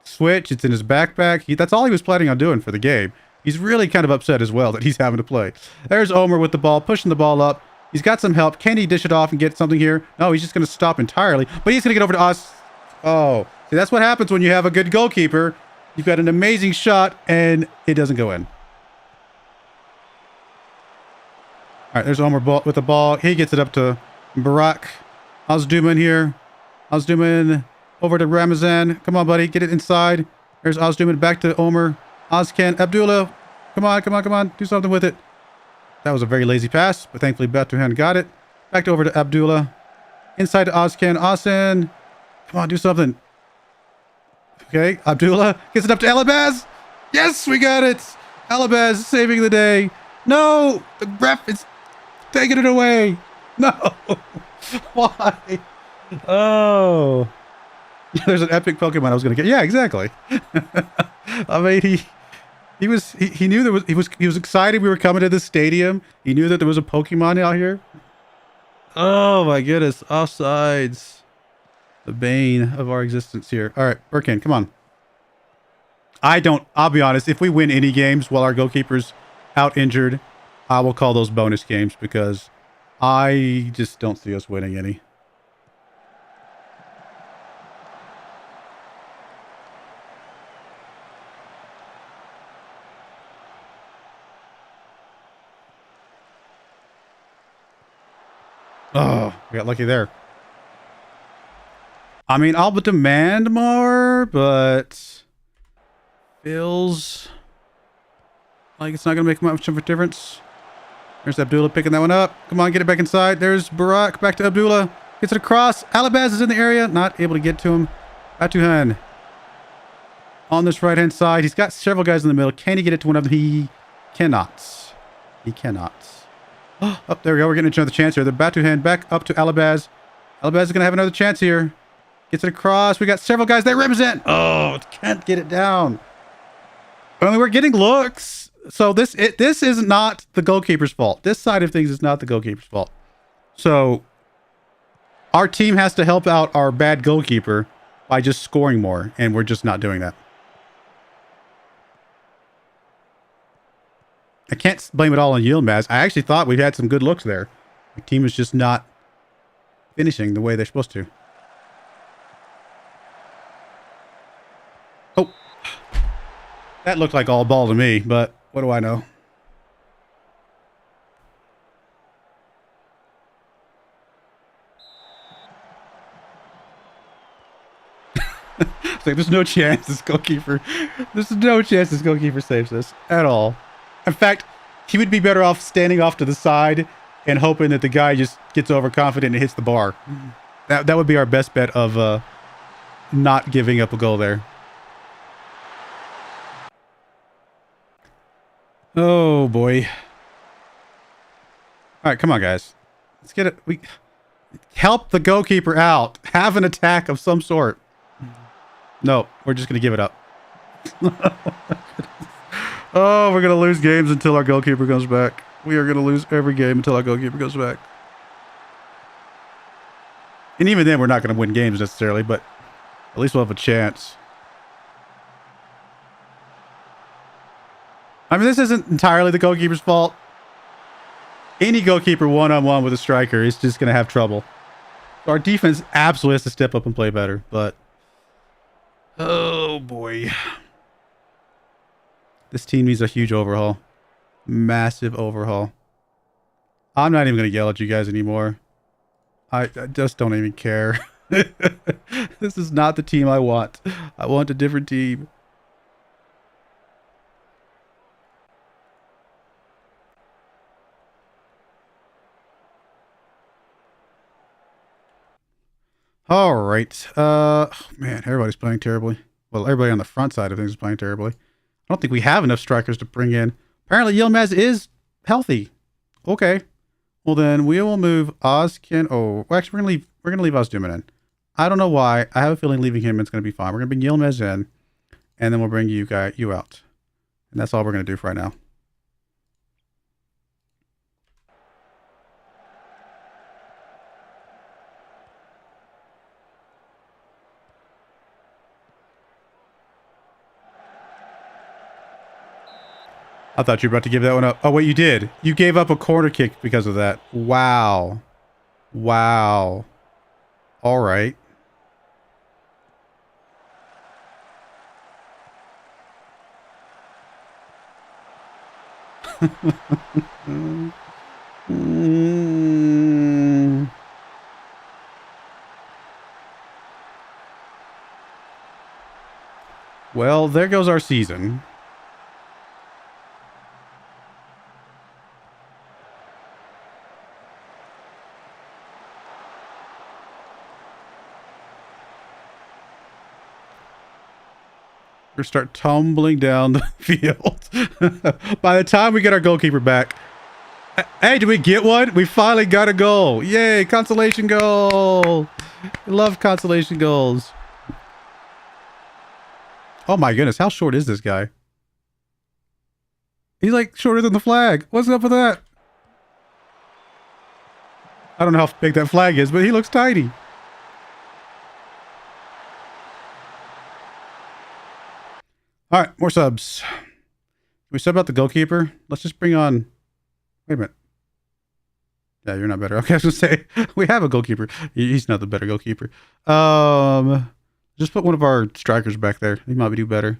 switch. It's in his backpack. That's all he was planning on doing for the game. He's really kind of upset as well that he's having to play. There's Omer with the ball, pushing the ball up. He's got some help. Can he dish it off and get something here? No, he's just going to stop entirely. But he's going to get over to us. Oh, see, that's what happens when you have a good goalkeeper. You've got an amazing shot, and it doesn't go in. All right, there's Omer with the ball. He gets it up to Barak. Ozduman here. Ozduman over to Ramazan. Come on, buddy. Get it inside. There's Ozduman back to Omer. Ozcan. Abdullah. Come on. Do something with it. That was a very lazy pass, but thankfully Batuhan got it. Back over to Abdullah. Inside to Ozcan. Ozcan. Come on, do something. Okay, Abdullah gets it up to Alabaz. Yes, we got it. Alabaz saving the day. No, the ref is taking it away. No. Why? Oh. There's an epic Pokemon I was going to get. Yeah, exactly. I mean, he knew he was excited we were coming to the stadium. He knew that there was a Pokemon out here. Oh my goodness, offsides. The bane of our existence here. All right, Birkin, come on. I'll be honest, if we win any games while our goalkeeper's out injured, I will call those bonus games because I just don't see us winning any. Oh, we got lucky there. I mean, I'll demand more, but feels like it's not going to make much of a difference. There's Abdullah picking that one up. Come on, get it back inside. There's Barak back to Abdullah. Gets it across. Alabaz is in the area. Not able to get to him. Batuhan on this right-hand side. He's got several guys in the middle. Can he get it to one of them? He cannot. He cannot. Oh, there we go. We're getting another chance here. The Batuhan back up to Alabaz. Alabaz is going to have another chance here. Gets it across. We got several guys they represent. Oh, can't get it down. I mean, we're getting looks. So this is not the goalkeeper's fault. This side of things is not the goalkeeper's fault. So our team has to help out our bad goalkeeper by just scoring more, and we're just not doing that. I can't blame it all on Yilmaz. I actually thought we had some good looks there. The team is just not finishing the way they're supposed to. Oh, that looked like all ball to me, but what do I know? It's like, there's no chance this goalkeeper saves this at all. In fact, he would be better off standing off to the side and hoping that the guy just gets overconfident and hits the bar. That would be our best bet of not giving up a goal there. Oh boy. All right, come on, guys. Let's get it. We help the goalkeeper out. Have an attack of some sort. No, we're just gonna give it up. Oh, we're gonna lose games until our goalkeeper comes back. We are gonna lose every game until our goalkeeper comes back. And even then, we're not gonna win games necessarily, but at least we'll have a chance. I mean, this isn't entirely the goalkeeper's fault. Any goalkeeper one-on-one with a striker is just going to have trouble. So our defense absolutely has to step up and play better, but oh boy. This team needs a huge overhaul. Massive overhaul. I'm not even going to yell at you guys anymore. I just don't even care. This is not the team I want. I want a different team. All right. Man, everybody's playing terribly. Well, everybody on the front side of things is playing terribly. I don't think we have enough strikers to bring in. Apparently, Yilmaz is healthy. Okay. Well, then we will move Ozkin. Oh, well, actually, we're gonna leave Ozduman in. I don't know why. I have a feeling leaving him is gonna be fine. We're gonna bring Yilmaz in, and then we'll bring you out, and that's all we're gonna do for right now. I thought you were about to give that one up. Oh, wait, you did. You gave up a corner kick because of that. Wow. Wow. All right. Well, there goes our season. Or start tumbling down the field. By the time we get our goalkeeper back. Hey, did we get one? We finally got a goal. Yay, consolation goal. I love consolation goals. Oh my goodness, how short is this guy? He's like shorter than the flag. What's up with that? I don't know how big that flag is, but he looks tiny. All right, more subs. Can we sub out the goalkeeper? Let's just bring on... Wait a minute. Yeah, you're not better. Okay, I was going to say, we have a goalkeeper. He's not the better goalkeeper. Just put one of our strikers back there. He might do better.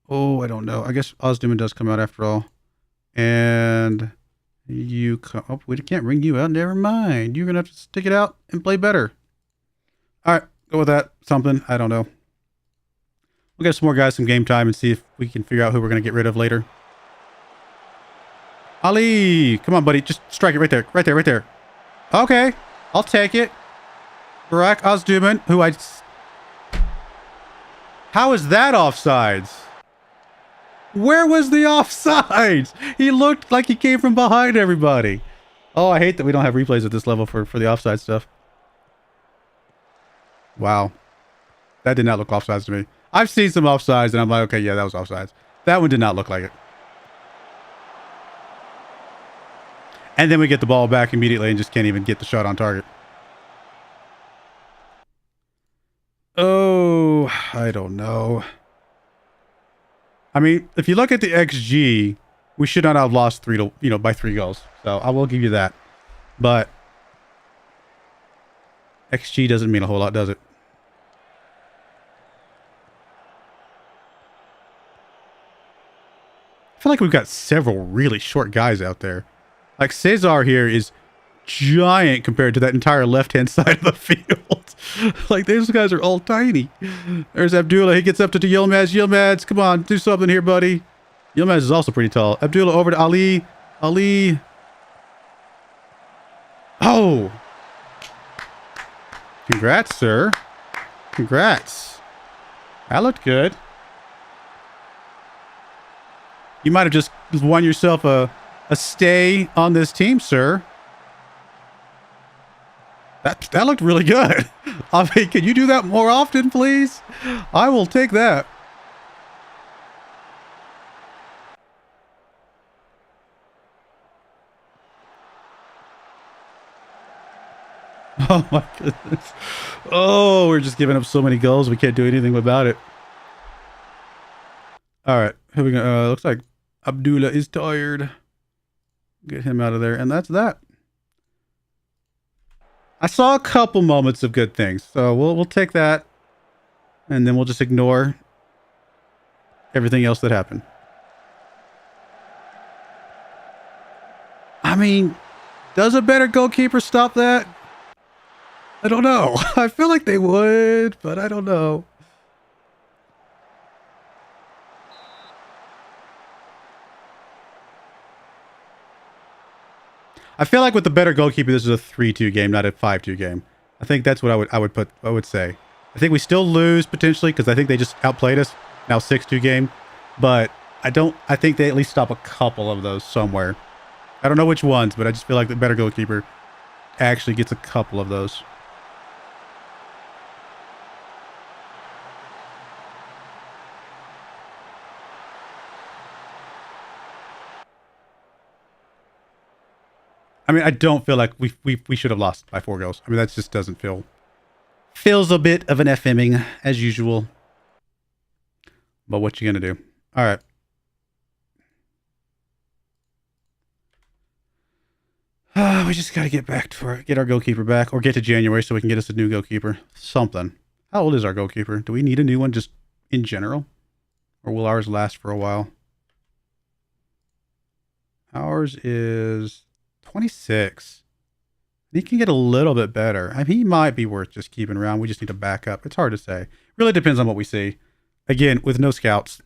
Oh, I don't know. I guess Osdoman does come out after all. And you come... Oh, we can't bring you out. Never mind. You're going to have to stick it out and play better. All right, go with that. Something. I don't know. We'll get some more guys some game time and see if we can figure out who we're going to get rid of later. Ali! Come on, buddy. Just strike it right there. Right there, right there. Okay. I'll take it. Broyar Osdoman, who I... How is that offsides? Where was the offsides? He looked like he came from behind everybody. Oh, I hate that we don't have replays at this level for the offside stuff. Wow. That did not look offsides to me. I've seen some offsides and I'm like, okay, yeah, that was offsides. That one did not look like it. And then we get the ball back immediately and just can't even get the shot on target. Oh, I don't know. I mean, if you look at the XG, we should not have lost by 3 goals. So I will give you that. But XG doesn't mean a whole lot, does it? I feel like we've got several really short guys out there. Like Cesar here is giant compared to that entire left-hand side of the field. Like those guys are all tiny. There's Abdullah. He gets up to Yilmaz. Yilmaz, come on, do something here, buddy. Yilmaz is also pretty tall. Abdullah over to Ali. Ali. Oh. Congrats, sir. Congrats. That looked good. You might have just won yourself a stay on this team, sir. That looked really good. I mean, can you do that more often, please? I will take that. Oh my goodness. Oh, we're just giving up so many goals. We can't do anything about it. All right. Here we go. Looks like Abdullah is tired. Get him out of there. And that's that. I saw a couple moments of good things. So we'll take that. And then we'll just ignore everything else that happened. I mean, does a better goalkeeper stop that? I don't know. I feel like they would, but I don't know. I feel like with the better goalkeeper, this is a 3-2 game, not a 5-2 game. I think that's what I would say. I think we still lose potentially because I think they just outplayed us. Now 6-2 game, but I think they at least stop a couple of those somewhere. I don't know which ones, but I just feel like the better goalkeeper actually gets a couple of those. I mean, I don't feel like we should have lost by 4 goals. I mean, that just doesn't feels a bit of an FMing as usual. But what you gonna do? All right. We just gotta get our goalkeeper back, or get to January so we can get us a new goalkeeper. Something. How old is our goalkeeper? Do we need a new one just in general, or will ours last for a while? Ours is 26. He can get a little bit better. I mean, he might be worth just keeping around. We just need to back up. It's hard to say. Really depends on what we see. Again, with no scouts,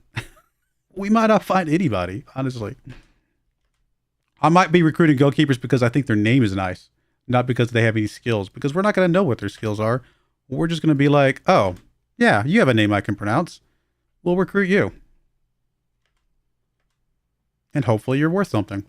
we might not find anybody, honestly. I might be recruiting goalkeepers because I think their name is nice, not because they have any skills, because we're not going to know what their skills are. We're just going to be like, oh, yeah, you have a name I can pronounce. We'll recruit you. And hopefully you're worth something.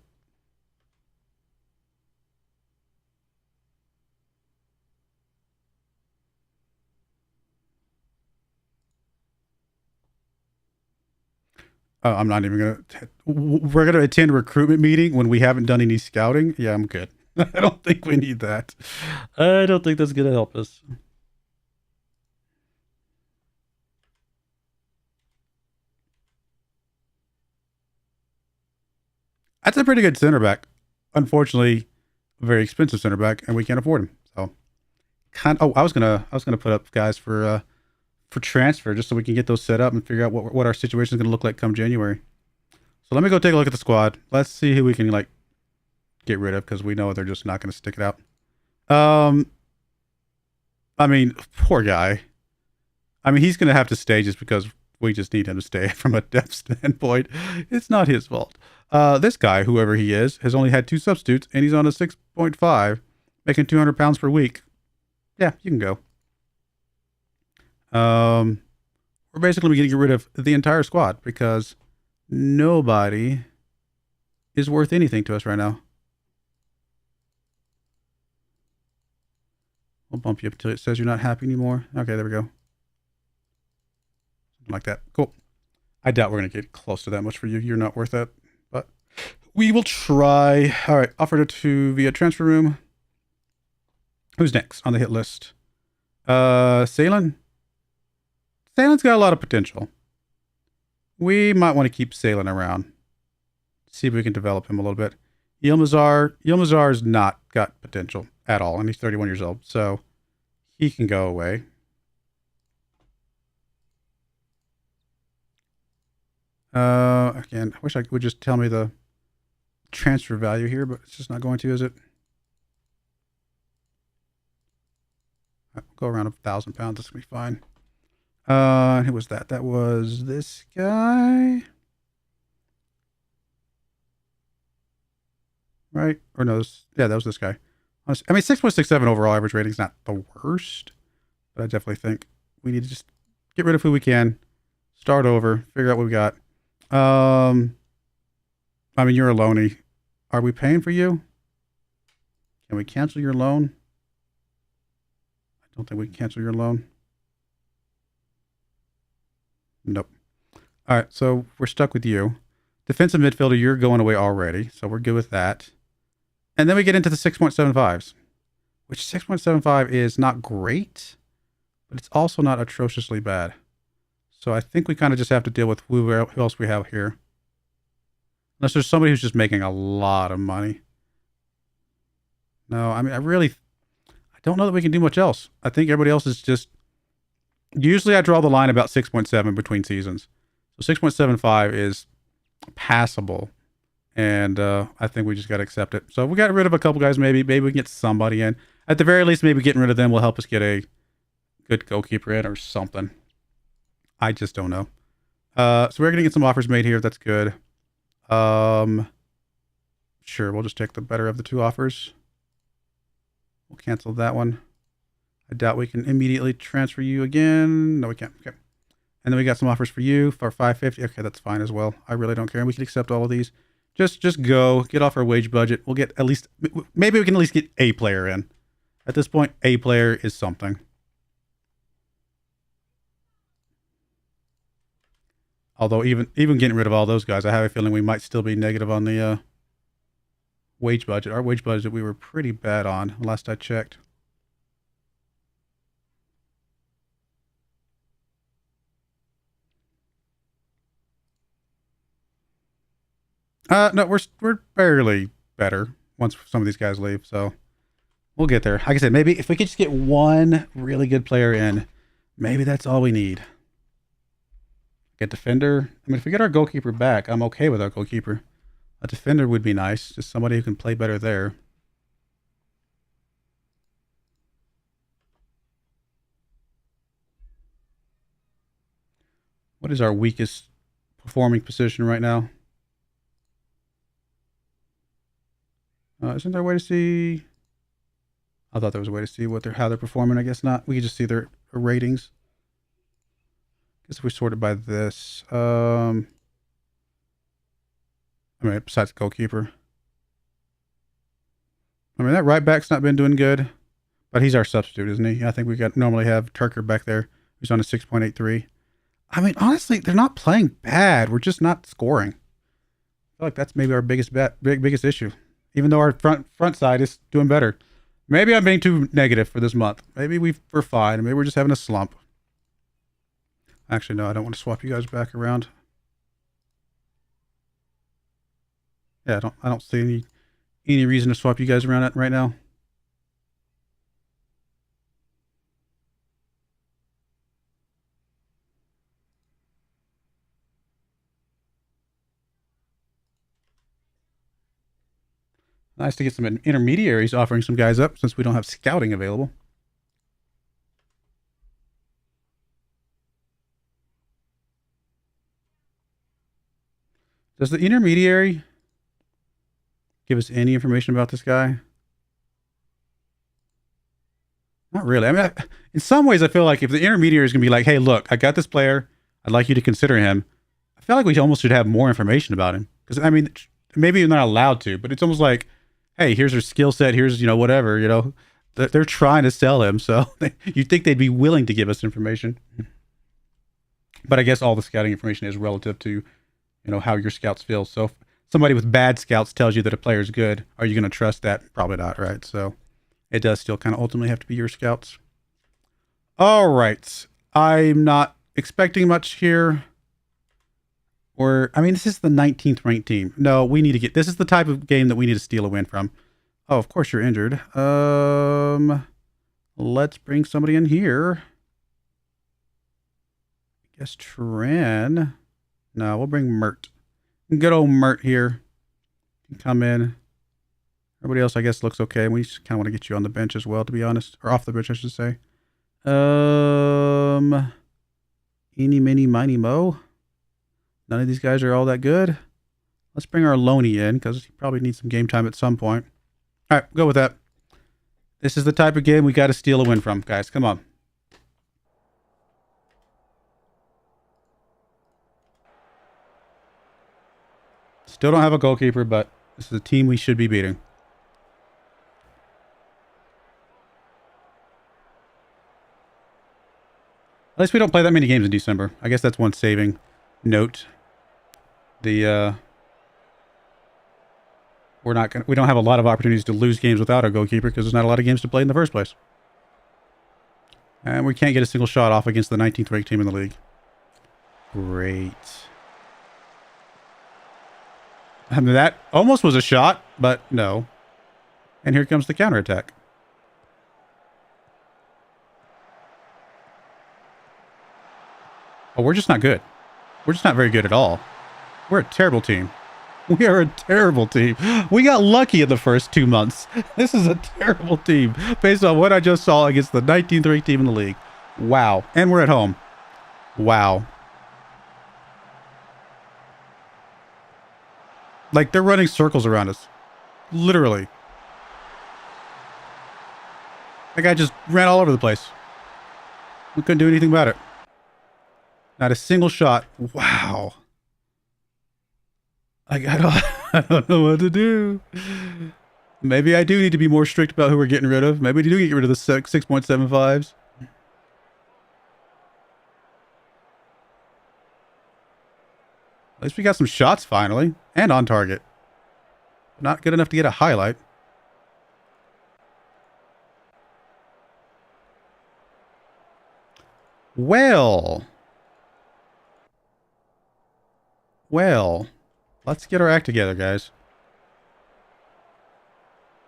I'm not even going to... We're going to attend a recruitment meeting when we haven't done any scouting? Yeah, I'm good. I don't think we need that. I don't think that's going to help us. That's a pretty good center back. Unfortunately, a very expensive center back, and we can't afford him. So, I was gonna put up guys for transfer just so we can get those set up and figure out what our situation is gonna look like come January. So let me go take a look at the squad. Let's see who we can like get rid of because we know they're just not gonna stick it out. I mean, poor guy. I mean, he's gonna have to stay just because we just need him to stay from a depth standpoint. It's not his fault. This guy, whoever he is, has only had 2 substitutes, and he's on a 6.5, making £200 per week. Yeah, you can go. We're basically going to get rid of the entire squad because nobody is worth anything to us right now. We'll bump you up until it says you're not happy anymore. Okay, there we go. Something like that. Cool. I doubt we're going to get close to that much for you. You're not worth that. But we will try. All right. Offered it to via transfer room. Who's next on the hit list? Salen. Salen's got a lot of potential. We might want to keep Salen around. See if we can develop him a little bit. Yilmazar's not got potential at all, and he's 31 years old, so he can go away. Again, I wish I would just tell me the transfer value here, but it's just not going to, is it? Go around £1,000. This will be fine. Who was that? That was this guy. Right? Or no, that was this guy. I mean, 6.67 overall average rating is not the worst, but I definitely think we need to just get rid of who we can, start over, figure out what we got. I mean, you're a loanee. Are we paying for you? Can we cancel your loan? I don't think we can cancel your loan. Nope. All right, so we're stuck with you. Defensive midfielder, you're going away already, so we're good with that. And then we get into the 6.75s, which 6.75 is not great, but it's also not atrociously bad. So I think we kind of just have to deal with who else we have here. Unless there's somebody who's just making a lot of money. No, I mean, I don't know that we can do much else. I think everybody else is just... Usually I draw the line about 6.7 between seasons. So 6.75 is passable. And I think we just got to accept it. So if we got rid of a couple guys, maybe we can get somebody in. At the very least, maybe getting rid of them will help us get a good goalkeeper in or something. I just don't know. So we're going to get some offers made here. That's good. Sure, we'll just take the better of the 2 offers. We'll cancel that one. I doubt we can immediately transfer you again. No, we can't. Okay. And then we got some offers for you for $550. Okay, that's fine as well. I really don't care. We can accept all of these. Just go. Get off our wage budget. We'll get at least... Maybe we can at least get a player in. At this point, a player is something. Although even getting rid of all those guys, I have a feeling we might still be negative on the wage budget. Our wage budget we were pretty bad on last I checked. No, we're barely better once some of these guys leave, so we'll get there. Like I said, maybe if we could just get one really good player in, maybe that's all we need. Get defender. I mean, if we get our goalkeeper back, I'm okay with our goalkeeper. A defender would be nice, just somebody who can play better there. What is our weakest performing position right now? Isn't there a way to see? I thought there was a way to see how they're performing. I guess not. We can just see their ratings. I guess if we sort it by this. I mean, besides goalkeeper. I mean, that right back's not been doing good, but he's our substitute, isn't he? I think we normally have Turker back there, who's on a 6.83. I mean, honestly, they're not playing bad. We're just not scoring. I feel like that's maybe our biggest issue. Even though our front side is doing better. Maybe I'm being too negative for this month. Maybe we're fine. Maybe we're just having a slump. Actually, no, I don't want to swap you guys back around. Yeah, I don't see any reason to swap you guys around right now. Nice to get some intermediaries offering some guys up since we don't have scouting available. Does the intermediary give us any information about this guy? Not really. I mean, in some ways, I feel like if the intermediary is going to be like, hey, look, I got this player. I'd like you to consider him. I feel like we almost should have more information about him. Because, I mean, maybe you're not allowed to, but it's almost like, hey, here's her skill set. Here's, whatever, They're trying to sell him. So you'd think they'd be willing to give us information. But I guess all the scouting information is relative to, how your scouts feel. So if somebody with bad scouts tells you that a player is good, are you going to trust that? Probably not, right? So it does still kind of ultimately have to be your scouts. All right. I'm not expecting much here. This is the 19th ranked team. No, we need to this is the type of game that we need to steal a win from. Oh, of course you're injured. Let's bring somebody in here. I guess Tren. No, we'll bring Mert. Good old Mert here. Come in. Everybody else, I guess, looks okay. We just kind of want to get you on the bench as well, to be honest. Or off the bench, I should say. Eeny, miny, miny, mo. None of these guys are all that good. Let's bring our Loney in, because he probably needs some game time at some point. All right, go with that. This is the type of game we got to steal a win from, guys. Come on. Still don't have a goalkeeper, but this is a team we should be beating. At least we don't play that many games in December. I guess that's one saving note. We don't have a lot of opportunities to lose games without our goalkeeper because there's not a lot of games to play in the first place. And we can't get a single shot off against the 19th ranked team in the league. Great. I mean, that almost was a shot, but no. And here comes the counterattack. Oh, we're just not good. We're just not very good at all. We're a terrible team. We are a terrible team. We got lucky in the first 2 months. This is a terrible team based on what I just saw against the 19th ranked team in the league. Wow. And we're at home. Wow. Like, they're running circles around us. Literally. That guy just ran all over the place. We couldn't do anything about it. Not a single shot. Wow. Like, I don't know what to do. Maybe I do need to be more strict about who we're getting rid of. Maybe we do get rid of the 6.75s. At least we got some shots finally. And on target. Not good enough to get a highlight. Well. Let's get our act together, guys.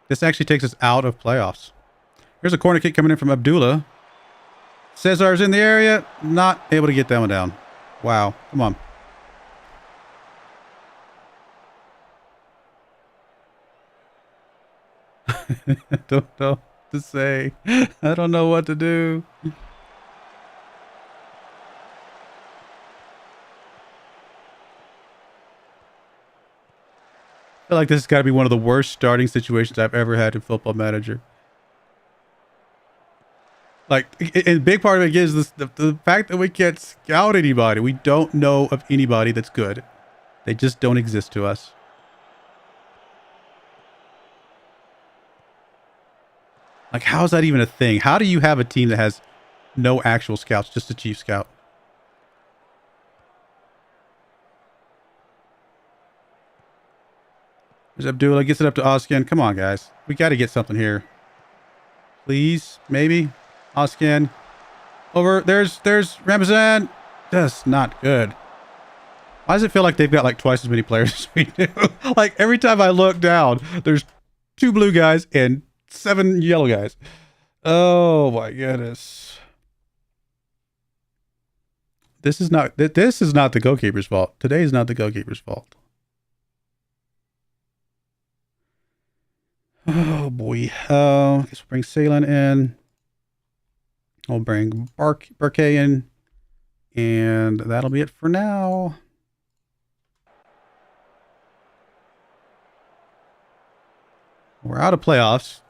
This actually takes us out of playoffs. Here's a corner kick coming in from Abdullah. Cesar's in the area. Not able to get that one down. Wow. Come on. I don't know what to say. I don't know what to do. I feel like this has got to be one of the worst starting situations I've ever had in Football Manager. Like, a big part of it is this, the fact that we can't scout anybody. We don't know of anybody that's good. They just don't exist to us. Like, how is that even a thing? How do you have a team that has no actual scouts, just a chief scout? There's Abdullah, gets it up to Oskin. Come on, guys. We got to get something here. Please, maybe. Oskin. Over. There's Ramazan. That's not good. Why does it feel like they've got like twice as many players as we do? Like every time I look down, there's 2 blue guys and 7 yellow guys. Oh my goodness. This is not the goalkeeper's fault. Today is not the goalkeeper's fault. Oh boy. I guess we'll bring Salen in. We'll bring Barkay in. And that'll be it for now. We're out of playoffs.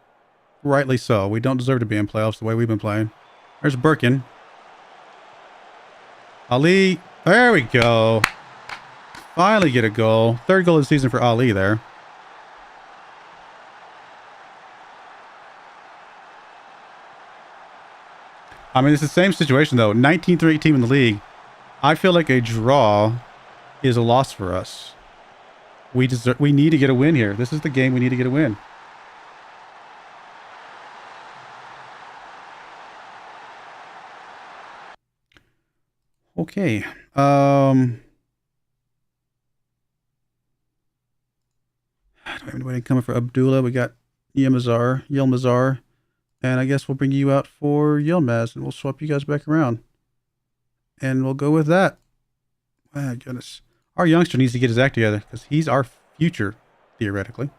Rightly so. We don't deserve to be in playoffs the way we've been playing. There's Birkin. Ali. There we go. Finally get a goal. 3rd goal of the season for Ali there. I mean, it's the same situation, though. 19th team in the league. I feel like a draw is a loss for us. We need to get a win here. This is the game we need to get a win. Okay. Do we have anybody coming for Abdullah? We got Yilmazar. And I guess we'll bring you out for Yilmaz, and we'll swap you guys back around. And we'll go with that. My goodness. Our youngster needs to get his act together, because he's our future, theoretically.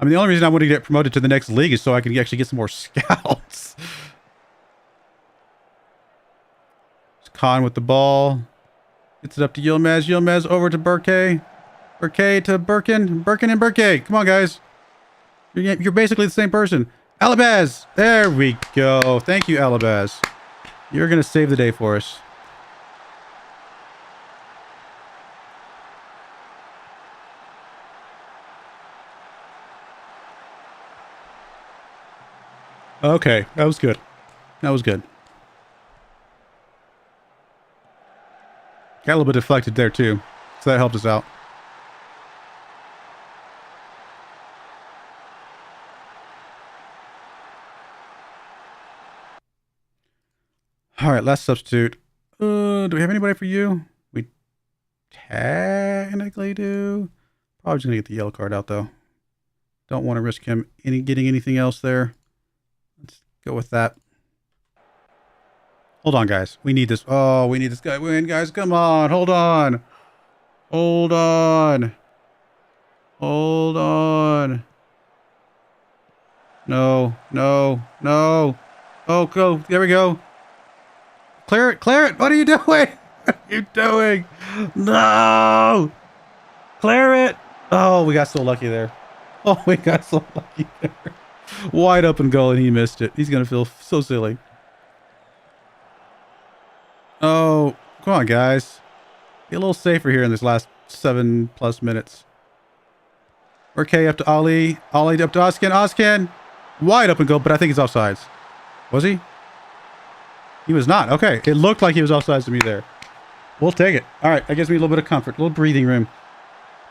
I mean, the only reason I want to get promoted to the next league is so I can actually get some more scouts. It's Khan with the ball. Gets it up to Yilmaz. Yilmaz over to Barkay. Barkay to Birkin. Birkin and Barkay. Come on, guys. You're basically the same person. Alabaz. There we go. Thank you, Alabaz. You're going to save the day for us. Okay. That was good. That was good. Got a little bit deflected there, too. So that helped us out. All right, last substitute. Do we have anybody for you? We technically do. Probably just gonna get the yellow card out though. Don't want to risk him getting anything else there. Let's go with that. Hold on, guys. We need this. Oh, we need this guy to win, guys. Come on. Hold on. Hold on. Hold on. No. No. No. Oh, go. There we go. Clear it. Clear it. What are you doing? What are you doing? No. Clear it. Oh, we got so lucky there. Oh, we got so lucky there. Wide open goal and he missed it. He's going to feel so silly. Oh, come on, guys. Be a little safer here in this last 7+ minutes. Okay, up to Ali. Ali up to Oskin. Oskin. Wide open goal, but I think he's offsides. Was he? He was not. Okay. It looked like he was offsides to me there. We'll take it. All right. That gives me a little bit of comfort, a little breathing room.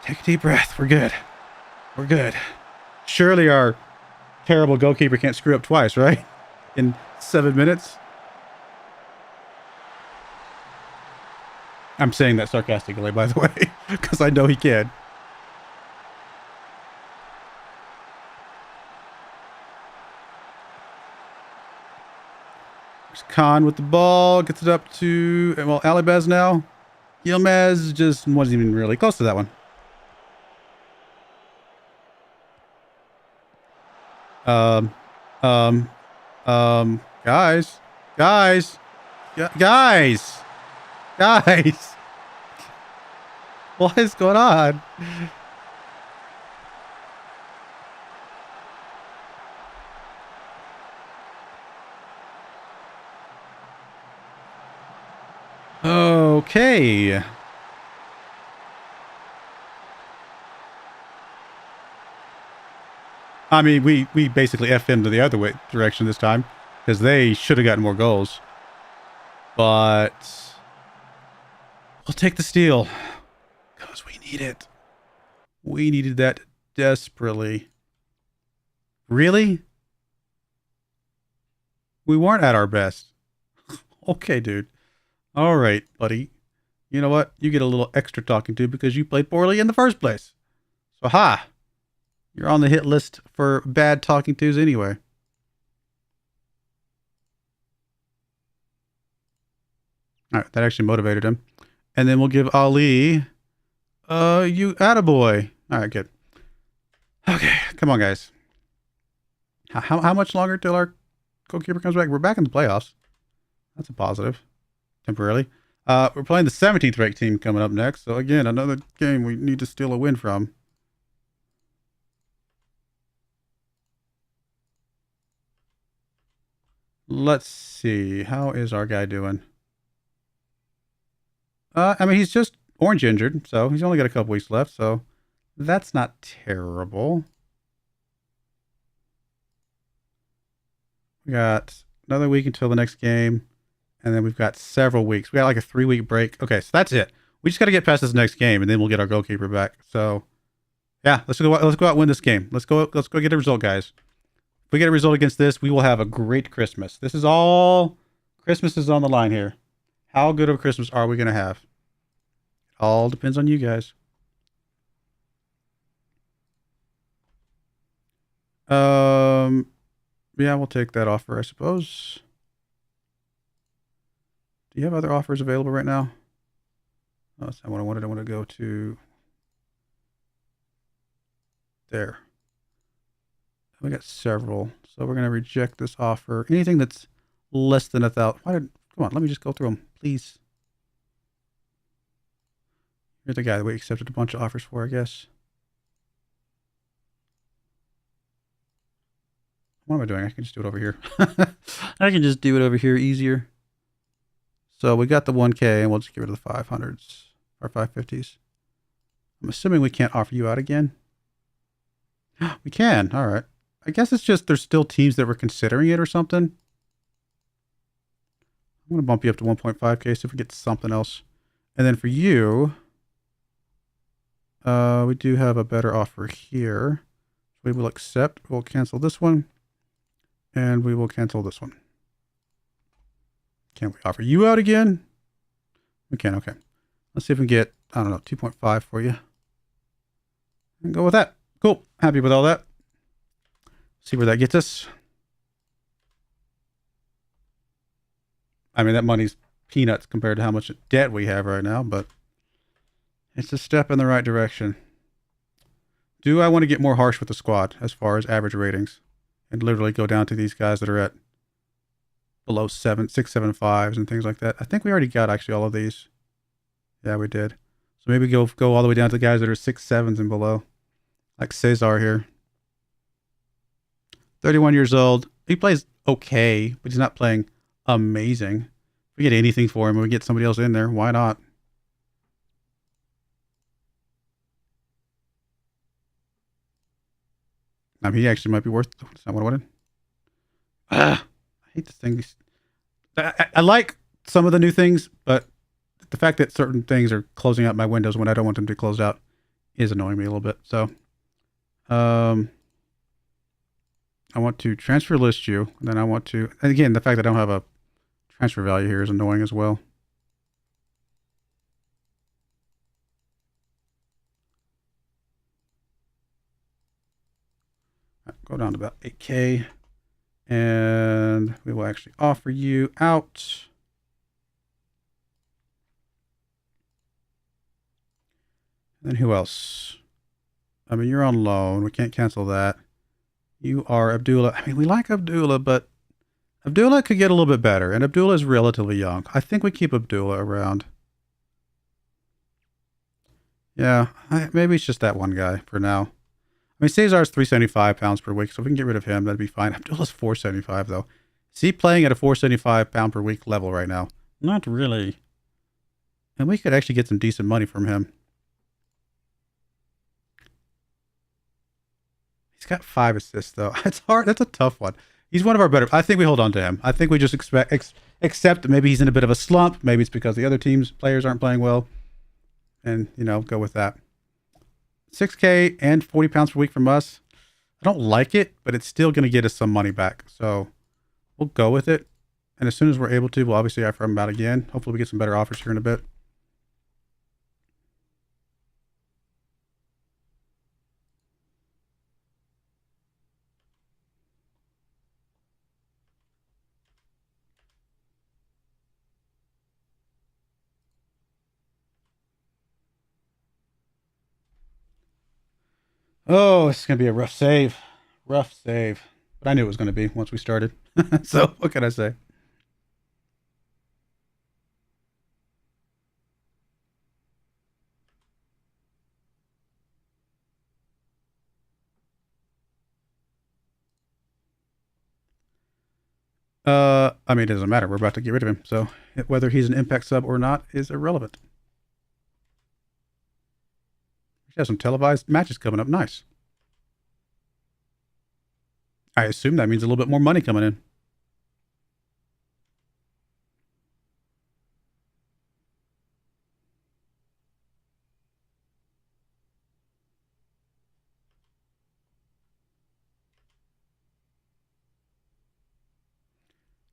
Take a deep breath. We're good. We're good. Surely our terrible goalkeeper can't screw up twice, right? In 7 minutes. I'm saying that sarcastically, by the way, because I know he can. There's Khan with the ball. Gets it up to, well, Alibaz now. Yilmaz just wasn't even really close to that one. Guys. What is going on? Okay. I mean, we basically F into the other direction this time because they should have gotten more goals. But we'll take the steal because we need it. We needed that desperately. Really? We weren't at our best. Okay, dude. All right, buddy. You know what? You get a little extra talking to because you played poorly in the first place. So, ha! You're on the hit list for bad talking tos anyway. All right, that actually motivated him. And then we'll give Ali, you attaboy. All right, good. Okay, come on, guys. How much longer till our goalkeeper comes back? We're back in the playoffs. That's a positive, temporarily. We're playing the 17th ranked team coming up next. So again, another game we need to steal a win from. Let's see. How is our guy doing? I mean, he's just orange injured, so he's only got a couple weeks left, so that's not terrible. We got another week until the next game, and then we've got several weeks. We got like a 3-week break. Okay, so that's it. We just got to get past this next game, and then we'll get our goalkeeper back. So, yeah, let's go out and win this game. Let's go get a result, guys. If we get a result against this, we will have a great Christmas. This is all Christmas is on the line here. How good of a Christmas are we going to have? It all depends on you guys. Yeah, we'll take that offer, I suppose. Do you have other offers available right now? Oh, that's not what I wanted. I want to go to there. We got several, so we're going to reject this offer. Anything that's less than 1,000. Come on, let me just go through them, please. Here's the guy that we accepted a bunch of offers for, I guess. What am I doing? I can just do it over here. I can just do it over here easier. So we got the 1K, and we'll just get rid of the 500s or 550s. I'm assuming we can't offer you out again. We can. All right. I guess it's just there's still teams that were considering it or something. I'm going to bump you up to 1.5K, see if we get something else. And then for you, we do have a better offer here. We will accept. We'll cancel this one. And we will cancel this one. Can we offer you out again? We can. Okay. Let's see if we can get, I don't know, 2.5 for you. And go with that. Cool. Happy with all that. See where that gets us. I mean, that money's peanuts compared to how much debt we have right now, but it's a step in the right direction. Do I want to get more harsh with the squad as far as average ratings and literally go down to these guys that are at below 6, 7, 5s and things like that? I think we already got actually all of these. Yeah, we did. So maybe go all the way down to the guys that are 6, 7s and below, like Cesar here. 31 years old. He plays okay, but he's not playing amazing. If we get anything for him and we get somebody else in there, why not? I mean, he actually might be worth. That's not what I wanted. I hate this thing. I like some of the new things, but the fact that certain things are closing out my windows when I don't want them to be closed out is annoying me a little bit. So, I want to transfer list you, and then I want to, and again, the fact that I don't have a transfer value here is annoying as well. Go down to about 8K, and we will actually offer you out. And then who else? I mean, you're on loan. We can't cancel that. You are Abdullah. I mean, we like Abdullah, but Abdullah could get a little bit better, and Abdullah is relatively young. I think we keep Abdullah around. Yeah, maybe it's just that one guy for now. I mean, Cesar's 375 pounds per week, so if we can get rid of him, that'd be fine. Abdullah's 475, though. Is he playing at a 475 pound per week level right now? Not really. And we could actually get some decent money from him. He's got 5 assists, though. It's hard. That's a tough one. He's one of our better. I think we hold on to him. I think we just accept that maybe he's in a bit of a slump. Maybe it's because the other team's players aren't playing well. And, you know, go with that. 6K and 40 pounds per week from us. I don't like it, but it's still going to get us some money back. So we'll go with it. And as soon as we're able to, we'll obviously offer them out again. Hopefully we get some better offers here in a bit. Oh, it's going to be a rough save. Rough save. But I knew it was going to be once we started. So what can I say? I mean, it doesn't matter. We're about to get rid of him. So whether he's an impact sub or not is irrelevant. He has some televised matches coming up. Nice. I assume that means a little bit more money coming in.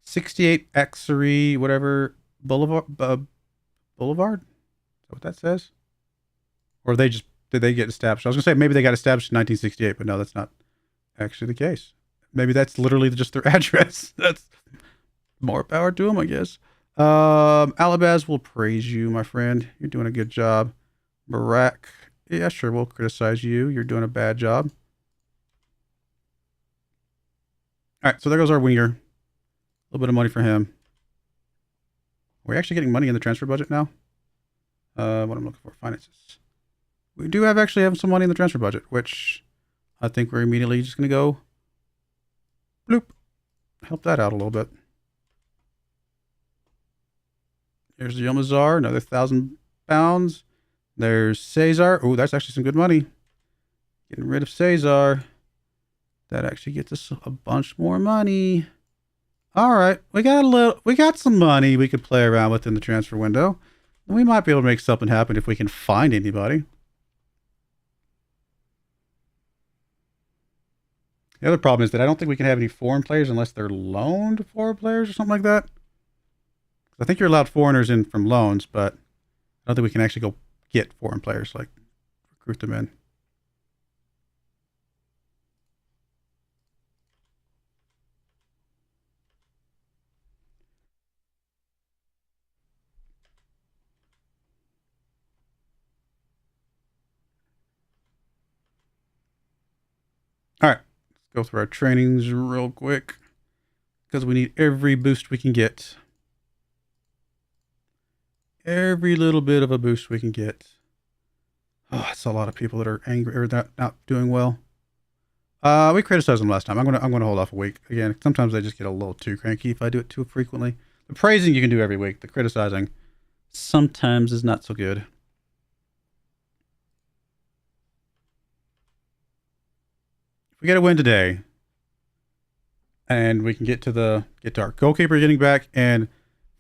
$68 Xery, whatever, Boulevard? Is that what that says? Or did they get established? I was going to say maybe they got established in 1968, but no, that's not actually the case. Maybe that's literally just their address. That's more power to them, I guess. Alabaz will praise you, my friend. You're doing a good job. Barack, yeah, sure, we'll criticize you. You're doing a bad job. All right, so there goes our winger. A little bit of money for him. Are we actually getting money in the transfer budget now? What I'm looking for, finances. We do actually have some money in the transfer budget, which I think we're immediately just going to go bloop. Help that out a little bit. Here's the Yomazar, another 1,000 pounds. There's Cesar. Oh, that's actually some good money. Getting rid of Cesar. That actually gets us a bunch more money. All right, we got some money we could play around with in the transfer window. We might be able to make something happen if we can find anybody. The other problem is that I don't think we can have any foreign players unless they're loaned foreign players or something like that. I think you're allowed foreigners in from loans, but I don't think we can actually go get foreign players, like recruit them in. All right, let's go through our trainings real quick because we need every boost we can get. Every little bit of a boost we can get. Oh, it's a lot of people that are angry or not doing well. We criticized them last time. I'm gonna hold off a week. Again, sometimes I just get a little too cranky if I do it too frequently. The praising you can do every week. The criticizing sometimes is not so good. If we get a win today, and we can get to our goalkeeper getting back and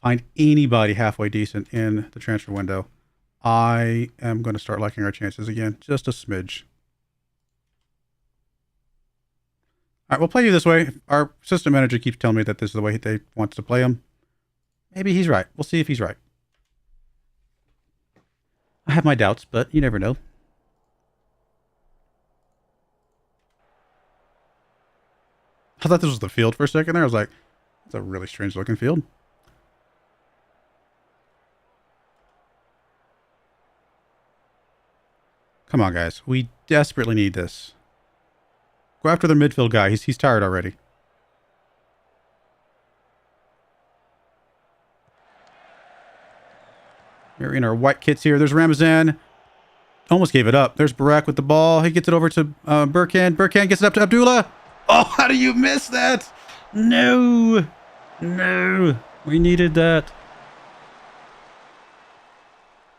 find anybody halfway decent in the transfer window, I am going to start liking our chances again, just a smidge. All right, we'll play you this way. Our system manager keeps telling me that this is the way they wants to play him. Maybe he's right. We'll see if he's right. I have my doubts, but you never know. I thought this was the field for a second there. I was like, it's a really strange looking field. Come on, guys. We desperately need this. Go after the midfield guy. He's tired already. We're in our white kits here. There's Ramazan. Almost gave it up. There's Barack with the ball. He gets it over to Burkhan. Burkhan gets it up to Abdullah. Oh, how do you miss that? No. No. We needed that.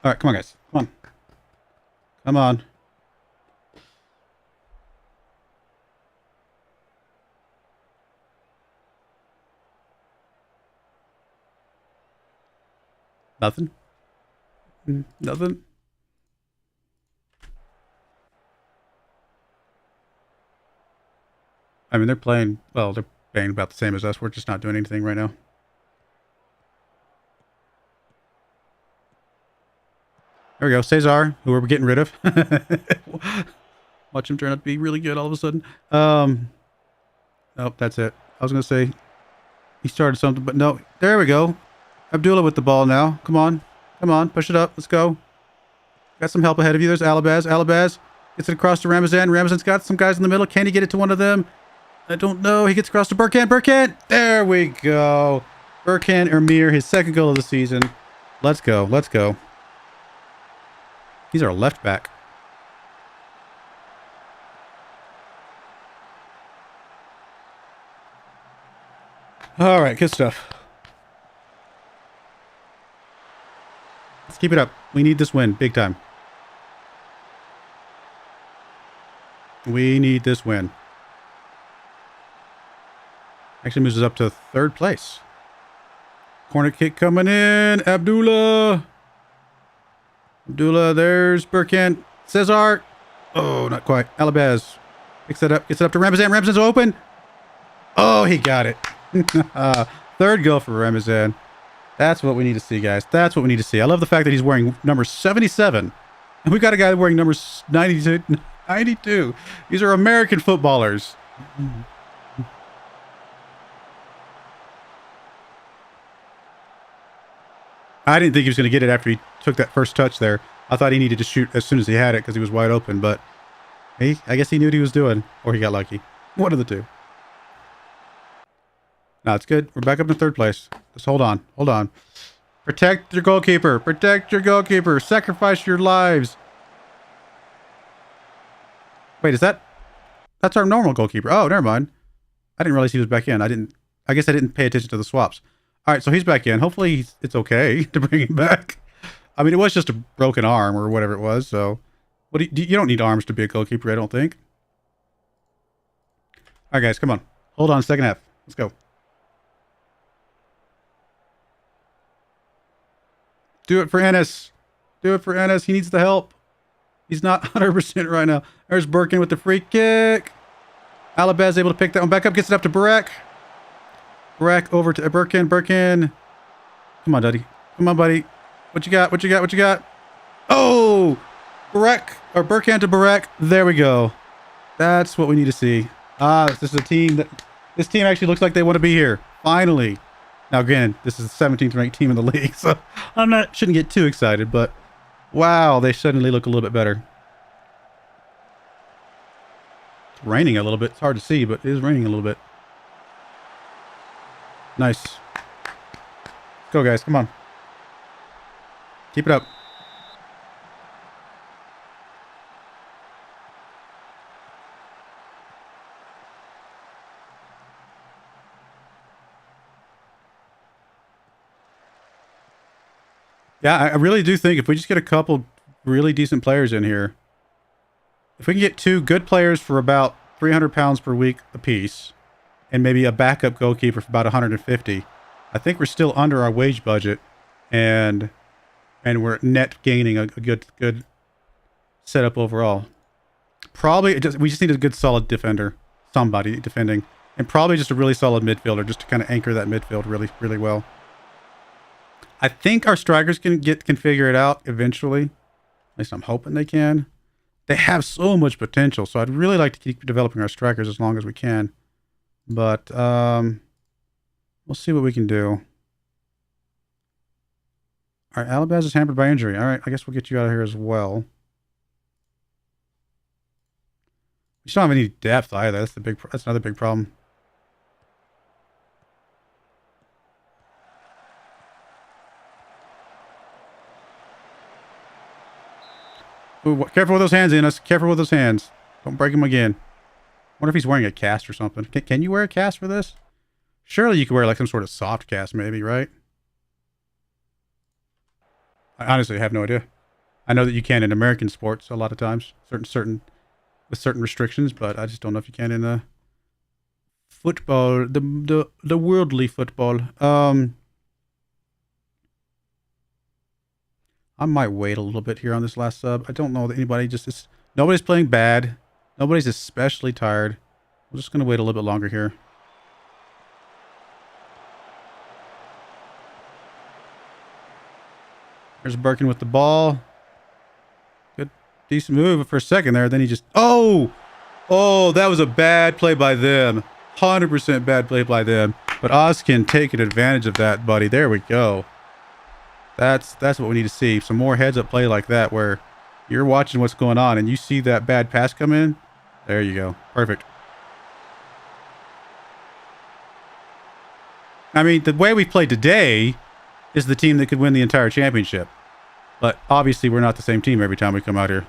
All right, come on, guys. Come on. Come on. Nothing? Nothing? I mean, they're playing, well, they're paying about the same as us. We're just not doing anything right now. There we go. Cesar, who we're getting rid of. Watch him turn out to be really good all of a sudden. Nope, that's it. I was going to say he started something, but no. There we go. Abdullah with the ball now. Come on. Come on. Push it up. Let's go. Got some help ahead of you. There's Alabaz. Alabaz gets it across to Ramazan. Ramazan's got some guys in the middle. Can he get it to one of them? I don't know. He gets across to Burkan. Burkan! There we go. Burkan Ermir, his second goal of the season. Let's go. Let's go. He's our left back. All right, good stuff. Let's keep it up. We need this win, big time. We need this win. Actually moves us up to third place. Corner kick coming in. Abdullah. Abdullah, there's Burkan. Cesar. Oh, not quite. Alabaz. Picks that up. Gets it up to Ramazan. Ramazan's open. Oh, he got it. Third goal for Ramazan. That's what we need to see, guys. That's what we need to see. I love the fact that he's wearing number 77. And we've got a guy wearing number 92. 92. These are American footballers. I didn't think he was going to get it after he took that first touch there. I thought he needed to shoot as soon as he had it because he was wide open. But hey, I guess he knew what he was doing. Or he got lucky. One of the two. No, it's good. We're back up in third place. Just hold on. Hold on. Protect your goalkeeper. Protect your goalkeeper. Sacrifice your lives. Wait, is that... That's our normal goalkeeper. Oh, never mind. I didn't realize he was back in. I guess I didn't pay attention to the swaps. All right, so he's back in. Hopefully it's okay to bring him back. I mean, it was just a broken arm or whatever it was, so... What you don't need arms to be a goalkeeper, I don't think. All right, guys, come on. Hold on, second half. Let's go. Do it for Ennis. Do it for Ennis. He needs the help. He's not 100% right now. There's Burkan with the free kick. Alabaz able to pick that one back up. Gets it up to Barak. Barak over to Burkan. Burkan. Come on, buddy. Come on, buddy. What you got? What you got? What you got? Oh! Barak. Or Burkan to Barak. There we go. That's what we need to see. Ah, this is a team that... This team actually looks like they want to be here. Finally. Now, again, this is the 17th ranked team in the league, so shouldn't get too excited, but wow, they suddenly look a little bit better. It's raining a little bit. It's hard to see, but it is raining a little bit. Nice. Let's go, guys. Come on. Keep it up. Yeah, I really do think if we just get a couple really decent players in here, if we can get two good players for about 300 pounds per week apiece, and maybe a backup goalkeeper for about 150, I think we're still under our wage budget, and we're net gaining a good setup overall. Probably we just need a good solid defender, somebody defending, and probably just a really solid midfielder just to kind of anchor that midfield really well. I think our strikers can figure it out eventually. At least I'm hoping they can. They have so much potential, so I'd really like to keep developing our strikers as long as we can. But we'll see what we can do. All right, Alabaz is hampered by injury. All right, I guess we'll get you out of here as well. We just don't have any depth either. That's another big problem. Ooh, careful with those hands, Enos. Careful with those hands. Don't break them again. Wonder if he's wearing a cast or something. Can you wear a cast for this? Surely you could wear like some sort of soft cast maybe, right? I honestly have no idea. I know that you can in American sports a lot of times. With certain restrictions, but I just don't know if you can in football, the worldly football. I might wait a little bit here on this last sub. I don't know that anybody nobody's playing bad. Nobody's especially tired. I'm just going to wait a little bit longer here. There's Birkin with the ball. Good, decent move for a second there. Then he just... Oh! Oh, that was a bad play by them. 100% bad play by them. But Ozkin taking advantage of that, buddy. There we go. That's what we need to see. Some more heads-up play like that where you're watching what's going on and you see that bad pass come in. There you go. Perfect. I mean, the way we played today is the team that could win the entire championship. But obviously we're not the same team every time we come out here.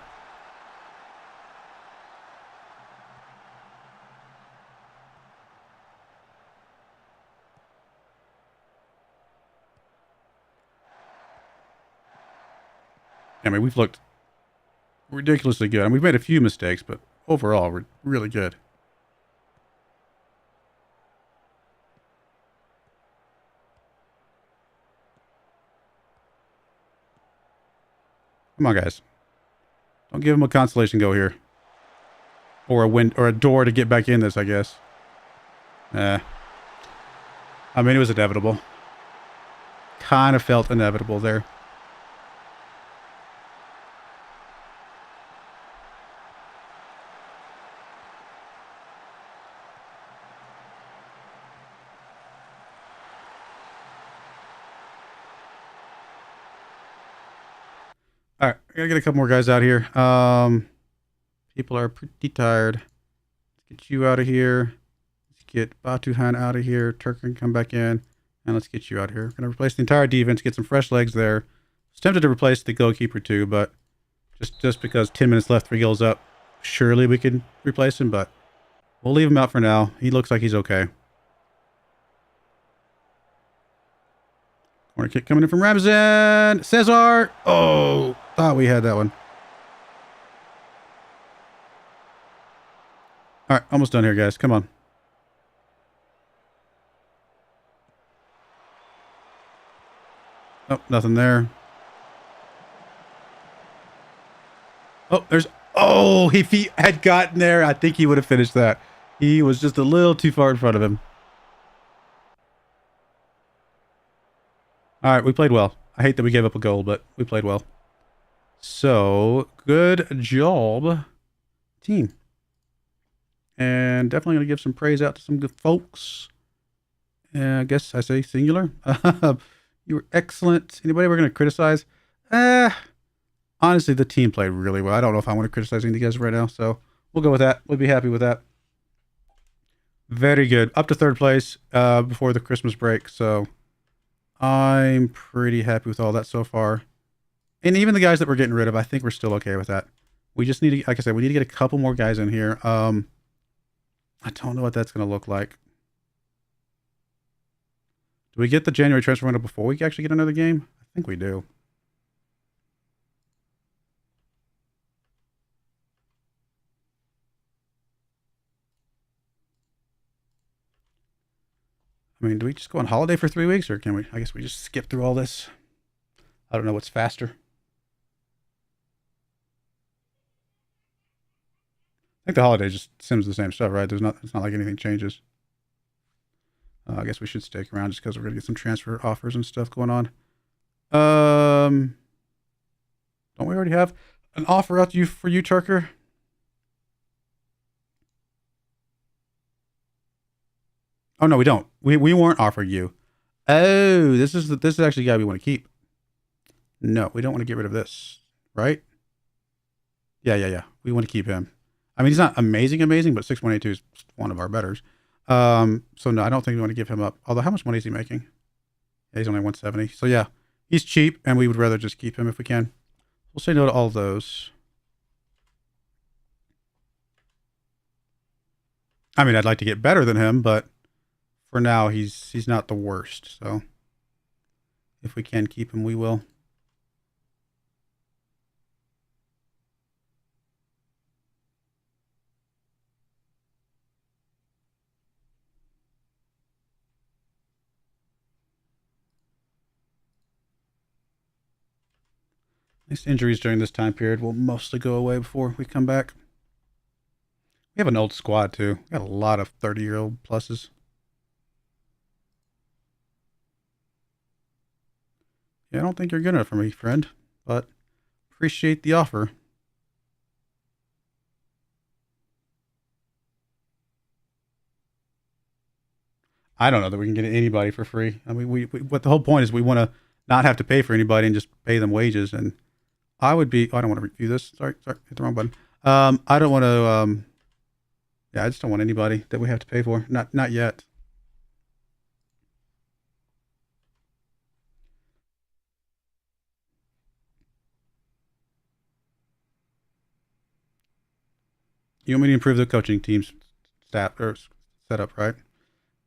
I mean, we've looked ridiculously good. I mean, we've made a few mistakes, but overall, we're really good. Come on, guys. Don't give him a consolation go here. Or a win, or a door to get back in this, I guess. I mean, it was inevitable. Kind of felt inevitable there. All right, I gotta get a couple more guys out here. People are pretty tired. Let's get you out of here. Let's get Batuhan out of here. Turk can come back in, and let's get you out of here. Gonna replace the entire defense. Get some fresh legs there. I was tempted to replace the goalkeeper too, but just because 10 minutes left, 3 goals up, surely we can replace him. But we'll leave him out for now. He looks like he's okay. Corner kick coming in from Ramzan. Cesar. Oh, thought we had that one. All right, almost done here, guys. Come on. Oh, nothing there. Oh, there's... Oh, if he had gotten there, I think he would have finished that. He was just a little too far in front of him. All right, we played well. I hate that we gave up a goal, but we played well. So, good job, team. And definitely going to give some praise out to some good folks. I guess I say singular. You were excellent. Anybody we're going to criticize? Honestly, the team played really well. I don't know if I want to criticize any of you guys right now, so we'll go with that. We'll be happy with that. Very good. Up to 3rd place before the Christmas break, so... I'm pretty happy with all that so far. And even the guys that we're getting rid of, I think we're still okay with that. We just need to, like I said, we need to get a couple more guys in here. I don't know what that's going to look like. Do we get the January transfer window before we actually get another game? I think we do. I mean, do we just go on holiday for 3 weeks, or can we? I guess we just skip through all this. I don't know what's faster. I think the holiday just sims the same stuff, right? It's not like anything changes. I guess we should stick around just because we're gonna get some transfer offers and stuff going on. Don't we already have an offer out to you for you, Turker? Oh no, we don't. We weren't offering you. Oh, this is actually the guy we want to keep. No, we don't want to get rid of this, right? Yeah. We want to keep him. I mean, he's not amazing, but 6.82 is one of our betters. So no, I don't think we want to give him up. Although, how much money is he making? Yeah, he's only 170. So yeah, he's cheap, and we would rather just keep him if we can. We'll say no to all of those. I mean, I'd like to get better than him, but for now, he's not the worst. So if we can keep him, we will. These injuries during this time period will mostly go away before we come back. We have an old squad, too. We got a lot of 30-year-old pluses. Yeah, I don't think you're good enough for me, friend, but appreciate the offer. I don't know that we can get anybody for free. I mean, what the whole point is we want to not have to pay for anybody and just pay them wages. And I would be, I don't want to review this. Sorry, hit the wrong button. I don't want to, yeah, I just don't want anybody that we have to pay for. Not yet. You want me to improve the coaching team's stat or setup, right?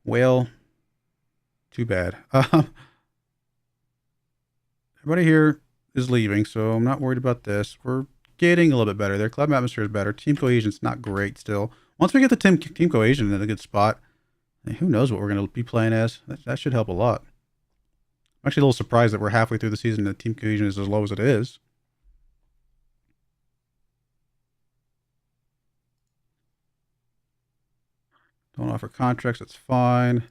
Well, too bad. Everybody here is leaving, so I'm not worried about this. We're getting a little bit better. Their club atmosphere is better. Team cohesion's not great still. Once we get the team cohesion in a good spot, who knows what we're going to be playing as? That should help a lot. I'm actually a little surprised that we're halfway through the season and the team cohesion is as low as it is. Don't offer contracts. That's fine.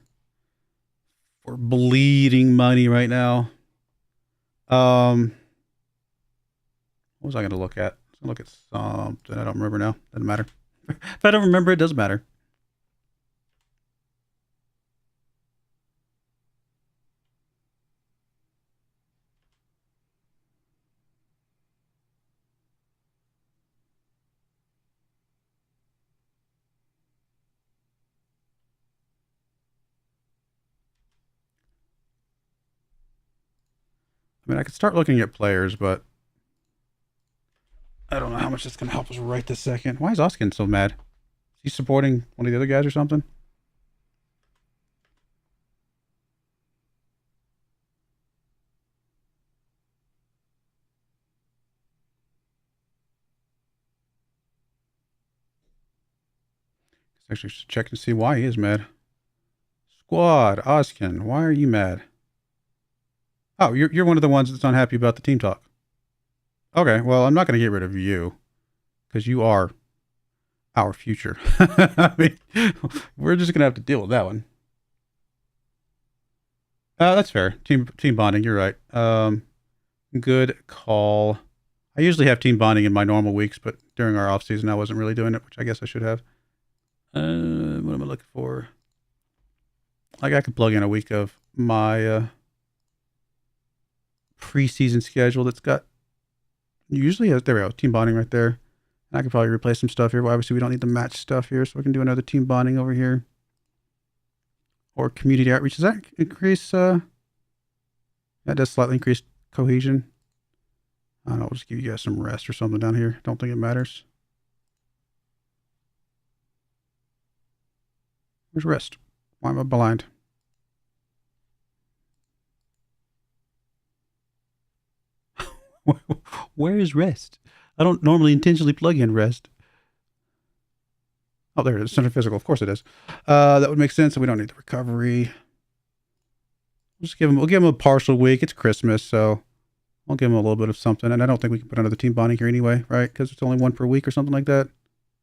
We're bleeding money right now. What was I going to look at? I was going to look at something. I don't remember now. Doesn't matter. If I don't remember, it doesn't matter. I mean, I could start looking at players, but I don't know how much that's going to help us right this second. Why is Oskin so mad? Is he supporting one of the other guys or something? Actually, should check and see why he is mad. Squad, Oskin, why are you mad? Oh, you're one of the ones that's unhappy about the team talk. Okay, well, I'm not going to get rid of you because you are our future. I mean, we're just going to have to deal with that one. That's fair. Team bonding. You're right. Good call. I usually have team bonding in my normal weeks, but during our off season, I wasn't really doing it, which I guess I should have. What am I looking for? Like I could plug in a week of my preseason schedule that's got usually has, there we go, team bonding right there. And I could probably replace some stuff here. Well, obviously we don't need the match stuff here, so we can do another team bonding over here. Or community outreach. Does that increase that does slightly increase cohesion? I don't know, we'll just give you guys some rest or something down here. Don't think it matters. Where's rest? Why am I blind? Where is rest? I don't normally intentionally plug in rest. Oh, there it is. Center physical. Of course it is. That would make sense. So we don't need the recovery. We'll give him a partial week. It's Christmas, so I'll give him a little bit of something. And I don't think we can put another team bonding here anyway, right? Because it's only one per week or something like that.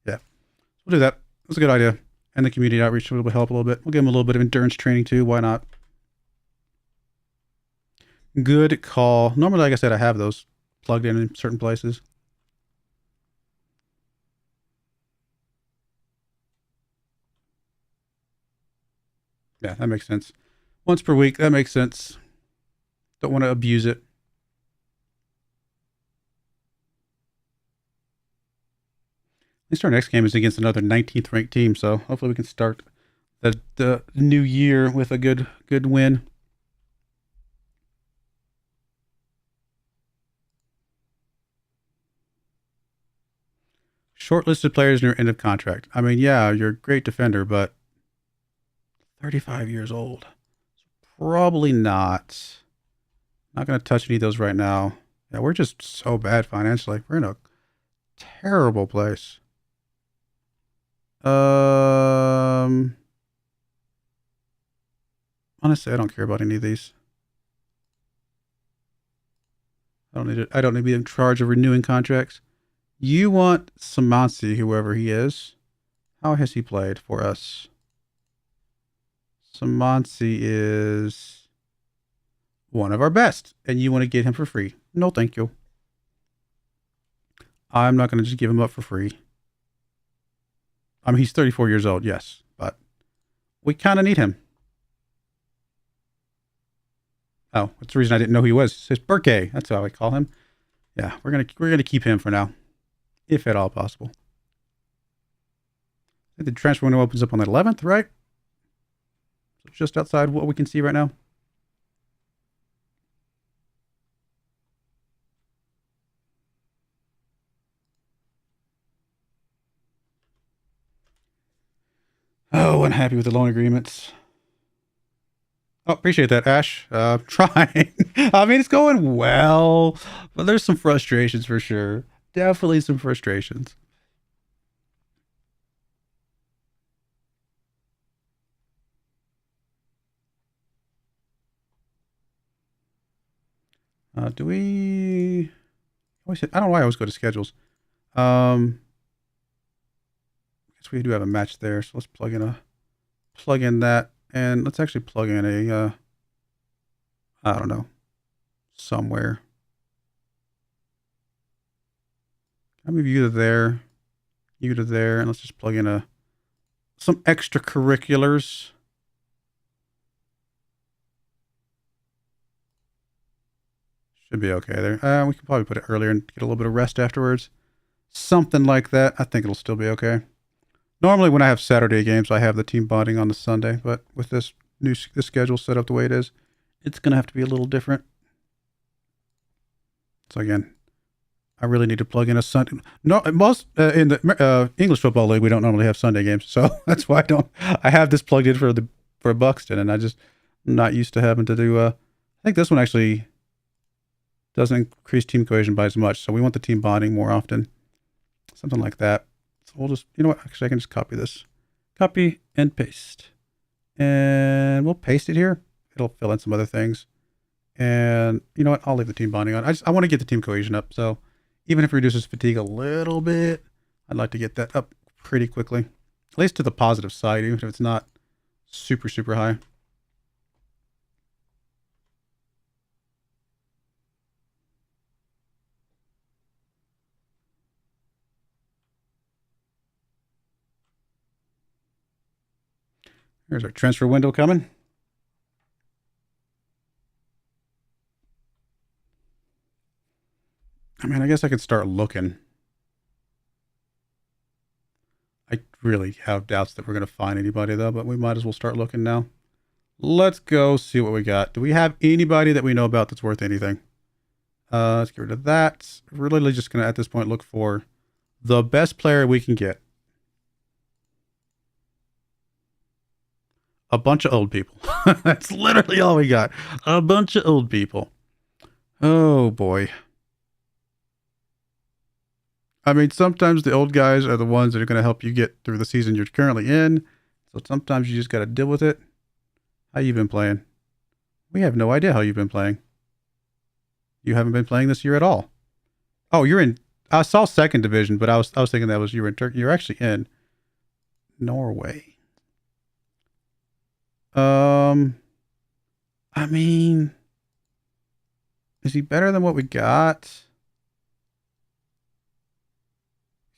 Yeah, we'll do that. That's a good idea. And the community outreach will help a little bit. We'll give him a little bit of endurance training too. Why not? Good call. Normally, like I said, I have those plugged in certain places. Yeah, that makes sense. Once per week, that makes sense. Don't want to abuse it. At least our next game is against another 19th ranked team, so hopefully we can start the new year with a good win. Shortlisted players near end of contract. I mean, yeah, you're a great defender, but 35 years old. Probably not. Not going to touch any of those right now. Yeah, we're just so bad financially. We're in a terrible place. Honestly, I don't care about any of these. I don't need it. I don't need to be in charge of renewing contracts. You want Samansi, whoever he is. How has he played for us? Samansi is one of our best, and you want to get him for free. No, thank you. I'm not going to just give him up for free. I mean, he's 34 years old, yes, but we kind of need him. Oh, that's the reason I didn't know who he was. It's his birthday. That's how I call him. Yeah, we're gonna keep him for now, if at all possible. I think the transfer window opens up on the 11th, right? So just outside what we can see right now. Oh, unhappy with the loan agreements. Oh, appreciate that, Ash. Trying. I mean, it's going well, but there's some frustrations for sure. Definitely some frustrations. Do we? I don't know why I always go to schedules. I guess we do have a match there, so let's plug in that, and let's actually plug in a I don't know, somewhere. Can I move you to there, you to there, and let's just plug in some extracurriculars. Should be okay there. We can probably put it earlier and get a little bit of rest afterwards. Something like that. I think it'll still be okay. Normally when I have Saturday games, I have the team bonding on the Sunday, but with this schedule set up the way it is, it's going to have to be a little different. So again, I really need to plug in a Sunday. No, most in the English Football League, we don't normally have Sunday games, so that's why I have this plugged in for Buxton, and I'm not used to having to do. I think this one actually doesn't increase team cohesion by as much, so we want the team bonding more often, something like that. So we'll just, you know what? Actually, I can just copy this, copy and paste, and we'll paste it here. It'll fill in some other things, and you know what? I'll leave the team bonding on. I want to get the team cohesion up, so even if it reduces fatigue a little bit, I'd like to get that up pretty quickly, at least to the positive side, even if it's not super, super high. Here's our transfer window coming. I mean, I guess I could start looking. I really have doubts that we're going to find anybody, though, but we might as well start looking now. Let's go see what we got. Do we have anybody that we know about that's worth anything? Let's get rid of that. We're literally just going to, at this point, look for the best player we can get. A bunch of old people. That's literally all we got. A bunch of old people. Oh, boy. I mean, sometimes the old guys are the ones that are going to help you get through the season you're currently in. So sometimes you just got to deal with it. How you been playing? We have no idea how you've been playing. You haven't been playing this year at all. Oh, you're in. I saw second division, but I was thinking that was you were in Turkey. You're actually in Norway. I mean, is he better than what we got?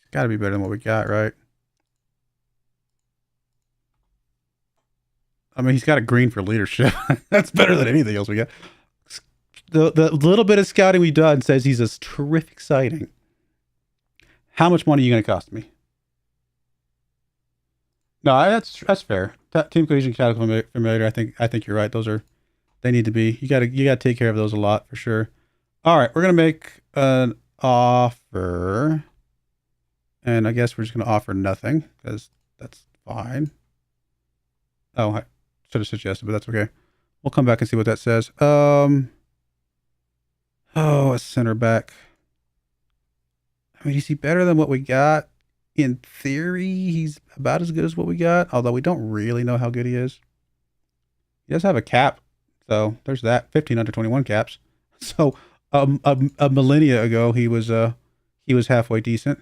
He's got to be better than what we got, right? I mean, he's got a green for leadership. That's better than anything else we got. The little bit of scouting we've done says he's a terrific sighting. How much money are you going to cost me? No, that's fair. Team cohesion, tactical familiar. I think you're right. They need to be. You gotta take care of those a lot for sure. All right, we're gonna make an offer, and I guess we're just gonna offer nothing because that's fine. Oh, I should have suggested, but that's okay. We'll come back and see what that says. Oh, a center back. I mean, is he better than what we got? In theory, he's about as good as what we got, although we don't really know how good he is. He does have a cap, so there's that. 15 under 21 caps. So a millennia ago, he was halfway decent,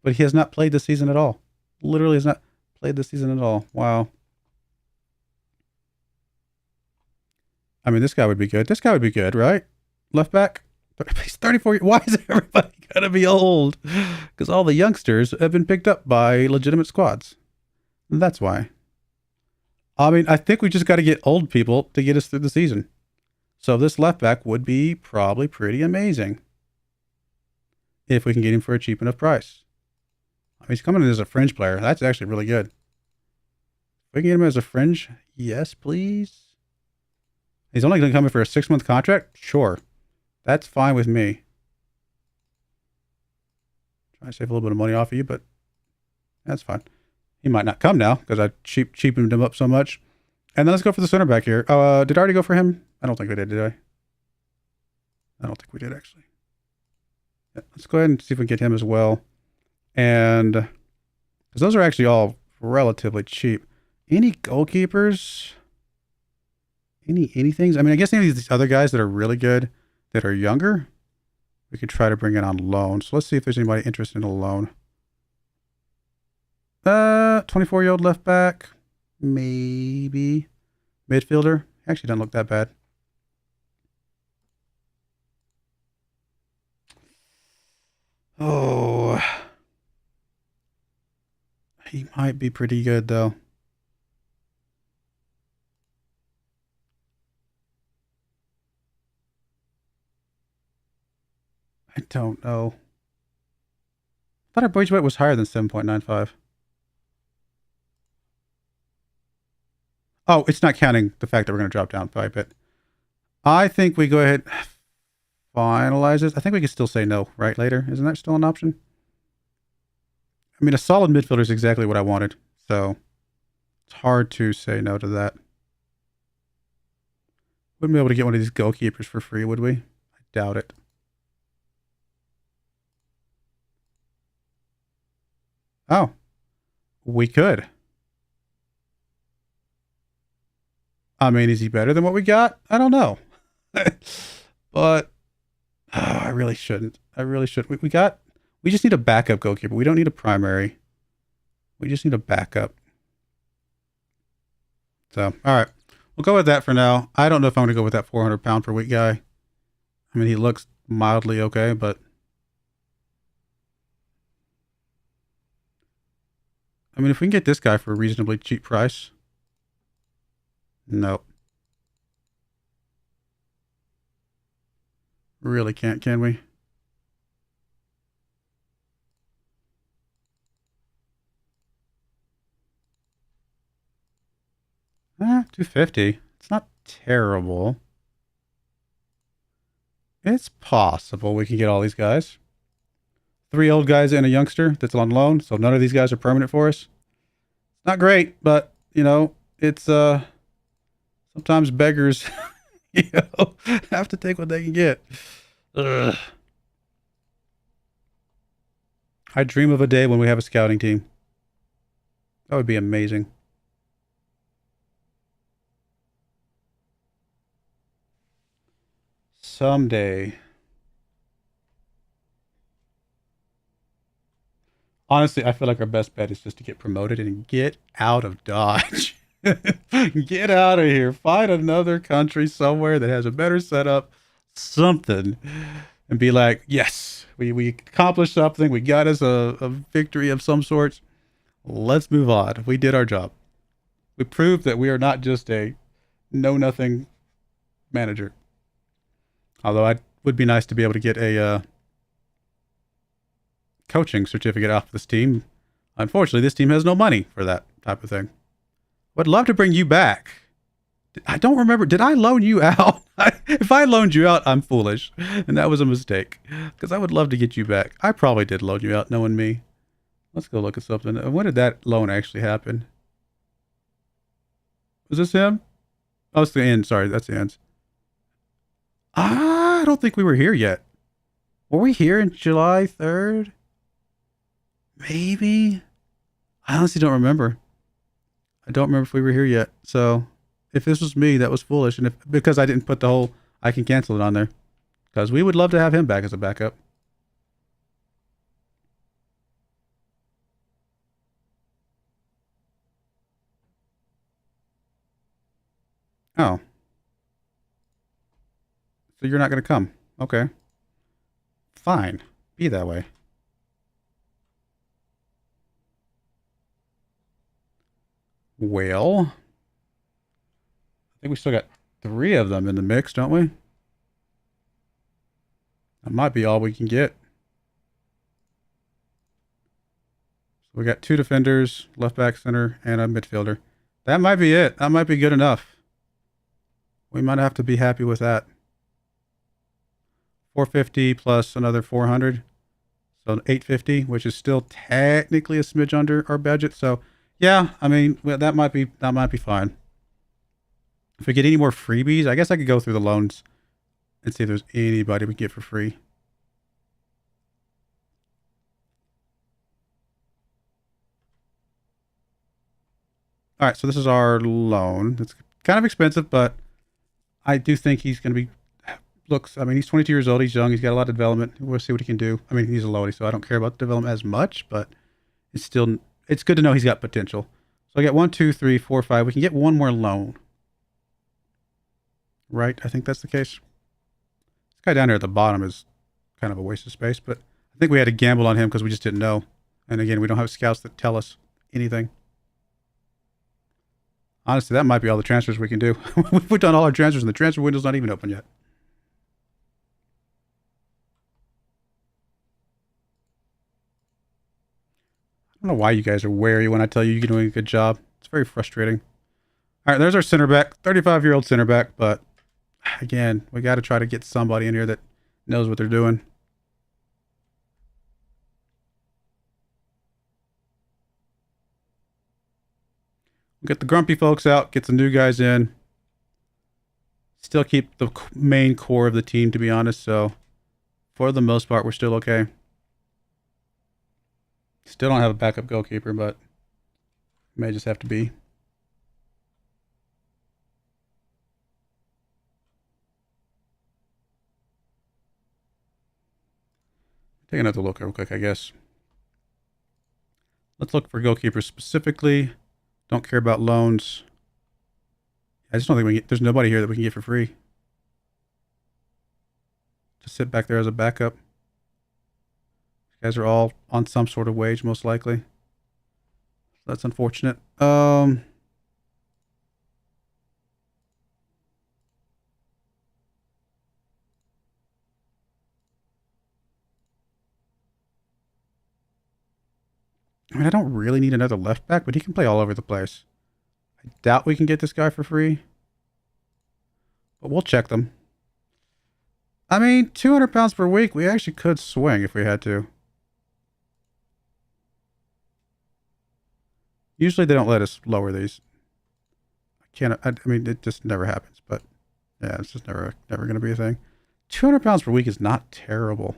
but he has not played this season at all. Literally has not played this season at all. Wow. I mean, this guy would be good. This guy would be good, right? Left back. He's 34. Why is everybody gotta be old? Because all the youngsters have been picked up by legitimate squads. That's why. I mean, I think we just got to get old people to get us through the season. So this left back would be probably pretty amazing if we can get him for a cheap enough price. I mean, he's coming in as a fringe player. That's actually really good. If we can get him as a fringe, yes, please. He's only going to come in for a 6-month contract? Sure. That's fine with me. Trying to save a little bit of money off of you, but that's fine. He might not come now because I cheapened him up so much. And then let's go for the center back here. Did I already go for him? I don't think we did I? I don't think we did, actually. Yeah, let's go ahead and see if we can get him as well. And because those are actually all relatively cheap. Any goalkeepers? Anything? I mean, I guess any of these other guys that are really good that are younger, we could try to bring in on loan. So let's see if there's anybody interested in a loan. 24-year-old left back, maybe midfielder. Actually, doesn't look that bad. Oh, he might be pretty good though. I don't know. I thought our wage weight was higher than 7.95. Oh, it's not counting the fact that we're going to drop down by a bit. I think we go ahead, finalize this. I think we can still say no, right? Later. Isn't that still an option? I mean, a solid midfielder is exactly what I wanted. So it's hard to say no to that. Wouldn't be able to get one of these goalkeepers for free, would we? I doubt it. Oh, we could. I mean, is he better than what we got? I don't know. But I really shouldn't. I really should. We just need a backup goalkeeper. We don't need a primary. We just need a backup. So, all right. We'll go with that for now. I don't know if I'm going to go with that 400 pound per week guy. I mean, he looks mildly okay, but I mean, if we can get this guy for a reasonably cheap price. Nope. Really can't, can we? Ah, 250. It's not terrible. It's possible we can get all these guys. 3 old guys and a youngster that's on loan, so none of these guys are permanent for us. Not great, but you know, it's sometimes beggars have to take what they can get. Ugh. I dream of a day when we have a scouting team. That would be amazing. Someday. Honestly, I feel like our best bet is just to get promoted and get out of Dodge. Get out of here. Find another country somewhere that has a better setup, something, and be like, yes, we accomplished something. We got us a victory of some sorts. Let's move on. We did our job. We proved that we are not just a know-nothing manager. Although it would be nice to be able to get a coaching certificate off this team. Unfortunately, this team has no money for that type of thing. Would love to bring you back. I don't remember. Did I loan you out? If I loaned you out, I'm foolish. And that was a mistake. Because I would love to get you back. I probably did loan you out, knowing me. Let's go look at something. When did that loan actually happen? Was this him? Oh, it's the end. Sorry, that's the end. I don't think we were here yet. Were we here in July 3rd? Maybe. I honestly don't remember. I don't remember if we were here yet. So if this was me, that was foolish. And because I didn't put the whole I can cancel it on there. Because we would love to have him back as a backup. Oh. So you're not going to come. Okay. Fine. Be that way. Well, I think we still got 3 of them in the mix, don't we? That might be all we can get. So we got 2 defenders, left back, center, and a midfielder. That might be it. That might be good enough. We might have to be happy with that. 450 plus another 400. So 850, which is still technically a smidge under our budget. So yeah, I mean, well, that might be fine. If we get any more freebies, I guess I could go through the loans and see if there's anybody we can get for free. All right, so this is our loan. It's kind of expensive, but I do think he's going to be, I mean, he's 22 years old. He's young. He's got a lot of development. We'll see what he can do. I mean, he's a loadie, so I don't care about the development as much, but it's good to know he's got potential. So I get 1, 2, 3, 4, 5. We can get 1 more loan. Right? I think that's the case. This guy down here at the bottom is kind of a waste of space, but I think we had to gamble on him because we just didn't know. And again, we don't have scouts that tell us anything. Honestly, that might be all the transfers we can do. We've done all our transfers and the transfer window's not even open yet. I don't know why you guys are wary when I tell you you're doing a good job. It's very frustrating. All right, there's our center back, 35-year-old center back, but again, we got to try to get somebody in here that knows what they're doing. We'll get the grumpy folks out, get some new guys in. Still keep the main core of the team, to be honest, so for the most part, we're still okay. Still don't have a backup goalkeeper, but may just have to be. Take another look real quick, I guess. Let's look for goalkeepers specifically. Don't care about loans. I just don't think there's nobody here that we can get for free. Just sit back there as a backup. These guys are all on some sort of wage, most likely. That's unfortunate. I mean, I don't really need another left back, but he can play all over the place. I doubt we can get this guy for free, but we'll check them. I mean, 200 pounds per week, we actually could swing if we had to. Usually they don't let us lower these. I mean, it just never happens, but yeah, it's just never going to be a thing. 200 pounds per week is not terrible.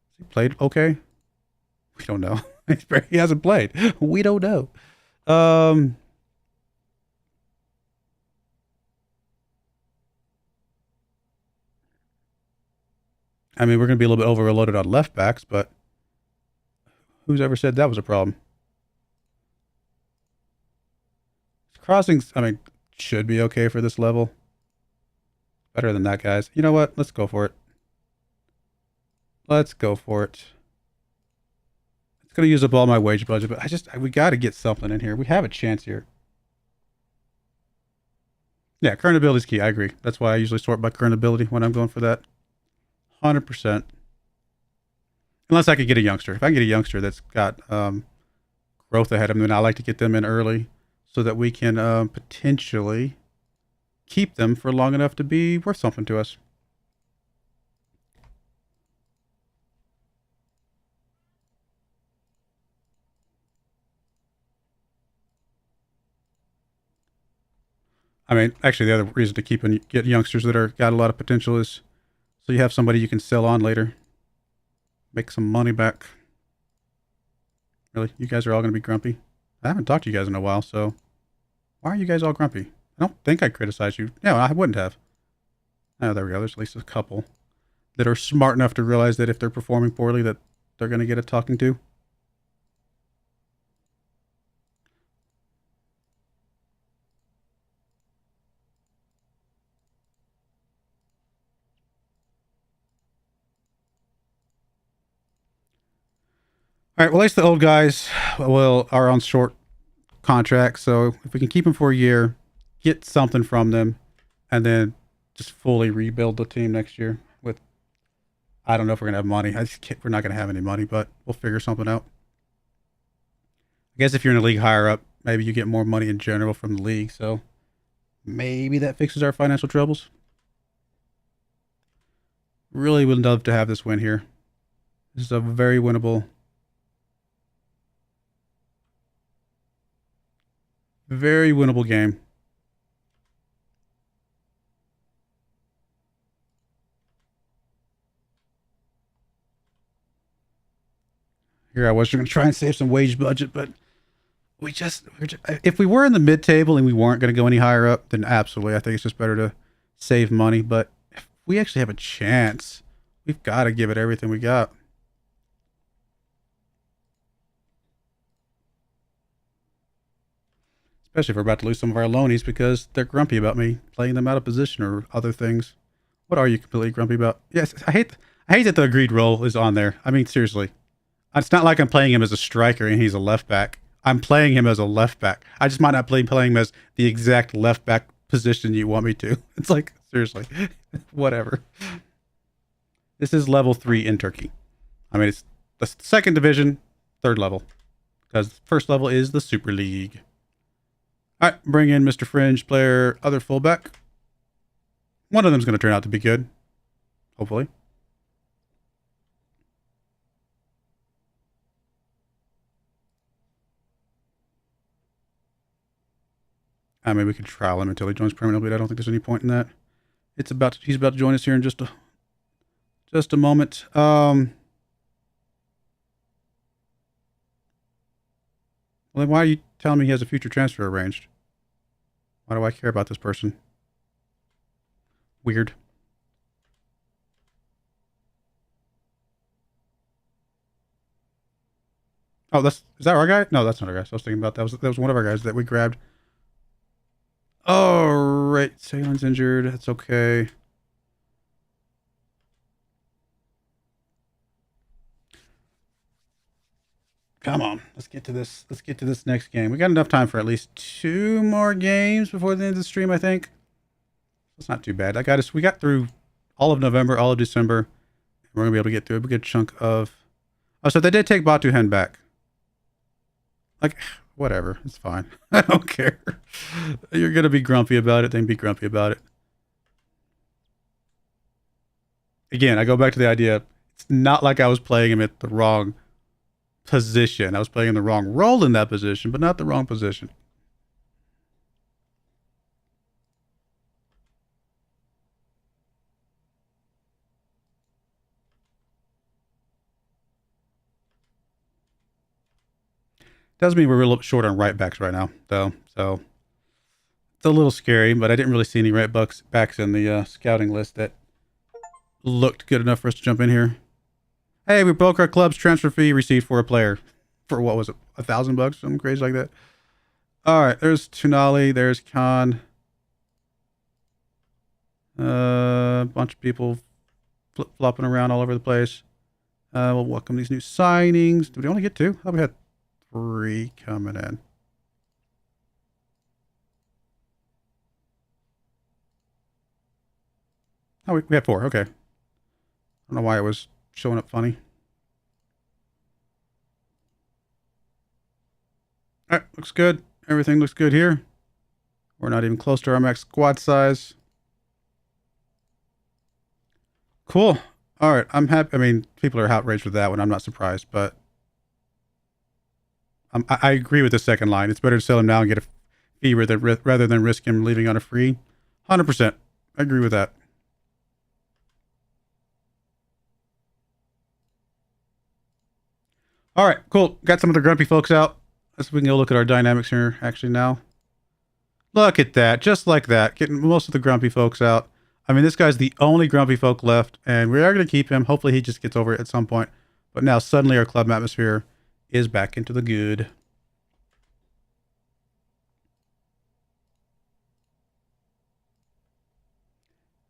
Has he played okay? We don't know. He hasn't played. We don't know. I mean, we're going to be a little bit overloaded on left backs, but who's ever said that was a problem? Crossings, I mean, should be okay for this level. Better than that, guys. You know what? Let's go for it. Let's go for it. It's going to use up all my wage budget, but we got to get something in here. We have a chance here. Yeah, current ability is key. I agree. That's why I usually sort by current ability when I'm going for that. 100%. Unless I could get a youngster. If I can get a youngster that's got growth ahead of them, then I like to get them in early so that we can potentially keep them for long enough to be worth something to us. I mean, actually, the other reason to get youngsters that are got a lot of potential is so you have somebody you can sell on later, make some money back. Really, you guys are all going to be grumpy. I haven't talked to you guys in a while, so why are you guys all grumpy? I don't think I criticized you. No, I wouldn't have. Oh, there we go. There's at least a couple that are smart enough to realize that if they're performing poorly, that they're going to get a talking to. All right, well, at least the old guys are on short contracts, so if we can keep them for a year, get something from them, and then just fully rebuild the team next year with, I don't know if we're gonna have money. We're not gonna have any money, but we'll figure something out. I guess if you're in a league higher up, maybe you get more money in general from the league, so maybe that fixes our financial troubles. Really would love to have this win here. This is a very winnable game. Here I was going to try and save some wage budget, but if we were in the mid-table and we weren't going to go any higher up, then absolutely, I think it's just better to save money. But if we actually have a chance, we've got to give it everything we got. Especially if we're about to lose some of our loanies because they're grumpy about me playing them out of position or other things. What are you completely grumpy about? Yes, I hate that the agreed role is on there. I mean, seriously. It's not like I'm playing him as a striker and he's a left back. I'm playing him as a left back. I just might not playing him as the exact left back position you want me to. It's like, seriously, whatever. This is level 3 in Turkey. I mean, it's the second division, third level. Because first level is the Super League. All right, bring in Mr. Fringe player, other fullback. One of them's going to turn out to be good. Hopefully. I mean, we could trial him until he joins permanently, but I don't think there's any point in that. He's about to join us here in just a moment. Well, then why are you telling me he has a future transfer arranged? Why do I care about this person? Weird. Oh, is that our guy? No, that's not our guy. So I was thinking about that was one of our guys that we grabbed. Oh, right. Salen's injured. That's okay. Come on. Let's get to this. Let's get to this next game. We got enough time for at least 2 more games before the end of the stream, I think. That's not too bad. We got through all of November, all of December. We're going to be able to get through a good chunk of... Oh, so they did take Batuhan back. Like, whatever. It's fine. I don't care. You're going to be grumpy about it, then be grumpy about it. Again, I go back to the idea. It's not like I was playing him at the wrong position. I was playing in the wrong role in that position, but not the wrong position. Does mean we're a little short on right backs right now, though. So it's a little scary, but I didn't really see any right backs in the scouting list that looked good enough for us to jump in here. Hey, we broke our club's transfer fee received for a player. For what was it? $1,000? Something crazy like that. All right, there's Tunali. There's Khan. A bunch of people flip-flopping around all over the place. We'll welcome these new signings. Did we only get 2? I thought we had 3 coming in. Oh, we had 4. Okay. I don't know why it was showing up funny. All right, looks good. Everything looks good here. We're not even close to our max squad size. Cool. All right, I'm happy. I mean, people are outraged with that one. I'm not surprised, but I agree with the second line. It's better to sell him now and get a fee rather than risk him leaving on a free. 100%. I agree with that. All right, cool. Got some of the grumpy folks out. Let's we can go look at our dynamics here actually now. Look at that. Just like that. Getting most of the grumpy folks out. I mean, this guy's the only grumpy folk left, and we are going to keep him. Hopefully he just gets over it at some point. But now suddenly our club atmosphere is back into the good.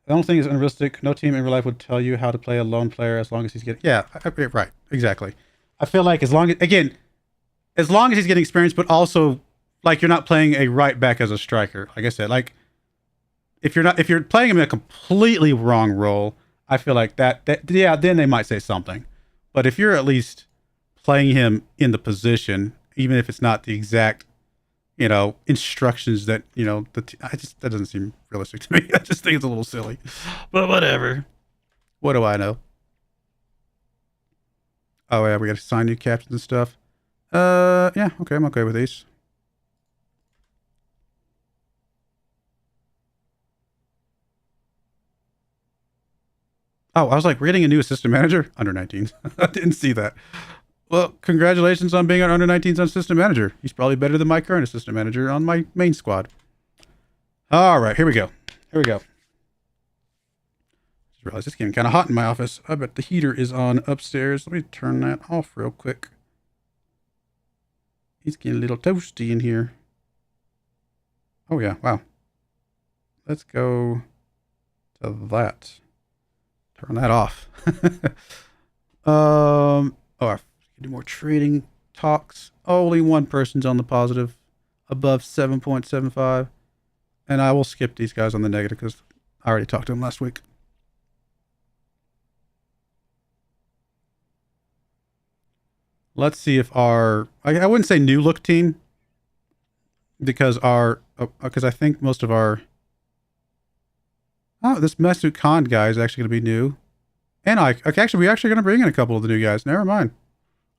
The only thing is unrealistic. No team in real life would tell you how to play a lone player as long as he's getting... Yeah, right. Exactly. I feel like as long as he's getting experience, but also like you're not playing a right back as a striker. Like I said, like if you're playing him in a completely wrong role, I feel like that yeah, then they might say something. But if you're at least playing him in the position, even if it's not the exact, instructions that, that doesn't seem realistic to me. I just think it's a little silly. But whatever. What do I know? Oh yeah, we got to sign new captions and stuff. Yeah, okay, I'm okay with these. Oh, I was like, we're getting a new assistant manager? Under 19s. I didn't see that. Well, congratulations on being an under 19s assistant manager. He's probably better than my current assistant manager on my main squad. All right, here we go. Just realized it's getting kind of hot in my office. I bet the heater is on upstairs. Let me turn that off real quick. It's getting a little toasty in here. Oh yeah, wow. Let's go to that. Turn that off. I can do more trading talks. Only one person's on the positive, above 7.75. And I will skip these guys on the negative because I already talked to them last week. Let's see if I wouldn't say new look team because I think most of this Mesut Khan guy is actually going to be new. And we're actually going to bring in a couple of the new guys. Never mind.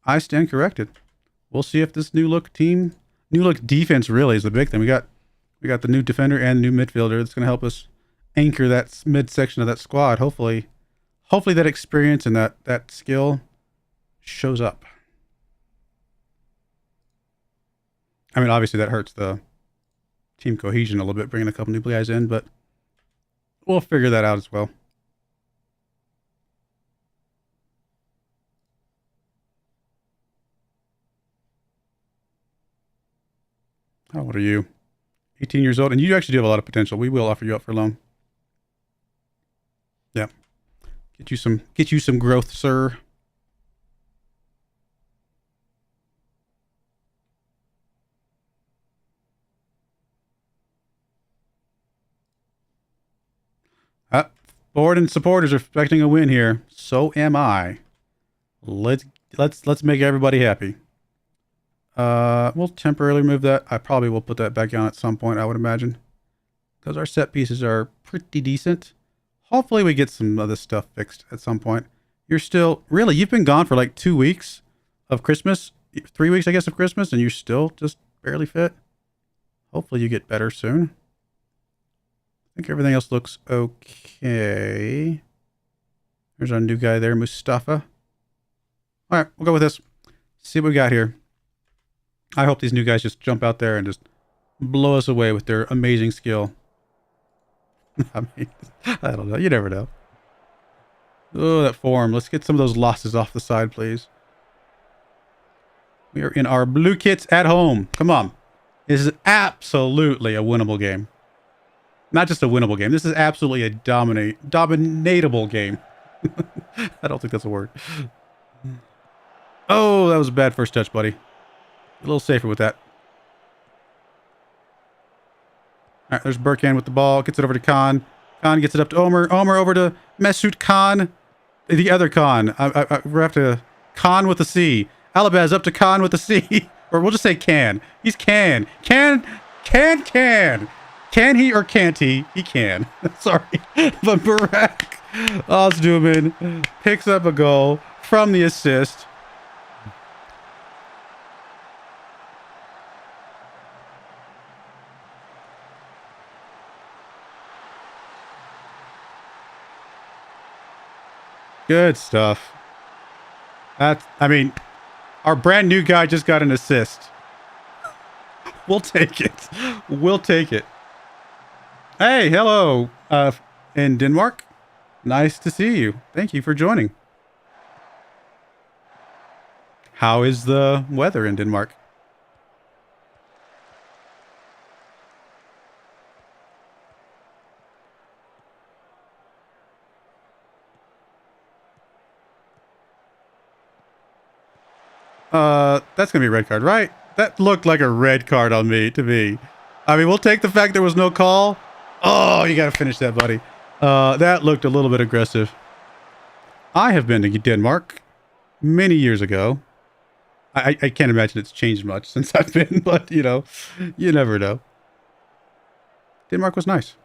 I stand corrected. We'll see if this new look defense really is the big thing. We got the new defender and new midfielder that's going to help us anchor that midsection of that squad. Hopefully that experience and that skill shows up. I mean, obviously that hurts the team cohesion a little bit, bringing a couple new guys in, but we'll figure that out as well. How old are you? 18 years old, and you actually do have a lot of potential. We will offer you up for a loan. Yeah. Get you some growth, sir. Board and supporters are expecting a win here. So am I. Let's make everybody happy. We'll temporarily remove that. I probably will put that back on at some point, I would imagine. Because our set pieces are pretty decent. Hopefully we get some of this stuff fixed at some point. You've been gone for like 2 weeks of Christmas. 3 weeks, I guess, of Christmas, and you're still just barely fit. Hopefully you get better soon. I think everything else looks okay. There's our new guy there, Mustafa. All right, we'll go with this. See what we got here. I hope these new guys just jump out there and just blow us away with their amazing skill. I mean, I don't know. You never know. Oh, that form. Let's get some of those losses off the side, please. We are in our blue kits at home. Come on. This is absolutely a winnable game. Not just a winnable game. This is absolutely a dominatable game. I don't think that's a word. Oh, that was a bad first touch, buddy. A little safer with that. All right, there's Burkhan with the ball. Gets it over to Khan. Khan gets it up to Omer. Omer over to Mesut Khan. The other Khan. We have to... Khan with a C. Alabaz up to Khan with a C. Or we'll just say Can. He's Can. Can he or can't he? He can. Sorry. But Barak Ozduman picks up a goal from the assist. Good stuff. Our brand new guy just got an assist. We'll take it. We'll take it. Hey, hello, in Denmark. Nice to see you. Thank you for joining. How is the weather in Denmark? That's gonna be a red card, right? That looked like a red card on me, to me. I mean, we'll take the fact there was no call. Oh, you gotta finish that, buddy. That looked a little bit aggressive. I have been to Denmark many years ago. I can't imagine it's changed much since I've been, but, you know, you never know. Denmark was nice.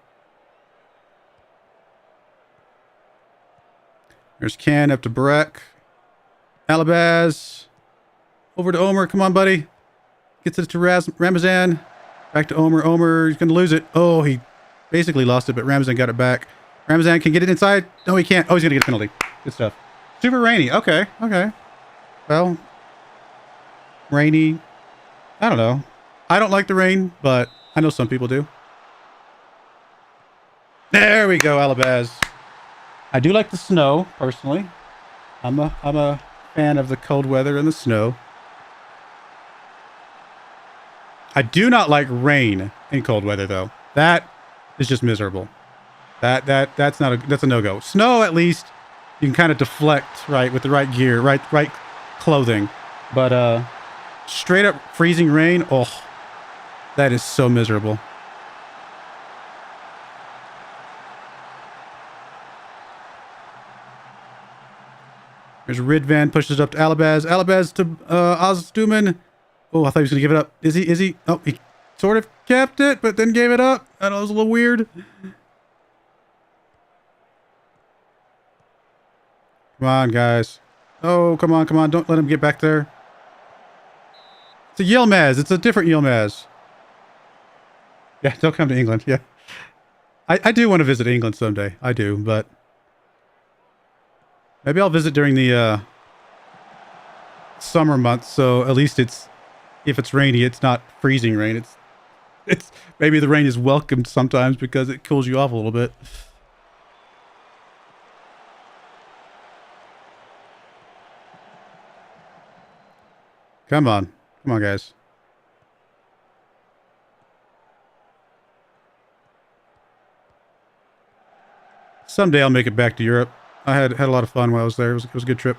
There's Can up to Breck. Alabaz. Over to Omer. Come on, buddy. Gets it to Ramazan. Back to Omer. Omer, he's going to lose it. Oh, he basically lost it, but Ramazan got it back. Ramazan can get it inside. No, he can't. Oh, he's going to get a penalty. Good stuff. Super rainy. Okay. Okay. Well, rainy. I don't know. I don't like the rain, but I know some people do. There we go, Alabaz. I do like the snow, personally. I'm a fan of the cold weather and the snow. I do not like rain in cold weather, though. That is just miserable. That's a no-go. Snow, at least, you can kind of deflect, right, with the right gear, right clothing. But straight up freezing rain, oh, that is so miserable. There's Ridvan, pushes up to Alabaz. Alabaz to Ozduman. Oh, I thought he was going to give it up. Is he? Oh, he sort of kept it, but then gave it up. I know, it was a little weird. Come on, guys. Oh, come on. Don't let him get back there. It's a Yilmaz. It's a different Yilmaz. Yeah, don't come to England. Yeah. I do want to visit England someday. I do, but maybe I'll visit during the summer months, so at least if it's rainy, it's not freezing rain. It's maybe the rain is welcomed sometimes because it cools you off a little bit. Come on, guys. Someday I'll make it back to Europe. I had a lot of fun while I was there. It was a good trip.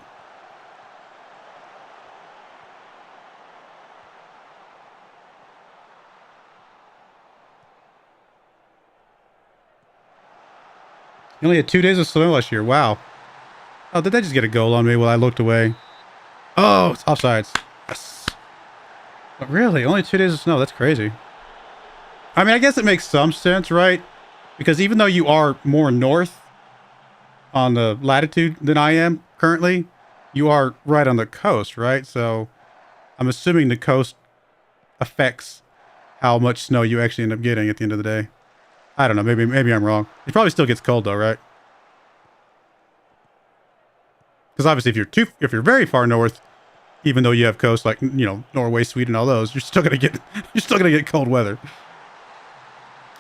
You only had 2 days of snow last year. Wow. Oh, did they just get a goal on me while I looked away? Oh, it's offsides. Yes. But really, only 2 days of snow. That's crazy. I mean, I guess it makes some sense, right? Because even though you are more north on the latitude than I am currently, you are right on the coast, right? So I'm assuming the coast affects how much snow you actually end up getting at the end of the day. I don't know. Maybe I'm wrong. It probably still gets cold though, right? Because obviously, if you're very far north, even though you have coast like, you know, Norway, Sweden, all those, you're still gonna get cold weather.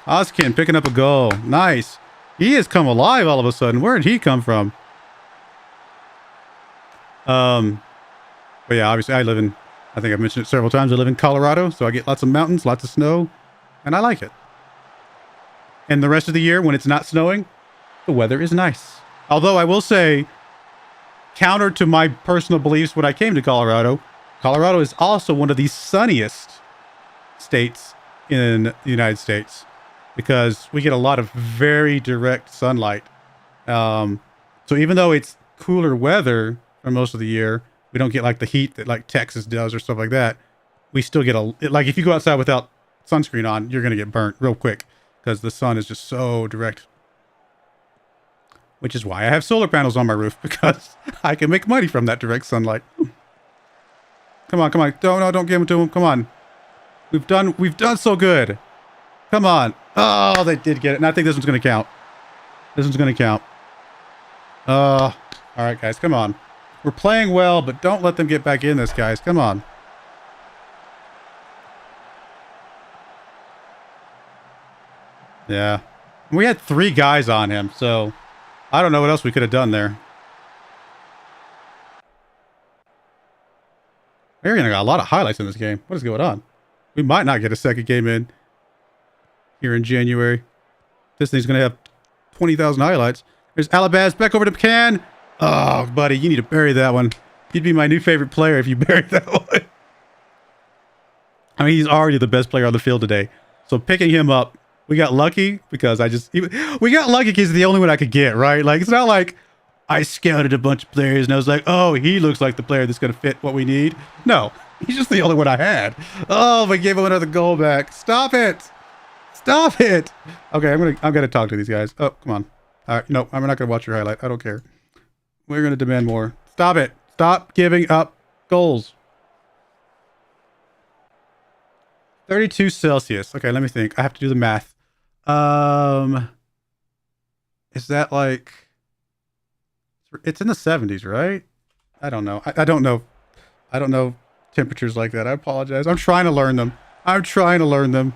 Ozkin picking up a goal. Nice. He has come alive all of a sudden. Where did he come from? But yeah, obviously I think I've mentioned it several times. I live in Colorado, so I get lots of mountains, lots of snow, and I like it. And the rest of the year, when it's not snowing, the weather is nice. Although I will say, counter to my personal beliefs when I came to Colorado, Colorado is also one of the sunniest states in the United States because we get a lot of very direct sunlight. So even though it's cooler weather for most of the year, we don't get like the heat that like Texas does or stuff like that. We still get like if you go outside without sunscreen on, you're going to get burnt real quick because the sun is just so direct. Which is why I have solar panels on my roof, because I can make money from that direct sunlight. Come on. Don't give them to him. Come on. We've done so good. Come on. Oh, they did get it. And I think this one's going to count. All right, guys. Come on. We're playing well, but don't let them get back in this, guys. Come on. Yeah. We had 3 guys on him, so I don't know what else we could have done there. We're gonna got a lot of highlights in this game. What is going on? We might not get a second game in here in January. This thing's gonna have 20,000 highlights. There's Alabaz back over to Pecan. Oh, buddy, you need to bury that one. He'd be my new favorite player if you buried that one. I mean, he's already the best player on the field today. So picking him up, we got lucky because we got lucky because he's the only one I could get, right? Like, it's not like I scouted a bunch of players and I was like, oh, he looks like the player that's going to fit what we need. No, he's just the only one I had. Oh, we gave him another goal back. Stop it. Stop it. Okay, I'm gonna talk to these guys. Oh, come on. All right, no, I'm not going to watch your highlight. I don't care. We're going to demand more. Stop it. Stop giving up goals. 32 Celsius. Okay, let me think. I have to do the math. Is that like... It's in the 70s, right? I don't know. I don't know. I don't know temperatures like that. I apologize. I'm trying to learn them. I'm trying to learn them.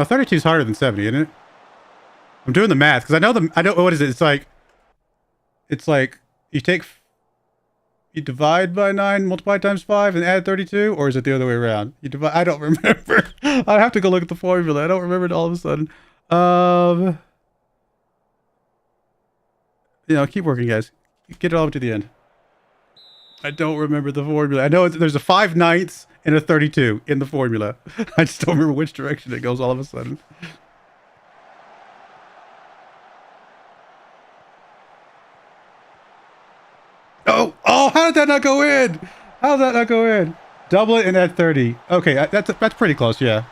Oh, 32 is harder than 70, isn't it? I'm doing the math because I know what is it? It's like you divide by 9, multiply times 5, and add 32, or is it the other way around? You divide. I don't remember. I have to go look at the formula. I don't remember it all of a sudden. You know, keep working, guys. Get it all the way to the end. I don't remember the formula. I know there's a 5/9 and a 32 in the formula. I just don't remember which direction it goes all of a sudden. Oh, how did that not go in? How did that not go in? Double it and add 30. Okay, that's pretty close, yeah.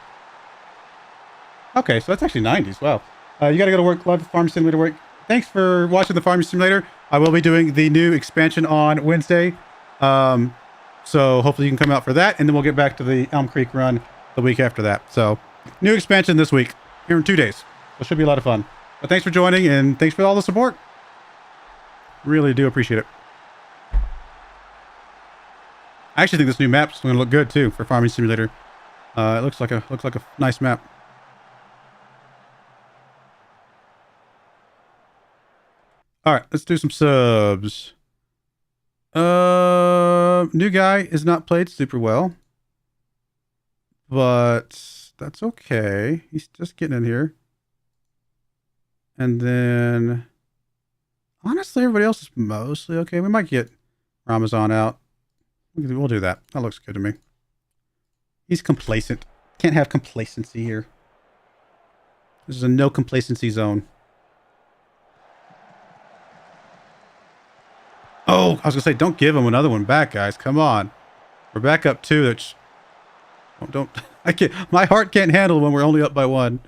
Okay, so that's actually 90s. Wow. You gotta go to work. Love Farm Simulator work. Thanks for watching the Farm Simulator. I will be doing the new expansion on Wednesday. So hopefully you can come out for that, and then we'll get back to the Elm Creek run the week after that. So new expansion this week, here in 2 days. It should be a lot of fun. But thanks for joining, and thanks for all the support. Really do appreciate it. I actually think this new map's going to look good too for Farming Simulator. It looks like a nice map. All right, let's do some subs. New guy is not played super well, but that's okay. He's just getting in here. And then, honestly, everybody else is mostly okay. We might get Ramazan out. We'll do that. That looks good to me. He's complacent. Can't have complacency here. This is a no complacency zone. Oh, I was gonna say, don't give him another one back, guys. Come on. We're back up 2. That's... Oh, don't... I can't... My heart can't handle when we're only up by 1.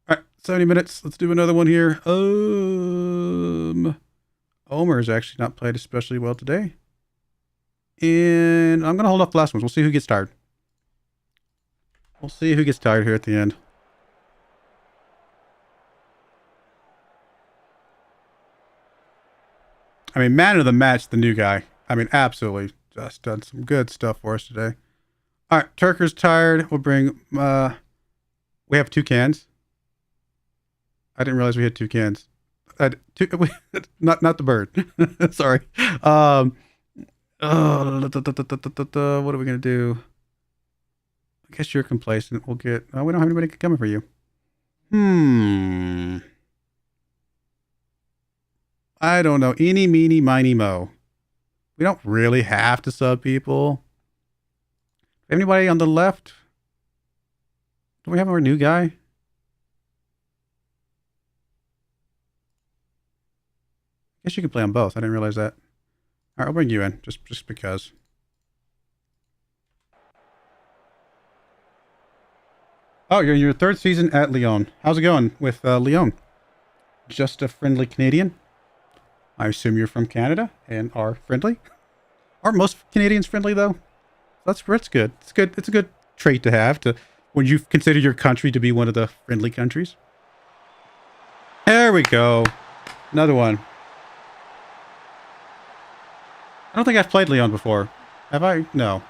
All right, 70 minutes. Let's do another one here. Omer is actually not played especially well today. And I'm gonna hold off the last ones. We'll see who gets tired. We'll see who gets tired here at the end. I mean, man of the match, the new guy. I mean, absolutely just done some good stuff for us today. All right, Turker's tired. We'll bring, we have 2 cans. I didn't realize we had 2 cans. Not the bird. Sorry. What are we going to do? I guess you're complacent. We'll get, we don't have anybody coming for you. I don't know. Eeny, meeny, miny, mo. We don't really have to sub people. Anybody on the left? Do we have our new guy? Guess you can play on both. I didn't realize that. All right, I'll bring you in just because. Oh, you're your 3rd season at Lyon. How's it going with Lyon? Just a friendly Canadian? I assume you're from Canada and are friendly. Aren't most Canadians friendly though? That's good. It's good. It's a good trait to have when you consider your country to be one of the friendly countries. There we go. Another one. I don't think I've played Lyon before. Have I? No.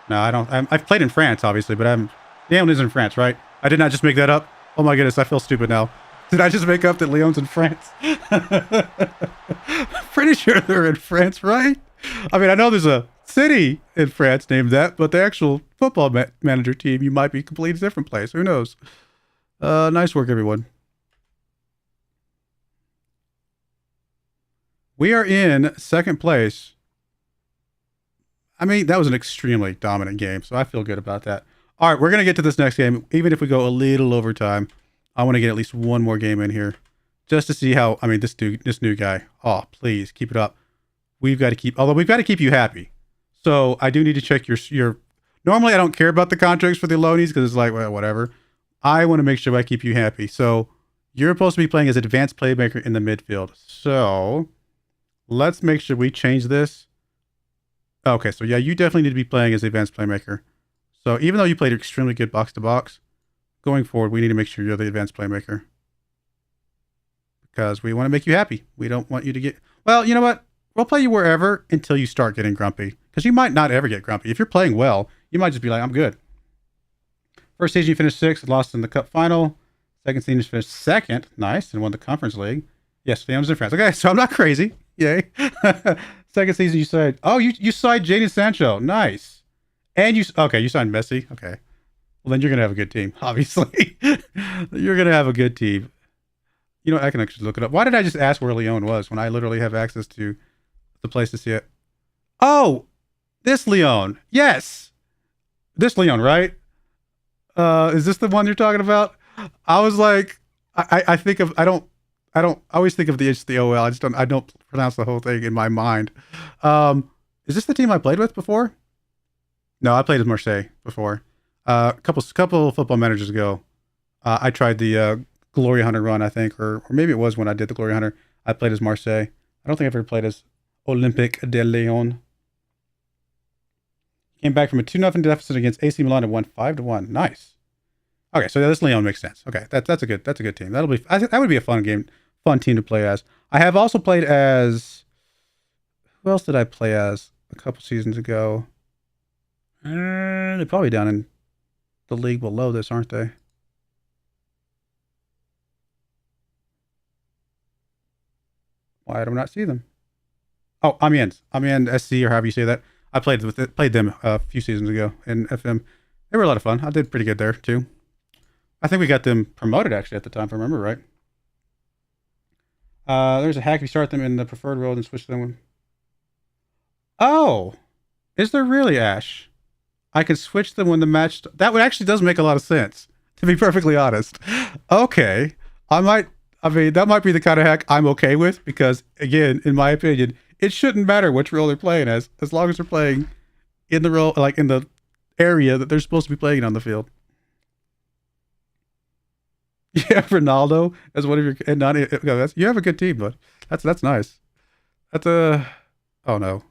No, I don't. I've played in France, obviously, but I haven't. Lyon is in France, right? I did not just make that up. Oh my goodness, I feel stupid now. Did I just make up that Lyon's in France? Pretty sure they're in France, right? I mean, I know there's a city in France named that, but the actual football manager team, you might be a completely different place. Who knows? Nice work, everyone. We are in second place. I mean, that was an extremely dominant game, so I feel good about that. All right, we're going to get to this next game. Even if we go a little over time, I want to get at least one more game in here just to see how, I mean, this new guy. Oh, please keep it up. We've got to keep you happy. So I do need to check your normally I don't care about the contracts for the loanies because it's like, well, whatever. I want to make sure I keep you happy. So you're supposed to be playing as advanced playmaker in the midfield. So let's make sure we change this. Okay, so yeah, you definitely need to be playing as advanced playmaker. So even though you played extremely good box to box, going forward, we need to make sure you're the advanced playmaker. Because we want to make you happy. We don't want you to get... Well, you know what? We'll play you wherever until you start getting grumpy. Because you might not ever get grumpy. If you're playing well, you might just be like, I'm good. First season, you finished 6th, lost in the cup final. Second season, you finished 2nd. Nice. And won the conference league. Yes, Leon's in France. Okay, so I'm not crazy. Yay. Second season, you signed... Oh, you signed Jadon Sancho. Nice. And you... Okay, you signed Messi. Okay. Well, then you're going to have a good team, obviously. You're going to have a good team. You know, I can actually look it up. Why did I just ask where Leon was when I literally have access to the place to see it? Oh, this Leon. Yes. This Leon, right? Is this the one you're talking about? I was like, I think of, I always think of the OL. I don't pronounce the whole thing in my mind. Is this the team I played with before? No, I played as Marseille before. A couple football managers ago, I tried the Glory Hunter run, I think, or maybe it was when I did the Glory Hunter. I played as Marseille. I don't think I've ever played as Olympique de Lyon. Came back from a 2-0 deficit against AC Milan and won 5-1. Nice. Okay, so this Lyon makes sense. Okay, that's a good team. That'll be, I think that would be a fun team to play as. I have also played as, who else did I play as a couple seasons ago? They're probably down in the league below this, aren't they? Why do I not see them? Oh, Amiens SC, or however you say that. I played them a few seasons ago in FM. They were a lot of fun. I did pretty good there too. I think we got them promoted actually at the time, if I remember right. There's a hack if you start them in the preferred world and switch them. Oh, is there really, Ash? I can switch them when the match... That would actually does make a lot of sense, to be perfectly honest. Okay. that might be the kind of hack I'm okay with, because, again, in my opinion, it shouldn't matter which role they're playing as long as they're playing in the role, like in the area that they're supposed to be playing on the field. Yeah, Ronaldo as one of your... And not, you have a good team, but that's nice. That's a... Oh, no.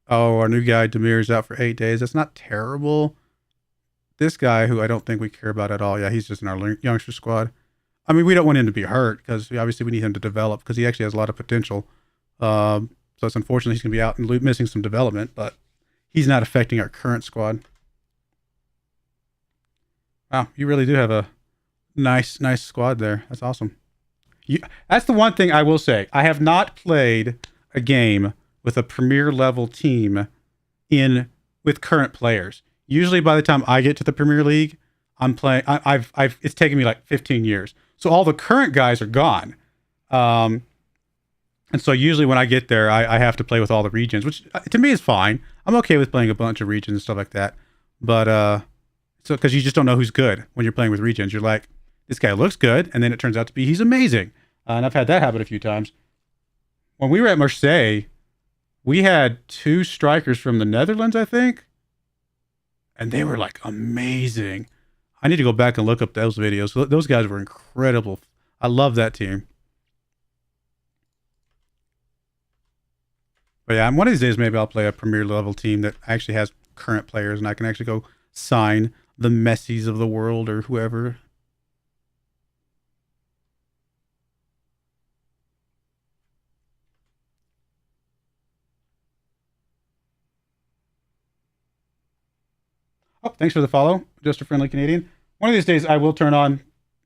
Oh, our new guy, Demir, is out for 8 days. That's not terrible. This guy, who I don't think we care about at all. Yeah, he's just in our youngster squad. I mean, we don't want him to be hurt because obviously we need him to develop because he actually has a lot of potential. So it's unfortunate he's going to be out and missing some development, but he's not affecting our current squad. Wow, you really do have a nice squad there. That's awesome. That's the one thing I will say. I have not played a game with a premier level team with current players. Usually by the time I get to the Premier League, I'm playing, it's taken me like 15 years. So all the current guys are gone. And so usually when I get there, I have to play with all the regions, which to me is fine. I'm okay with playing a bunch of regions and stuff like that. But, so, cause you just don't know who's good when you're playing with regions. You're like, this guy looks good. And then it turns out to be, he's amazing. And I've had that happen a few times. When we were at Marseille, we had 2 strikers from the Netherlands, I think. And they were like amazing. I need to go back and look up those videos. Those guys were incredible. I love that team. But yeah, one of these days, maybe I'll play a premier level team that actually has current players and I can actually go sign the Messis of the world or whoever. Oh, thanks for the follow. Just a friendly Canadian. One of these days, I will turn on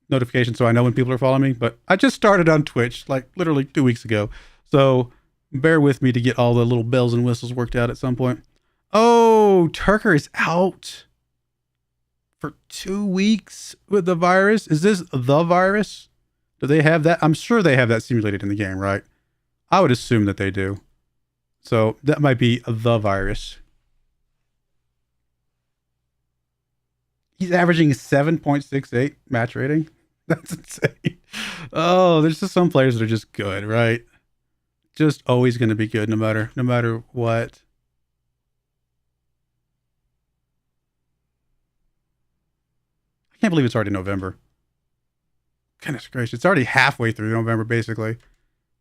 notifications so I know when people are following me. But I just started on Twitch like literally 2 weeks ago. So bear with me to get all the little bells and whistles worked out at some point. Oh, Turker is out for 2 weeks with the virus. Is this the virus? Do they have that? I'm sure they have that simulated in the game, right? I would assume that they do. So that might be the virus. He's averaging 7.68 match rating. That's insane. Oh, there's just some players that are just good, right? Just always going to be good no matter what. I can't believe it's already November. Goodness gracious, it's already halfway through November, basically.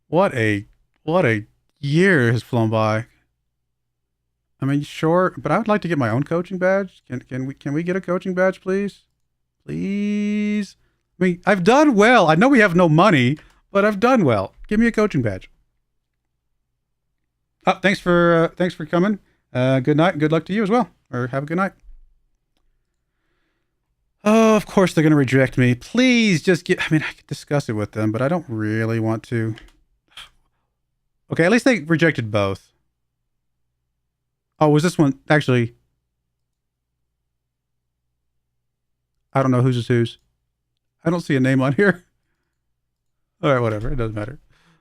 What a year has flown by. I mean, sure, but I would like to get my own coaching badge. Can we get a coaching badge, please? Please. I mean, I've done well. I know we have no money, but I've done well. Give me a coaching badge. Oh, thanks for coming. Good night. Good luck to you as well. Or have a good night. Oh, of course they're going to reject me. Please just get... I mean, I could discuss it with them, but I don't really want to. Okay, at least they rejected both. Oh, was this one... Actually... I don't know whose is whose. I don't see a name on here. All right, whatever. It doesn't matter.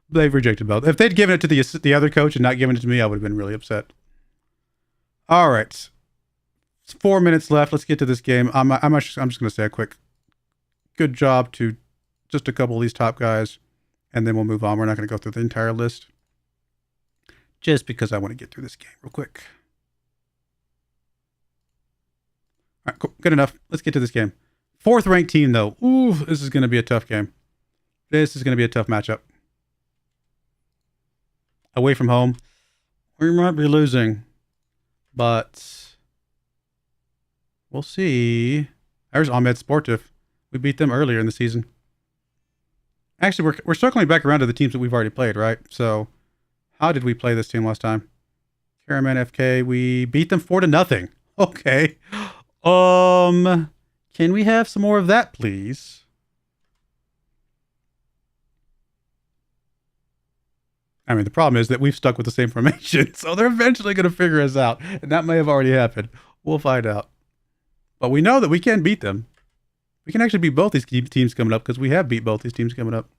They've rejected both. If they'd given it to the other coach and not given it to me, I would have been really upset. All right. 4 minutes left. Let's get to this game. I'm just going to say a quick good job to just a couple of these top guys, and then we'll move on. We're not going to go through the entire list just because I want to get through this game real quick. All right, cool. Good enough. Let's get to this game. 4th ranked team, though. Ooh, this is going to be a tough game. This is going to be a tough matchup. Away from home, we might be losing, but we'll see. There's Ahmed Sportif. We beat them earlier in the season. Actually, we're circling back around to the teams that we've already played, right? So, how did we play this team last time? Caraman FK. We beat them 4-0. Okay. Can we have some more of that, please? I mean, the problem is that we've stuck with the same formation, so they're eventually going to figure us out, and that may have already happened. We'll find out. But we know that we can beat them. We can actually beat both these teams coming up because we have beat both these teams coming up.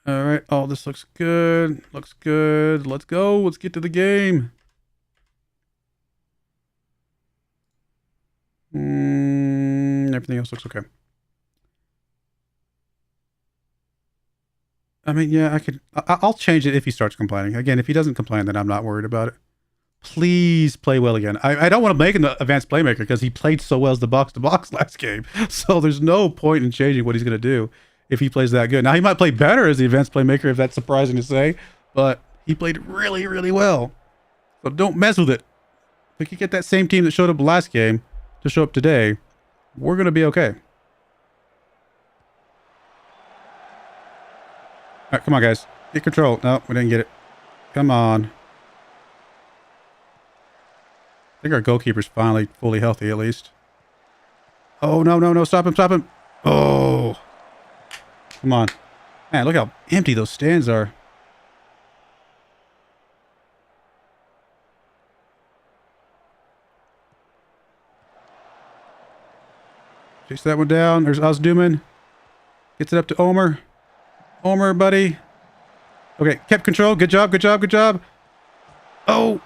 All right. Oh, this looks good. Looks good. Let's go. Let's get to the game. Everything else looks okay. I mean, yeah, I'll change it if he starts complaining. Again, if he doesn't complain, then I'm not worried about it. Please play well again. I don't want to make him the advanced playmaker because he played so well as the box-to-box last game. So there's no point in changing what he's going to do if he plays that good. Now, he might play better as the advanced playmaker, if that's surprising to say, but he played really, really well. So don't mess with it. If we could get that same team that showed up last game to show up today, we're going to be okay. All right, come on, guys. Get control. No, we didn't get it. Come on. I think our goalkeeper's finally fully healthy, at least. Oh, no, no, no. Stop him, stop him. Oh. Come on. Man, look how empty those stands are. Chase that one down. There's Ozduman. Gets it up to Omer. Omer, buddy. Okay, kept control. Good job, good job, good job. Oh.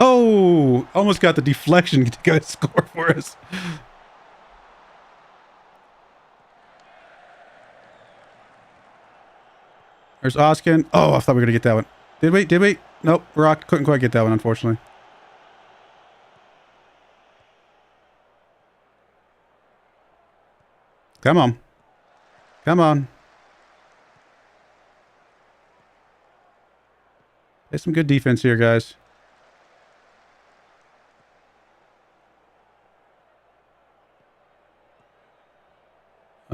Oh. Almost got the deflection to go score for us. There's Oskin. Oh, I thought we were going to get that one. Did we? Did we? Nope. Rock couldn't quite get that one, unfortunately. Come on. Come on. There's some good defense here, guys.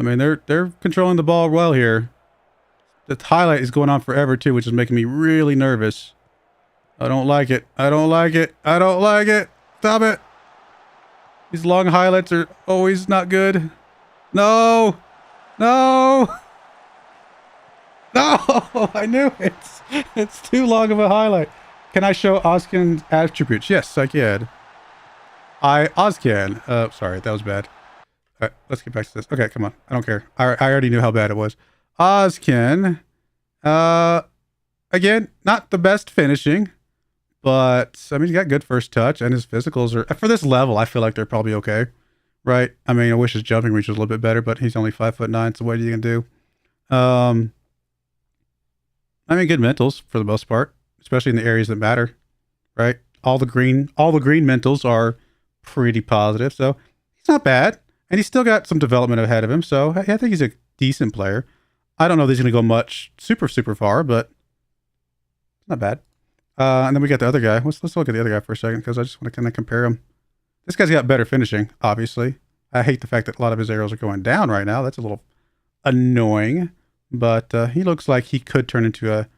mean, they're controlling the ball well here. The highlight is going on forever too, which is making me really nervous. I don't like it. I don't like it. I don't like it. Stop it. These long highlights are always not good. No. No. No. I knew it. It's too long of a highlight. Can I show Ozcan's attributes? Yes, I can. Ozcan. Sorry, that was bad. All right, let's get back to this. Okay, come on. I don't care. I already knew how bad it was. Ozcan. Again, not the best finishing, but I mean, he's got good first touch, and his physicals are, for this level, I feel like they're probably okay, right? I mean, I wish his jumping reach was a little bit better, but he's only 5'9", so what are you gonna do? I mean, good mentals for the most part, especially in the areas that matter, right? All the green mentals are pretty positive, so he's not bad, and he's still got some development ahead of him. So I think he's a decent player. I don't know if he's going to go much super far, but not bad. And then we got the other guy. Let's look at the other guy for a second, because I just want to kind of compare him. This guy's got better finishing, obviously. I hate the fact that a lot of his arrows are going down right now. That's a little annoying, but he looks like he could turn into a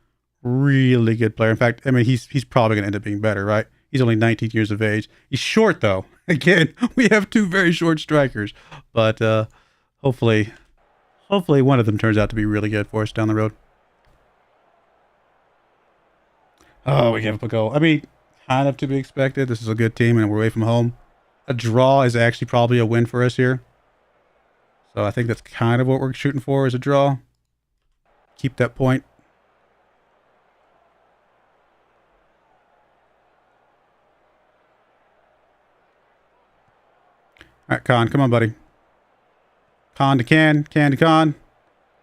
really good player. In fact, I mean, he's probably going to end up being better, right? He's only 19 years of age. He's short, though. Again, we have two very short strikers, but hopefully one of them turns out to be really good for us down the road. Oh, we gave up a goal. I mean, kind of to be expected. This is a good team, and we're away from home. A draw is actually probably a win for us here. So I think that's kind of what we're shooting for, is a draw. Keep that point. All right, Khan, come on, buddy. Khan to can to Khan.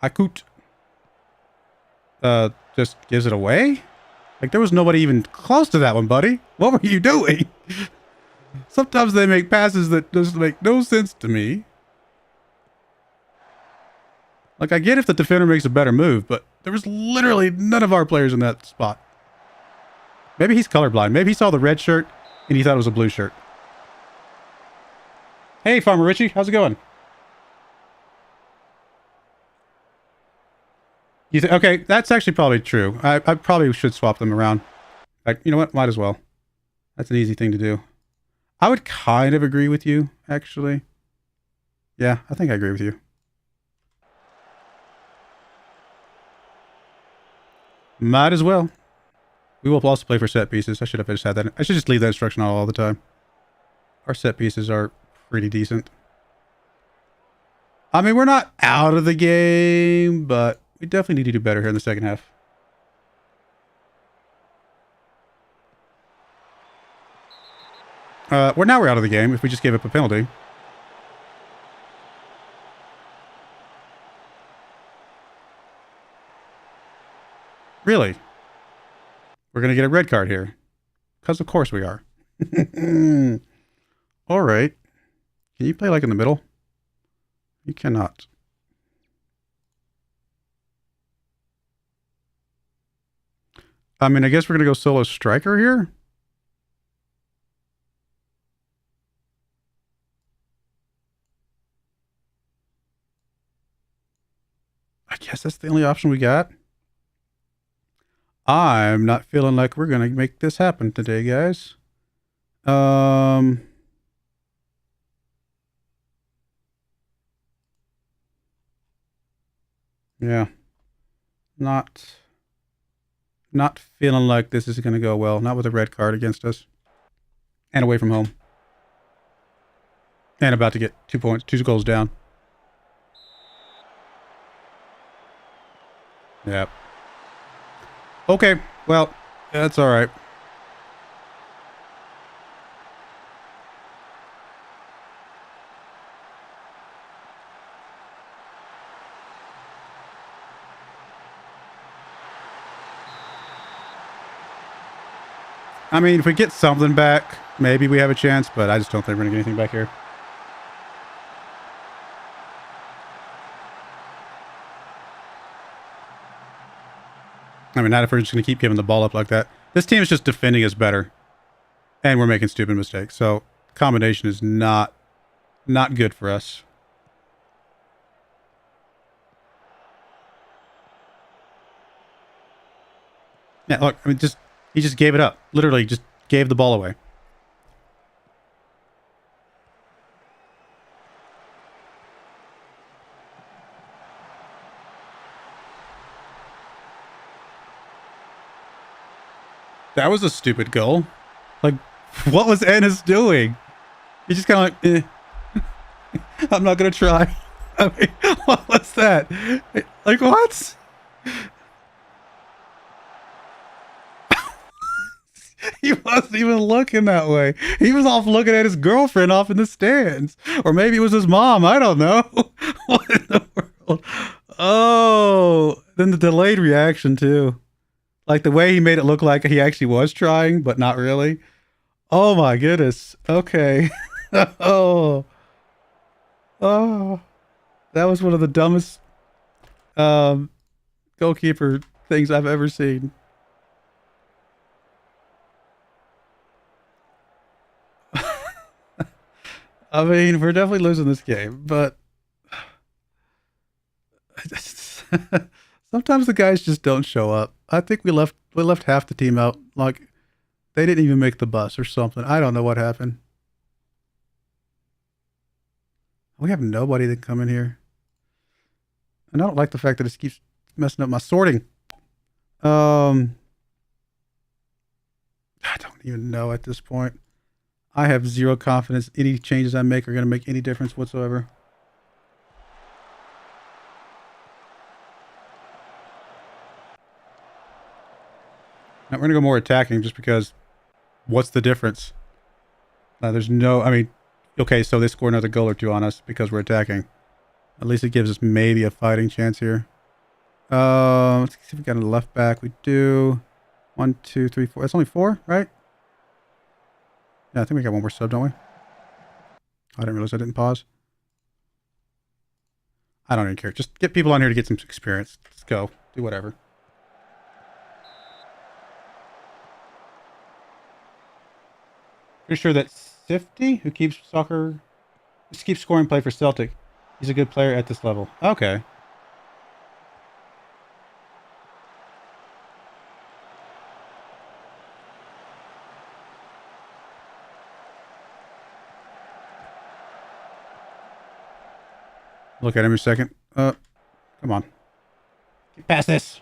Akut. Just gives it away? Like, there was nobody even close to that one, buddy. What were you doing? Sometimes they make passes that just make no sense to me. Like, I get if the defender makes a better move, but there was literally none of our players in that spot. Maybe he's colorblind. Maybe he saw the red shirt and he thought it was a blue shirt. Hey, Farmer Richie, how's it going? You think, okay, that's actually probably true. I probably should swap them around. Like, you know what? Might as well. That's an easy thing to do. I would kind of agree with you, actually. Yeah, I think I agree with you. Might as well. We will also play for set pieces. I should have just had that. I should just leave that instruction on all the time. Our set pieces are pretty decent. I mean, we're not out of the game, but we definitely need to do better here in the second half. We're out of the game if we just gave up a penalty. Really? We're going to get a red card here. Because of course we are. All right. Can you play like in the middle? You cannot. I mean, I guess we're going to go solo striker here. I guess that's the only option we got. I'm not feeling like we're going to make this happen today, guys. Yeah. Not feeling like this is going to go well. Not with a red card against us. And away from home. And about to get 2 points, 2 goals down. Yep. Okay, well, that's all right. I mean, if we get something back, maybe we have a chance, but I just don't think we're going to get anything back here. I mean, not if we're just going to keep giving the ball up like that. This team is just defending us better. And we're making stupid mistakes. So, combination is not good for us. Yeah, look, I mean, he just gave it up. Literally, just gave the ball away. That was a stupid goal. Like, what was Ennis doing? He just kind of like, I'm not gonna try. I mean, what was that? Like, what? He wasn't even looking that way. He was off looking at his girlfriend off in the stands. Or maybe it was his mom. I don't know. What in the world? Oh, then the delayed reaction, too. Like the way he made it look like he actually was trying, but not really. Oh, my goodness. Okay. Oh. Oh. That was one of the dumbest goalkeeper things I've ever seen. I mean, we're definitely losing this game, but sometimes the guys just don't show up. I think we left half the team out. Like they didn't even make the bus or something. I don't know what happened. We have nobody that can come in here. And I don't like the fact that it keeps messing up my sorting. I don't even know at this point. I have zero confidence any changes I make are going to make any difference whatsoever. Now, we're going to go more attacking just because what's the difference? There's no, I mean, okay, so they score another goal or two on us because we're attacking. At least it gives us maybe a fighting chance here. Let's see if we got a left back. We do. 1, 2, 3, 4. That's only 4, right? Yeah, I think we got one more sub, don't we? I didn't realize I didn't pause. I don't even care. Just get people on here to get some experience. Let's go. Do whatever. Pretty sure that Sifty, who keeps scoring play for Celtic, he's a good player at this level. Okay. Look at him in a second. Come on. Get past this.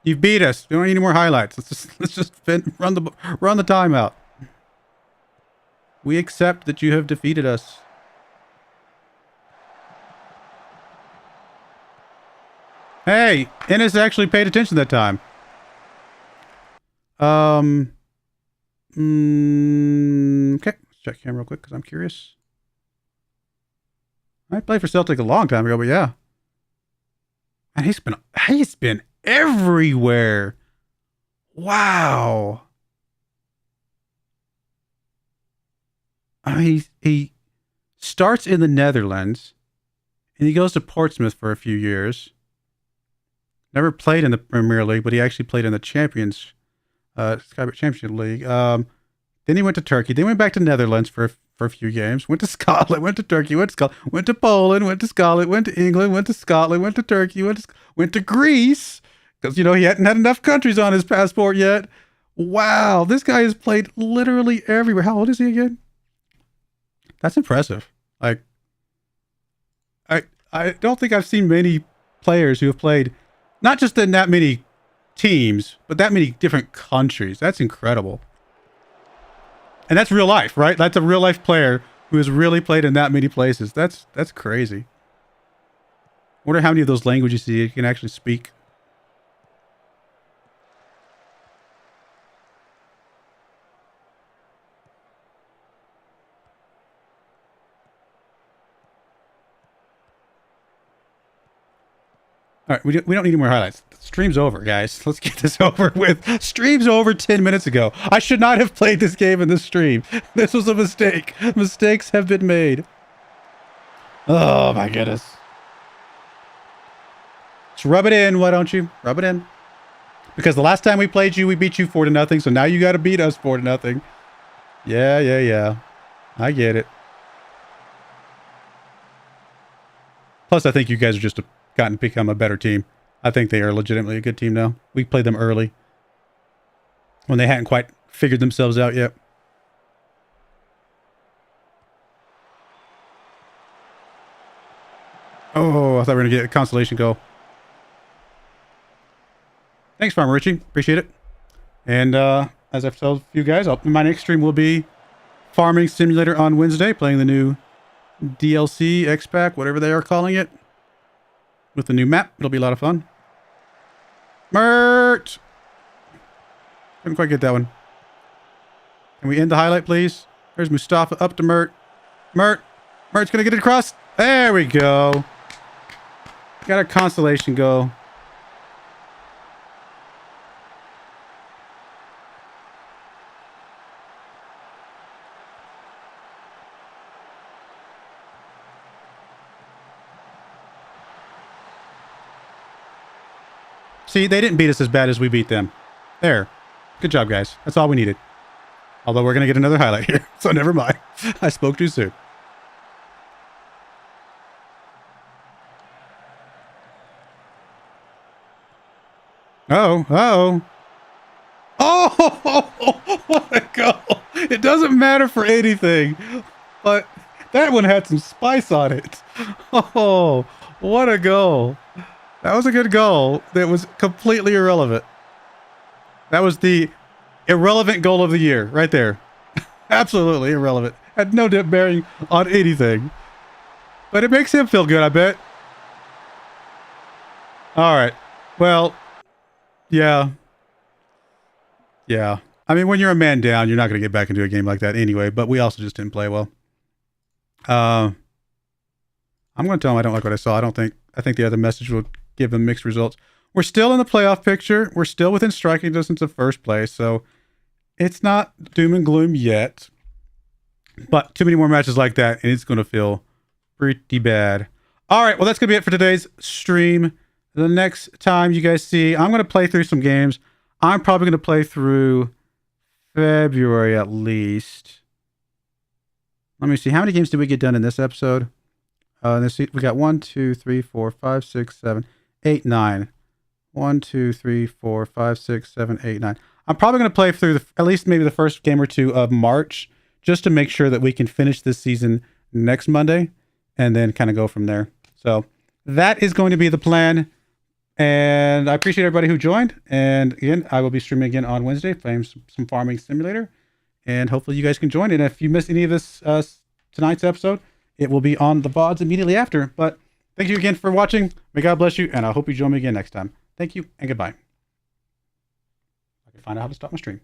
You've beat us. We don't need any more highlights. Let's just run the timeout. We accept that you have defeated us. Hey, Ennis actually paid attention that time. Okay. Let's check him real quick because I'm curious. I played for Celtic a long time ago, but yeah. And he's been everywhere. Wow. I mean, he starts in the Netherlands, and he goes to Portsmouth for a few years. Never played in the Premier League, but he actually played in the Championship League. Then he went to Turkey. Then he went back to Netherlands for a few games. Went to Scotland. Went to Turkey. Went to Scotland. Went to Poland. Went to Scotland. Went to England. Went to Scotland. Went to Turkey. Went to Greece because he hadn't had enough countries on his passport yet. Wow, this guy has played literally everywhere. How old is he again? That's impressive. Like, I don't think I've seen many players who have played not just in that many teams, but that many different countries. That's incredible. And that's real life, right? That's a real life player who has really played in that many places. That's crazy. I wonder how many of those languages he can actually speak. All right, we don't need any more highlights. The stream's over, guys. Let's get this over with. Stream's over 10 minutes ago. I should not have played this game in this stream. This was a mistake. Mistakes have been made. Oh, my goodness. Just rub it in, why don't you? Rub it in. Because the last time we played you, we beat you 4-0, so now you got to beat us 4-0. Yeah. I get it. Plus, I think you guys are just become a better team. I think they are legitimately a good team now. We played them early when they hadn't quite figured themselves out yet. Oh, I thought we were going to get a consolation goal. Thanks, Farmer Richie. Appreciate it. And as I've told you guys, my next stream will be Farming Simulator on Wednesday, playing the new DLC, X-Pack, whatever they are calling it, with the new map. It'll be a lot of fun. Mert! Couldn't quite get that one. Can we end the highlight, please? There's Mustafa up to Mert. Mert's going to get it across. There we go. Got a consolation goal. See, they didn't beat us as bad as we beat them. There. Good job, guys. That's all we needed. Although we're going to get another highlight here, so never mind. I spoke too soon. Oh, what a goal. It doesn't matter for anything, but that one had some spice on it. Oh, what a goal. That was a good goal that was completely irrelevant. That was the irrelevant goal of the year right there. Absolutely irrelevant. Had no bearing on anything. But it makes him feel good, I bet. All right. Well, yeah. Yeah. I mean, when you're a man down, you're not going to get back into a game like that anyway, but we also just didn't play well. I'm going to tell him I don't like what I saw. I think the other message will give them mixed results. We're still in the playoff picture. We're still within striking distance of first place, so it's not doom and gloom yet. But too many more matches like that, and it's going to feel pretty bad. All right, well, that's going to be it for today's stream. The next time you guys see, I'm going to play through some games. I'm probably going to play through February at least. Let me see. How many games did we get done in this episode? Let's see. We got 1, 2, 3, 4, 5, 6, 7, 8, 9. 1, 2, 3, 4, 5, 6, 7, 8, 9. I'm probably going to play through at least maybe the first game or two of March, just to make sure that we can finish this season next Monday and then kind of go from there. So that is going to be the plan. And I appreciate everybody who joined. And again, I will be streaming again on Wednesday, playing some Farming Simulator. And hopefully you guys can join. And if you missed any of this tonight's episode, it will be on the VODs immediately after. But thank you again for watching. May God bless you. And I hope you join me again next time. Thank you and goodbye. I can find out how to stop my stream.